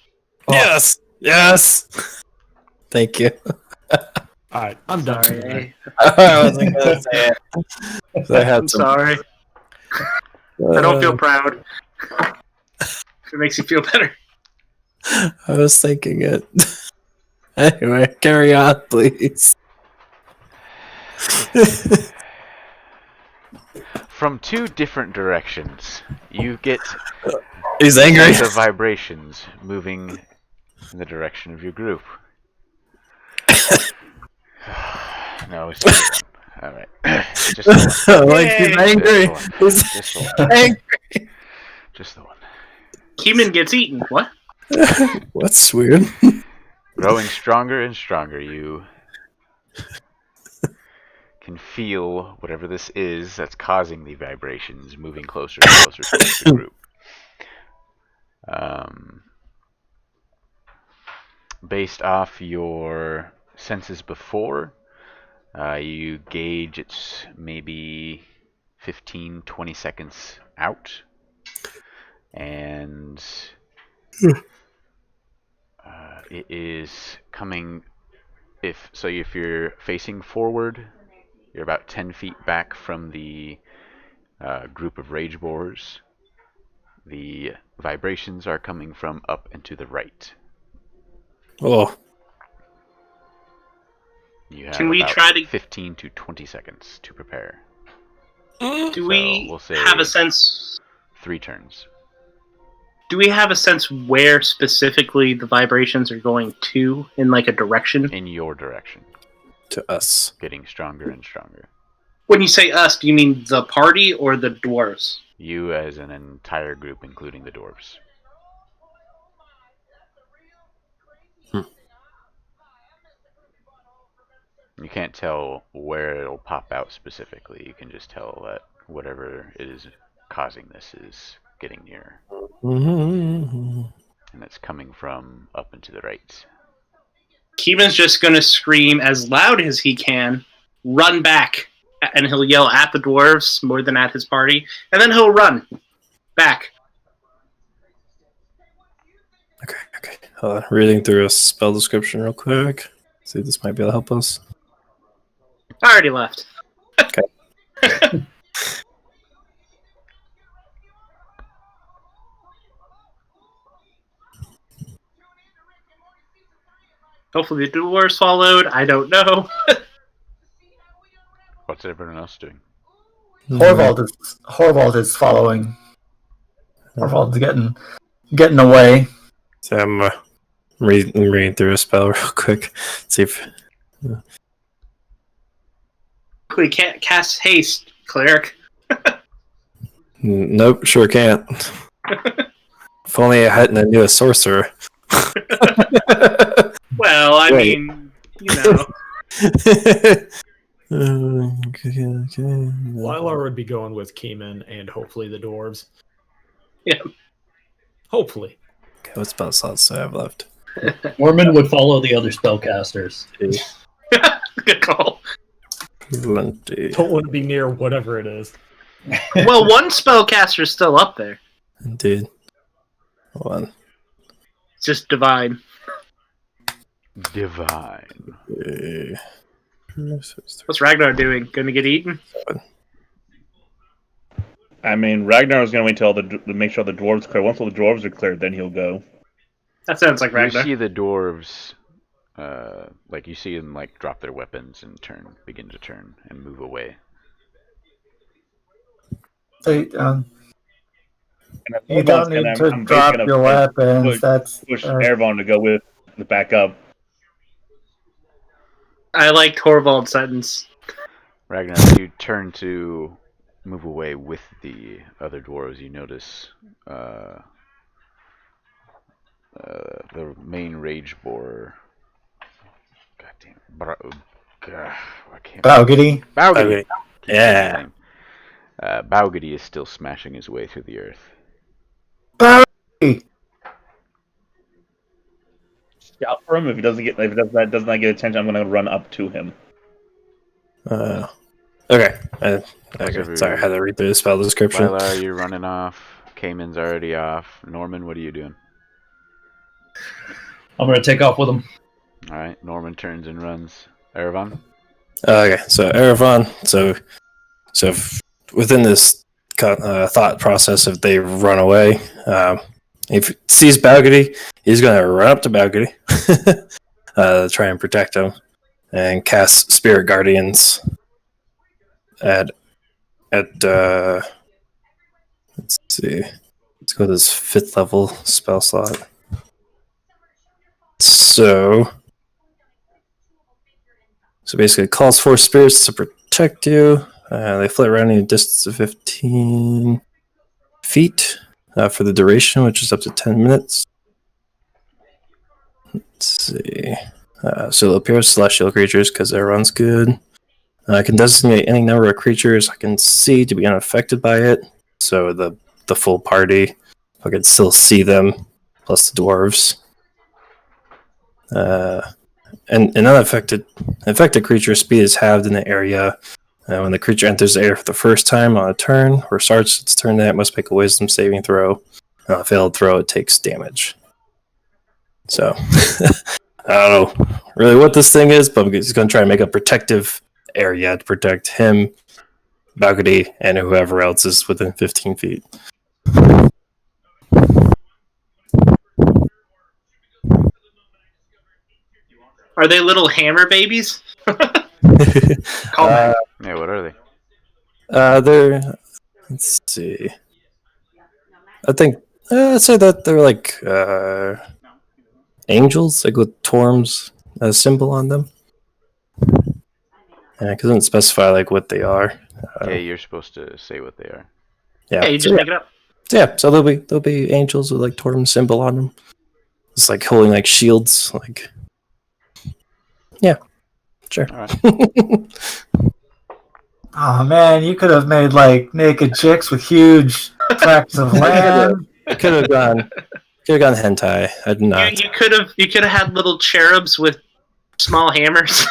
Yes! Yes! Thank you. Alright, I'm done for Sorry. today. I wasn't going to say it. So I had I'm some, sorry. I don't feel proud. It makes you feel better. I was thinking it. Anyway, carry on, please. From two different directions, you get He's angry. the vibrations moving in the direction of your group. No, it's just the one. All right, just the one. Like he's angry. He's Just the one. angry. Just the one. Keeman gets eaten. What? What's weird? Growing stronger and stronger, you can feel whatever this is that's causing the vibrations moving closer and closer towards the group. Based off your senses before, you gauge it's maybe 15, 20 seconds out. And it is coming, if you're facing forward, you're about 10 feet back from the group of rage boars. The vibrations are coming from up and to the right. Oh, You have Can we about try to- 15 to 20 seconds to prepare. Do we we'll say have a sense? 3 turns. Do we have a sense where specifically the vibrations are going to, in like a direction? In your direction, to us. getting stronger and stronger. When you say us, do you mean the party or the dwarves? You as an entire group, including the dwarves. You can't tell where it'll pop out specifically. You can just tell that whatever it is causing this is getting near. Mm-hmm. And it's coming from up and to the right. Keeman's just going to scream as loud as he can, run back, and he'll yell at the dwarves more than at his party, and then he'll run back. Okay. Reading through a spell description real quick. See if this might be able to help us. I already left. Okay. Hopefully the dwarves followed. I don't know. What's everyone else doing? Horvald is following. Horvald's getting away. So I'm reading through a spell real quick. See if We can't cast haste, cleric. nope, sure can't. If only I hadn't knew a sorcerer. Well, I Wait. mean, you know. Wylar would be going with Keeman and hopefully the dwarves. Yeah. Hopefully. Okay, what spell slots do I have left? Ormond would follow the other spellcasters. Good call. Plenty. Don't want to be near whatever it is. Well, one spellcaster's still up there. Indeed. Hold on. It's just divine. Divine. What's Ragnar doing? Gonna get eaten? I mean, Ragnar was going to wait till to make sure the dwarves clear. Once all the dwarves are cleared, then he'll go. That sounds like You Ragnar. see the dwarves, you see them drop their weapons and begin to turn and move away. They, And you don't need to drop your weapons. Push Ervon to go with the backup. I like Torvald's sentence. Ragnar, as you turn to move away with the other dwarves, you notice the main rage boar. God damn. Baugity. Baugity. Yeah. Baugity is still smashing his way through the earth. Baugity. Shout for him. If he doesn't does not get attention, I'm going to run up to him. Okay. Sorry, I had to read through the spell description. Lila, you're running off. Cayman's already off. Norman, what are you doing? I'm going to take off with him. Alright, Norman turns and runs. Erevan? Okay, so Erevan, so within this thought process, if they run away, if he sees Baugity, he's going to run up to Baugity, try and protect him, and cast Spirit Guardians at let's see, let's go to this 5th level spell slot. So basically, it calls for spirits to protect you. They flit around a distance of 15 feet for the duration, which is up to 10 minutes. Let's see. So it'll appear as celestial creatures because their run's good. I can designate any number of creatures I can see to be unaffected by it. So the full party, I can still see them, plus the dwarves. And an affected creature speed is halved in the area. When the creature enters the area for the first time on a turn or starts its turn, it must make a wisdom saving throw. On a failed throw, it takes damage. So, I don't know really what this thing is, but it's going to try and make a protective area to protect him, Baugity, and whoever else is within 15 feet. Are they little hammer babies? Yeah, what are they? They're, let's see. I think I'd say that they're like angels, like with Torm's symbol on them. Yeah, because it doesn't specify like what they are. Yeah, you're supposed to say what they are. Yeah, you just make it up. Yeah, so they'll be angels with like Torm's symbol on them. It's like holding like shields, like. Yeah, sure. All right. Oh man, you could have made like naked chicks with huge tracts of land. I could have gone hentai. I did not. You could have had little cherubs with small hammers.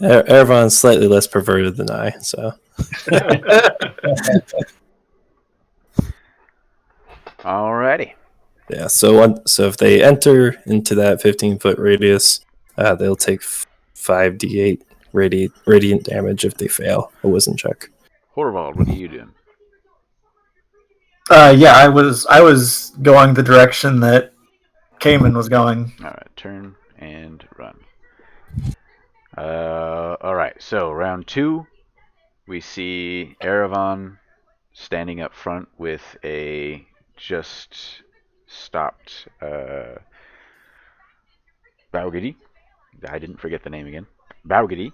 Everyone's slightly less perverted than I, so. Alrighty. Yeah, so if they enter into that 15-foot radius, they'll take 5d8 radiant damage if they fail a wisdom check. Horvald, what are you doing? Yeah, I was going the direction that Cayman was going. Alright, turn and run. Alright, so round 2, we see Erevan standing up front with a just stopped Baugity. I didn't forget the name again. Baugity.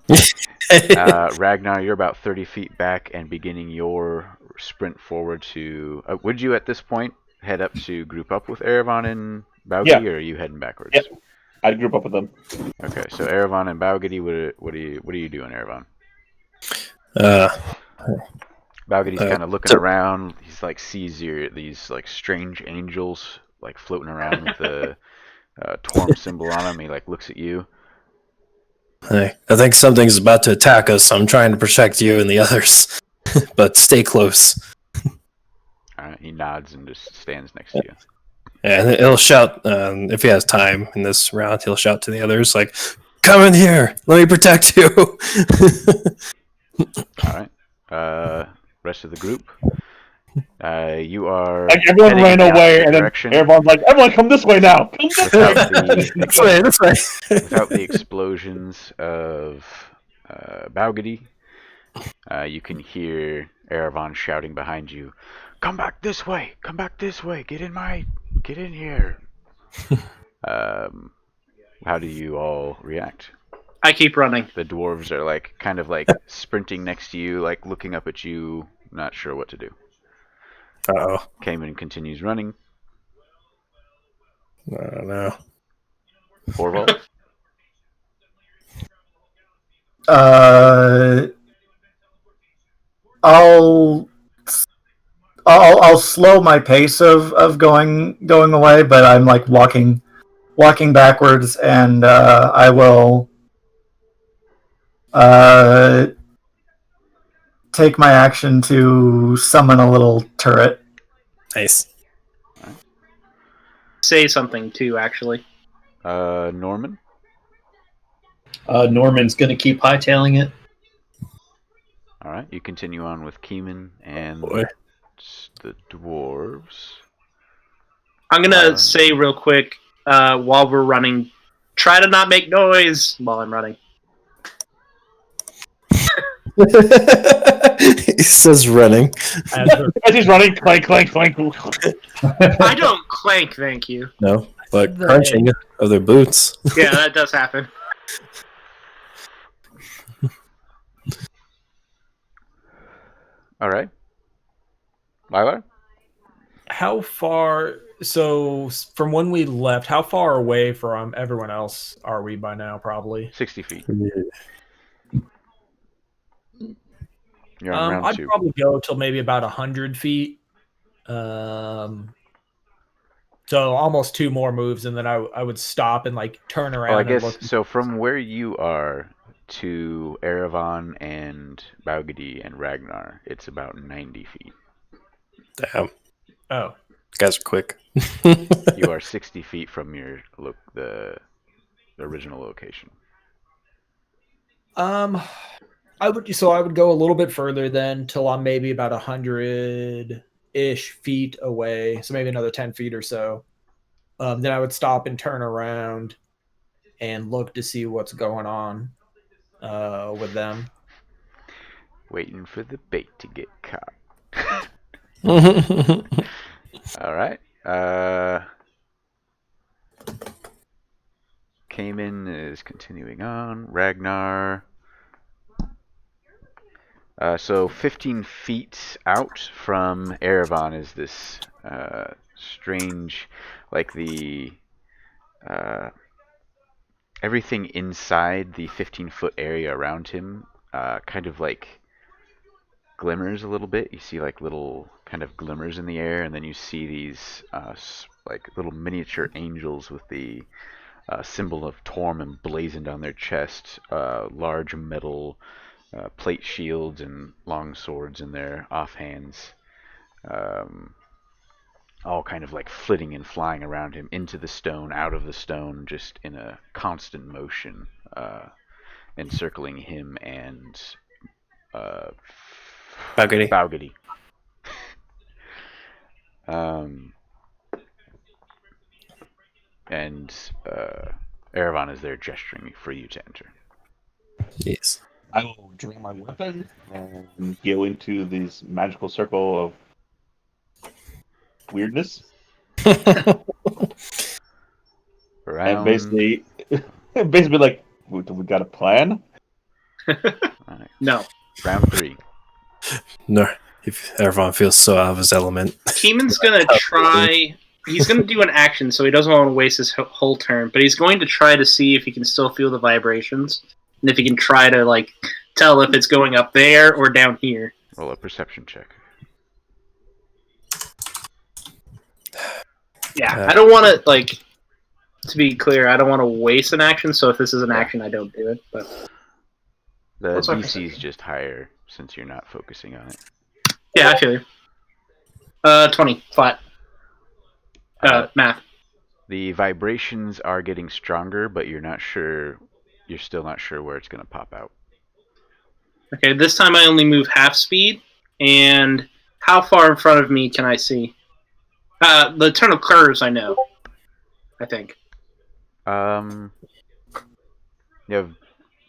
Ragnar, you're about 30 feet back and beginning your sprint forward to... would you at this point head up to group up with Erevan and Baugity, or are you heading backwards? Yep. I'd group up with them. Okay, so Erevan and Baugity, what are you doing, Erevan? Baugity's kind of looking around. He's like sees these like strange angels like floating around with the Torm symbol on them. He like looks at you. I think something's about to attack us, so I'm trying to protect you and the others. But stay close. Alright, he nods and just stands next to you. And he'll shout, if he has time in this round, he'll shout to the others, like, Come in here. Let me protect you. All right. Rest of the group. You are Like everyone heading ran in the away, opposite and then direction everyone's like, "Everyone, come this way now! Come this way!" without This way. without the explosions of Baugady. You can hear Erevan shouting behind you, "Come back this way! Come back this way! Get in here!" How do you all react? I keep running. The dwarves are like kind of like sprinting next to you, like looking up at you, not sure what to do. Uh-oh. Cayman continues running. No. Orval. I'll slow my pace of going away, but I'm like walking backwards, and I will take my action to summon a little turret. Nice. Say something too, actually. Norman. Norman's going to keep hightailing it. All right, you continue on with Keeman and the dwarves. I'm gonna say real quick while we're running, try to not make noise while I'm running. He says running. As he's running, clank, clank, clank. I don't clank, thank you. No, but crunching of their boots. Yeah, that does happen. All right. Lilar? How far? So from when we left, how far away from everyone else are we by now? Probably 60 feet. Yeah. You're on round I'd 2. probably go till maybe about 100 feet. So almost 2 more moves, and then I would stop and like turn around. I and guess look. so. From where you are to Erevan and Baugady and Ragnar, it's about 90 feet. Damn. Oh, Guys are quick. You are 60 feet from the original location. I would go a little bit further then till I'm maybe about 100-ish feet away. So maybe another 10 feet or so. Then I would stop and turn around and look to see what's going on with them. Waiting for the bait to get caught. All right. Cayman is continuing on. Ragnar. So 15 feet out from Erevan is this strange, like everything inside the 15-foot area around him kind of like glimmers a little bit. You see like little kind of glimmers in the air, and then you see these like little miniature angels with the symbol of Torm emblazoned on their chest, large metal plate shields and long swords in their offhands, all kind of like flitting and flying around him, into the stone, out of the stone, just in a constant motion, encircling him and Baugady. And Erevan is there gesturing for you to enter. Yes. I will draw my weapon and go into this magical circle of weirdness. And basically like, we got a plan? Right. No. Round 3. No. If everyone feels so out of his element. Keeman's gonna try. He's gonna do an action, so he doesn't want to waste his whole turn. But he's going to try to see if he can still feel the vibrations, and if he can try to like tell if it's going up there or down here. Roll a perception check. Yeah, I don't want to like. To be clear, I don't want to waste an action. So if this is an action, I don't do it. But the what's our DC is perception? just higher since you're not focusing on it. Yeah, I feel you. 20 flat. Math. The vibrations are getting stronger, but you're not sure you're still not sure where it's going to pop out. Okay, this time I only move half speed. And how far in front of me can I see? The turn of curves, I know. I think. Yeah,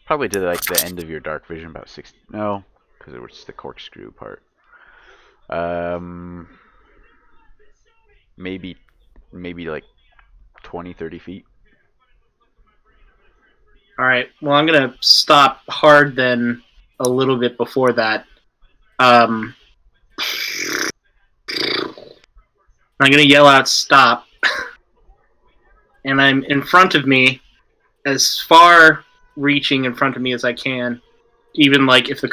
probably to like the end of your dark vision, about 6. No, because it was the corkscrew part. Maybe like 20, 30 feet. All right. Well, I'm gonna stop hard then. A little bit before that. I'm gonna yell out "stop," and I'm in front of me, as far reaching in front of me as I can. Even like if the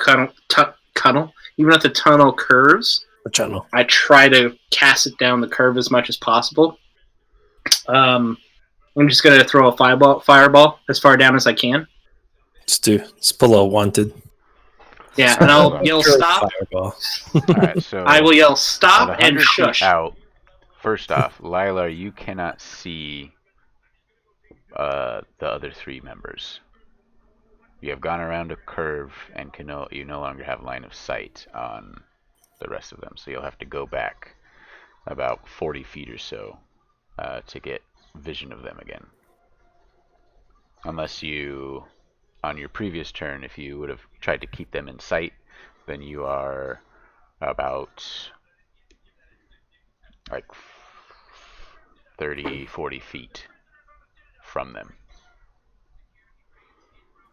even if the tunnel curves, The channel. I try to cast it down the curve as much as possible. I'm just gonna throw a fireball as far down as I can. Let's pull a wanted. Yeah, and I'll yell "stop." Fireball. Alright, so I will yell at "stop" 100 and feet shush. out, first off, Lila, you cannot see the other 3 members. You have gone around a curve and you no longer have line of sight on the rest of them, so you'll have to go back about 40 feet or so to get vision of them again. Unless you, on your previous turn, if you would have tried to keep them in sight, then you are about like 30, 40 feet from them.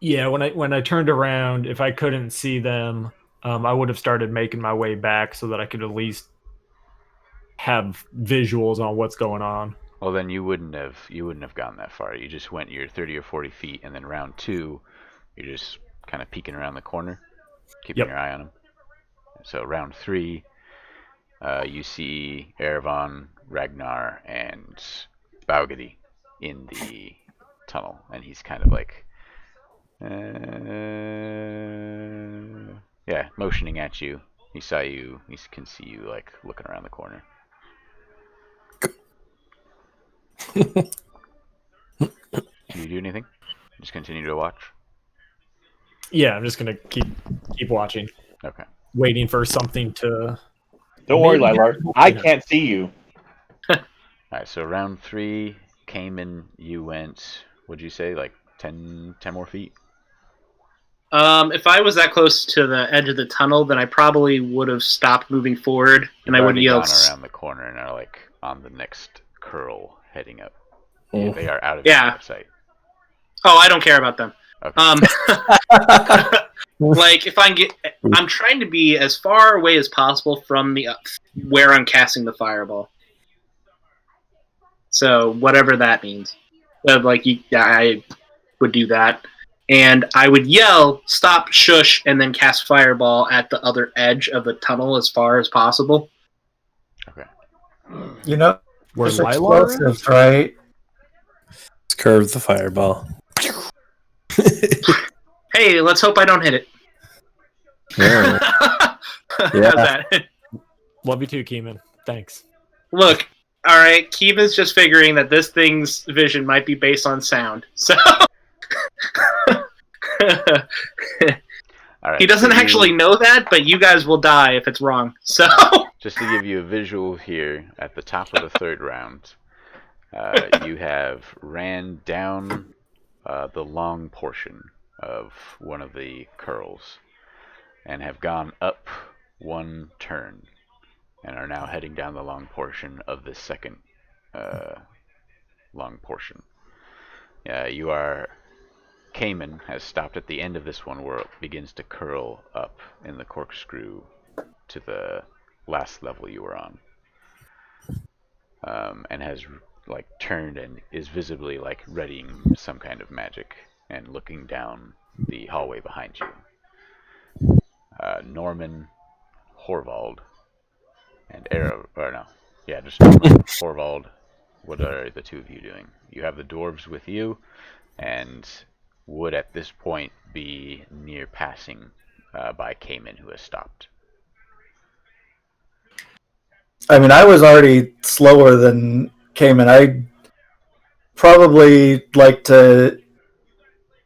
Yeah, when I turned around, if I couldn't see them, I would have started making my way back so that I could at least have visuals on what's going on. Well, then you wouldn't have gone that far. You just went your 30 or 40 feet, and then round 2, you're just kind of peeking around the corner, keeping your eye on them. So round 3, you see Erevan, Ragnar, and Baugadi in the tunnel, and he's kind of like, motioning at you. He saw you. He can see you like looking around the corner. Can you do anything? Just continue to watch. Yeah, I'm just gonna keep watching. Okay. Waiting for something to. Don't worry, Lilar. I can't see you. Alright, so round 3 came in. You went. What'd you say? Like 10 more feet? If I was that close to the edge of the tunnel, then I probably would have stopped moving forward, and I would have yelled. Gone around the corner and are like on the next curl heading up. Yeah, they are out of your sight. Oh, I don't care about them. Okay. Like if I'm trying to be as far away as possible from the where I'm casting the fireball. So whatever that means, I would do that, and I would yell "stop, shush," and then cast fireball at the other edge of the tunnel as far as possible. Okay. You know, Where there's Lilar is? explosives, right? Let's curve the fireball. Hey, let's hope I don't hit it. Yeah. How's that? Love you too, Keeman. Thanks. Look, all right, Keevan's just figuring that this thing's vision might be based on sound, so All right, he doesn't actually know that, but you guys will die if it's wrong. So just to give you a visual here, at the top of the 3rd round, you have ran down the long portion of one of the curls and have gone up 1 turn and are now heading down the long portion of the second long portion. You are... Cayman has stopped at the end of this one where it begins to curl up in the corkscrew to the last level you were on. And has like turned and is visibly like readying some kind of magic and looking down the hallway behind you. Norman, Horvald, and just Norman, Horvald. What are the 2 of you doing? You have the dwarves with you, and would at this point be near passing by Cayman, who has stopped. I mean, I was already slower than Cayman. I'd probably like to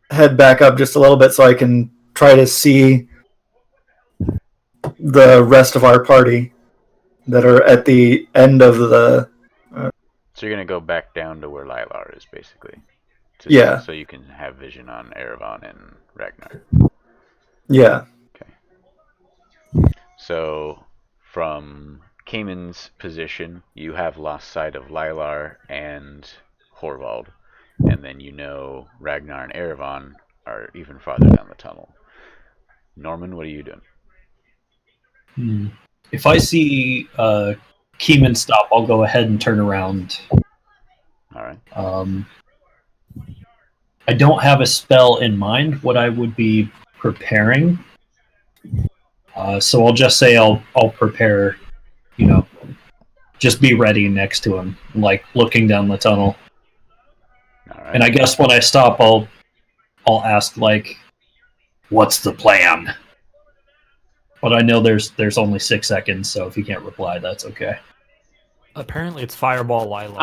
head back up just a little bit so I can try to see the rest of our party that are at the end of the. So you're gonna go back down to where Lilar is, basically. Yeah. So you can have vision on Erevan and Ragnar. Yeah. Okay. So from Cayman's position, you have lost sight of Lilar and Horvald, and then you know Ragnar and Erevan are even farther down the tunnel. Norman, what are you doing? If I see Keeman stop, I'll go ahead and turn around. All right. I don't have a spell in mind what I would be preparing. So I'll just say I'll prepare, just be ready next to him, like looking down the tunnel. All right. And I guess when I stop, I'll ask, like, what's the plan? But I know there's only 6 seconds, so if you can't reply, that's okay. Apparently it's Fireball Lila.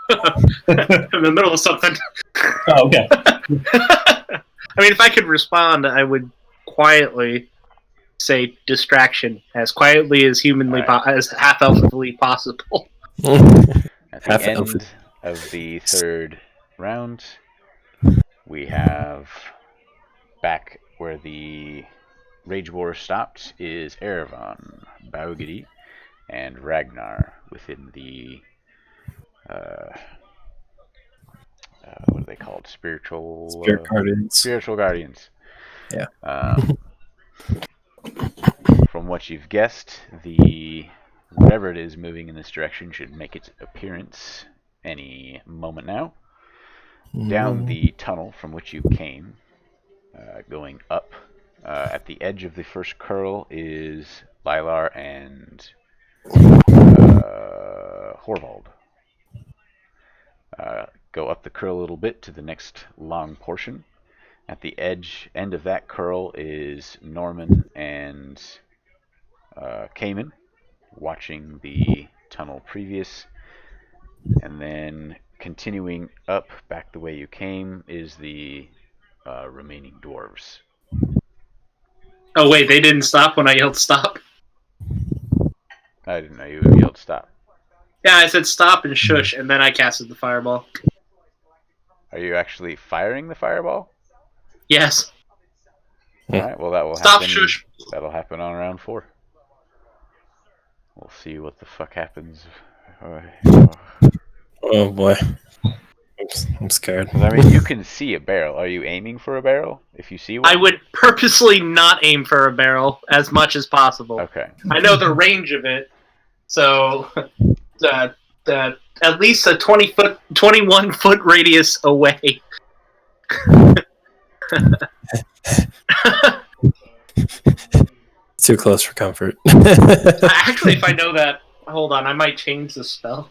In the middle of something. Oh, okay. I mean, if I could respond, I would quietly say distraction, as quietly as humanly, as half-elfly possible. At the end of the third round, we have back where the Rage War stopped is Erevan, Baugadi, and Ragnar within the what are they called? Spiritual Guardians. Spiritual Guardians. Yeah. From what you've guessed, the whatever it is moving in this direction should make its appearance any moment now. Down the tunnel from which you came, going up, at the edge of the first curl is Lilar and Horvald. Go up the curl a little bit to the next long portion. At the end of that curl is Norman and Cayman, watching the tunnel previous. And then continuing up back the way you came is the remaining dwarves. Oh wait, they didn't stop when I yelled stop? I didn't know you yelled stop. Yeah, I said stop and shush, and then I casted the fireball. Are you actually firing the fireball? Yes. Alright, well that will Stop, happen. shush. That'll happen on round 4. We'll see what the fuck happens. Oh boy. I'm scared. I mean, you can see a barrel. Are you aiming for a barrel? If you see one? I would purposely not aim for a barrel as much as possible. Okay. I know the range of it, so at least a 21 foot radius away. Too close for comfort. Actually, if I know that, hold on, I might change the spell.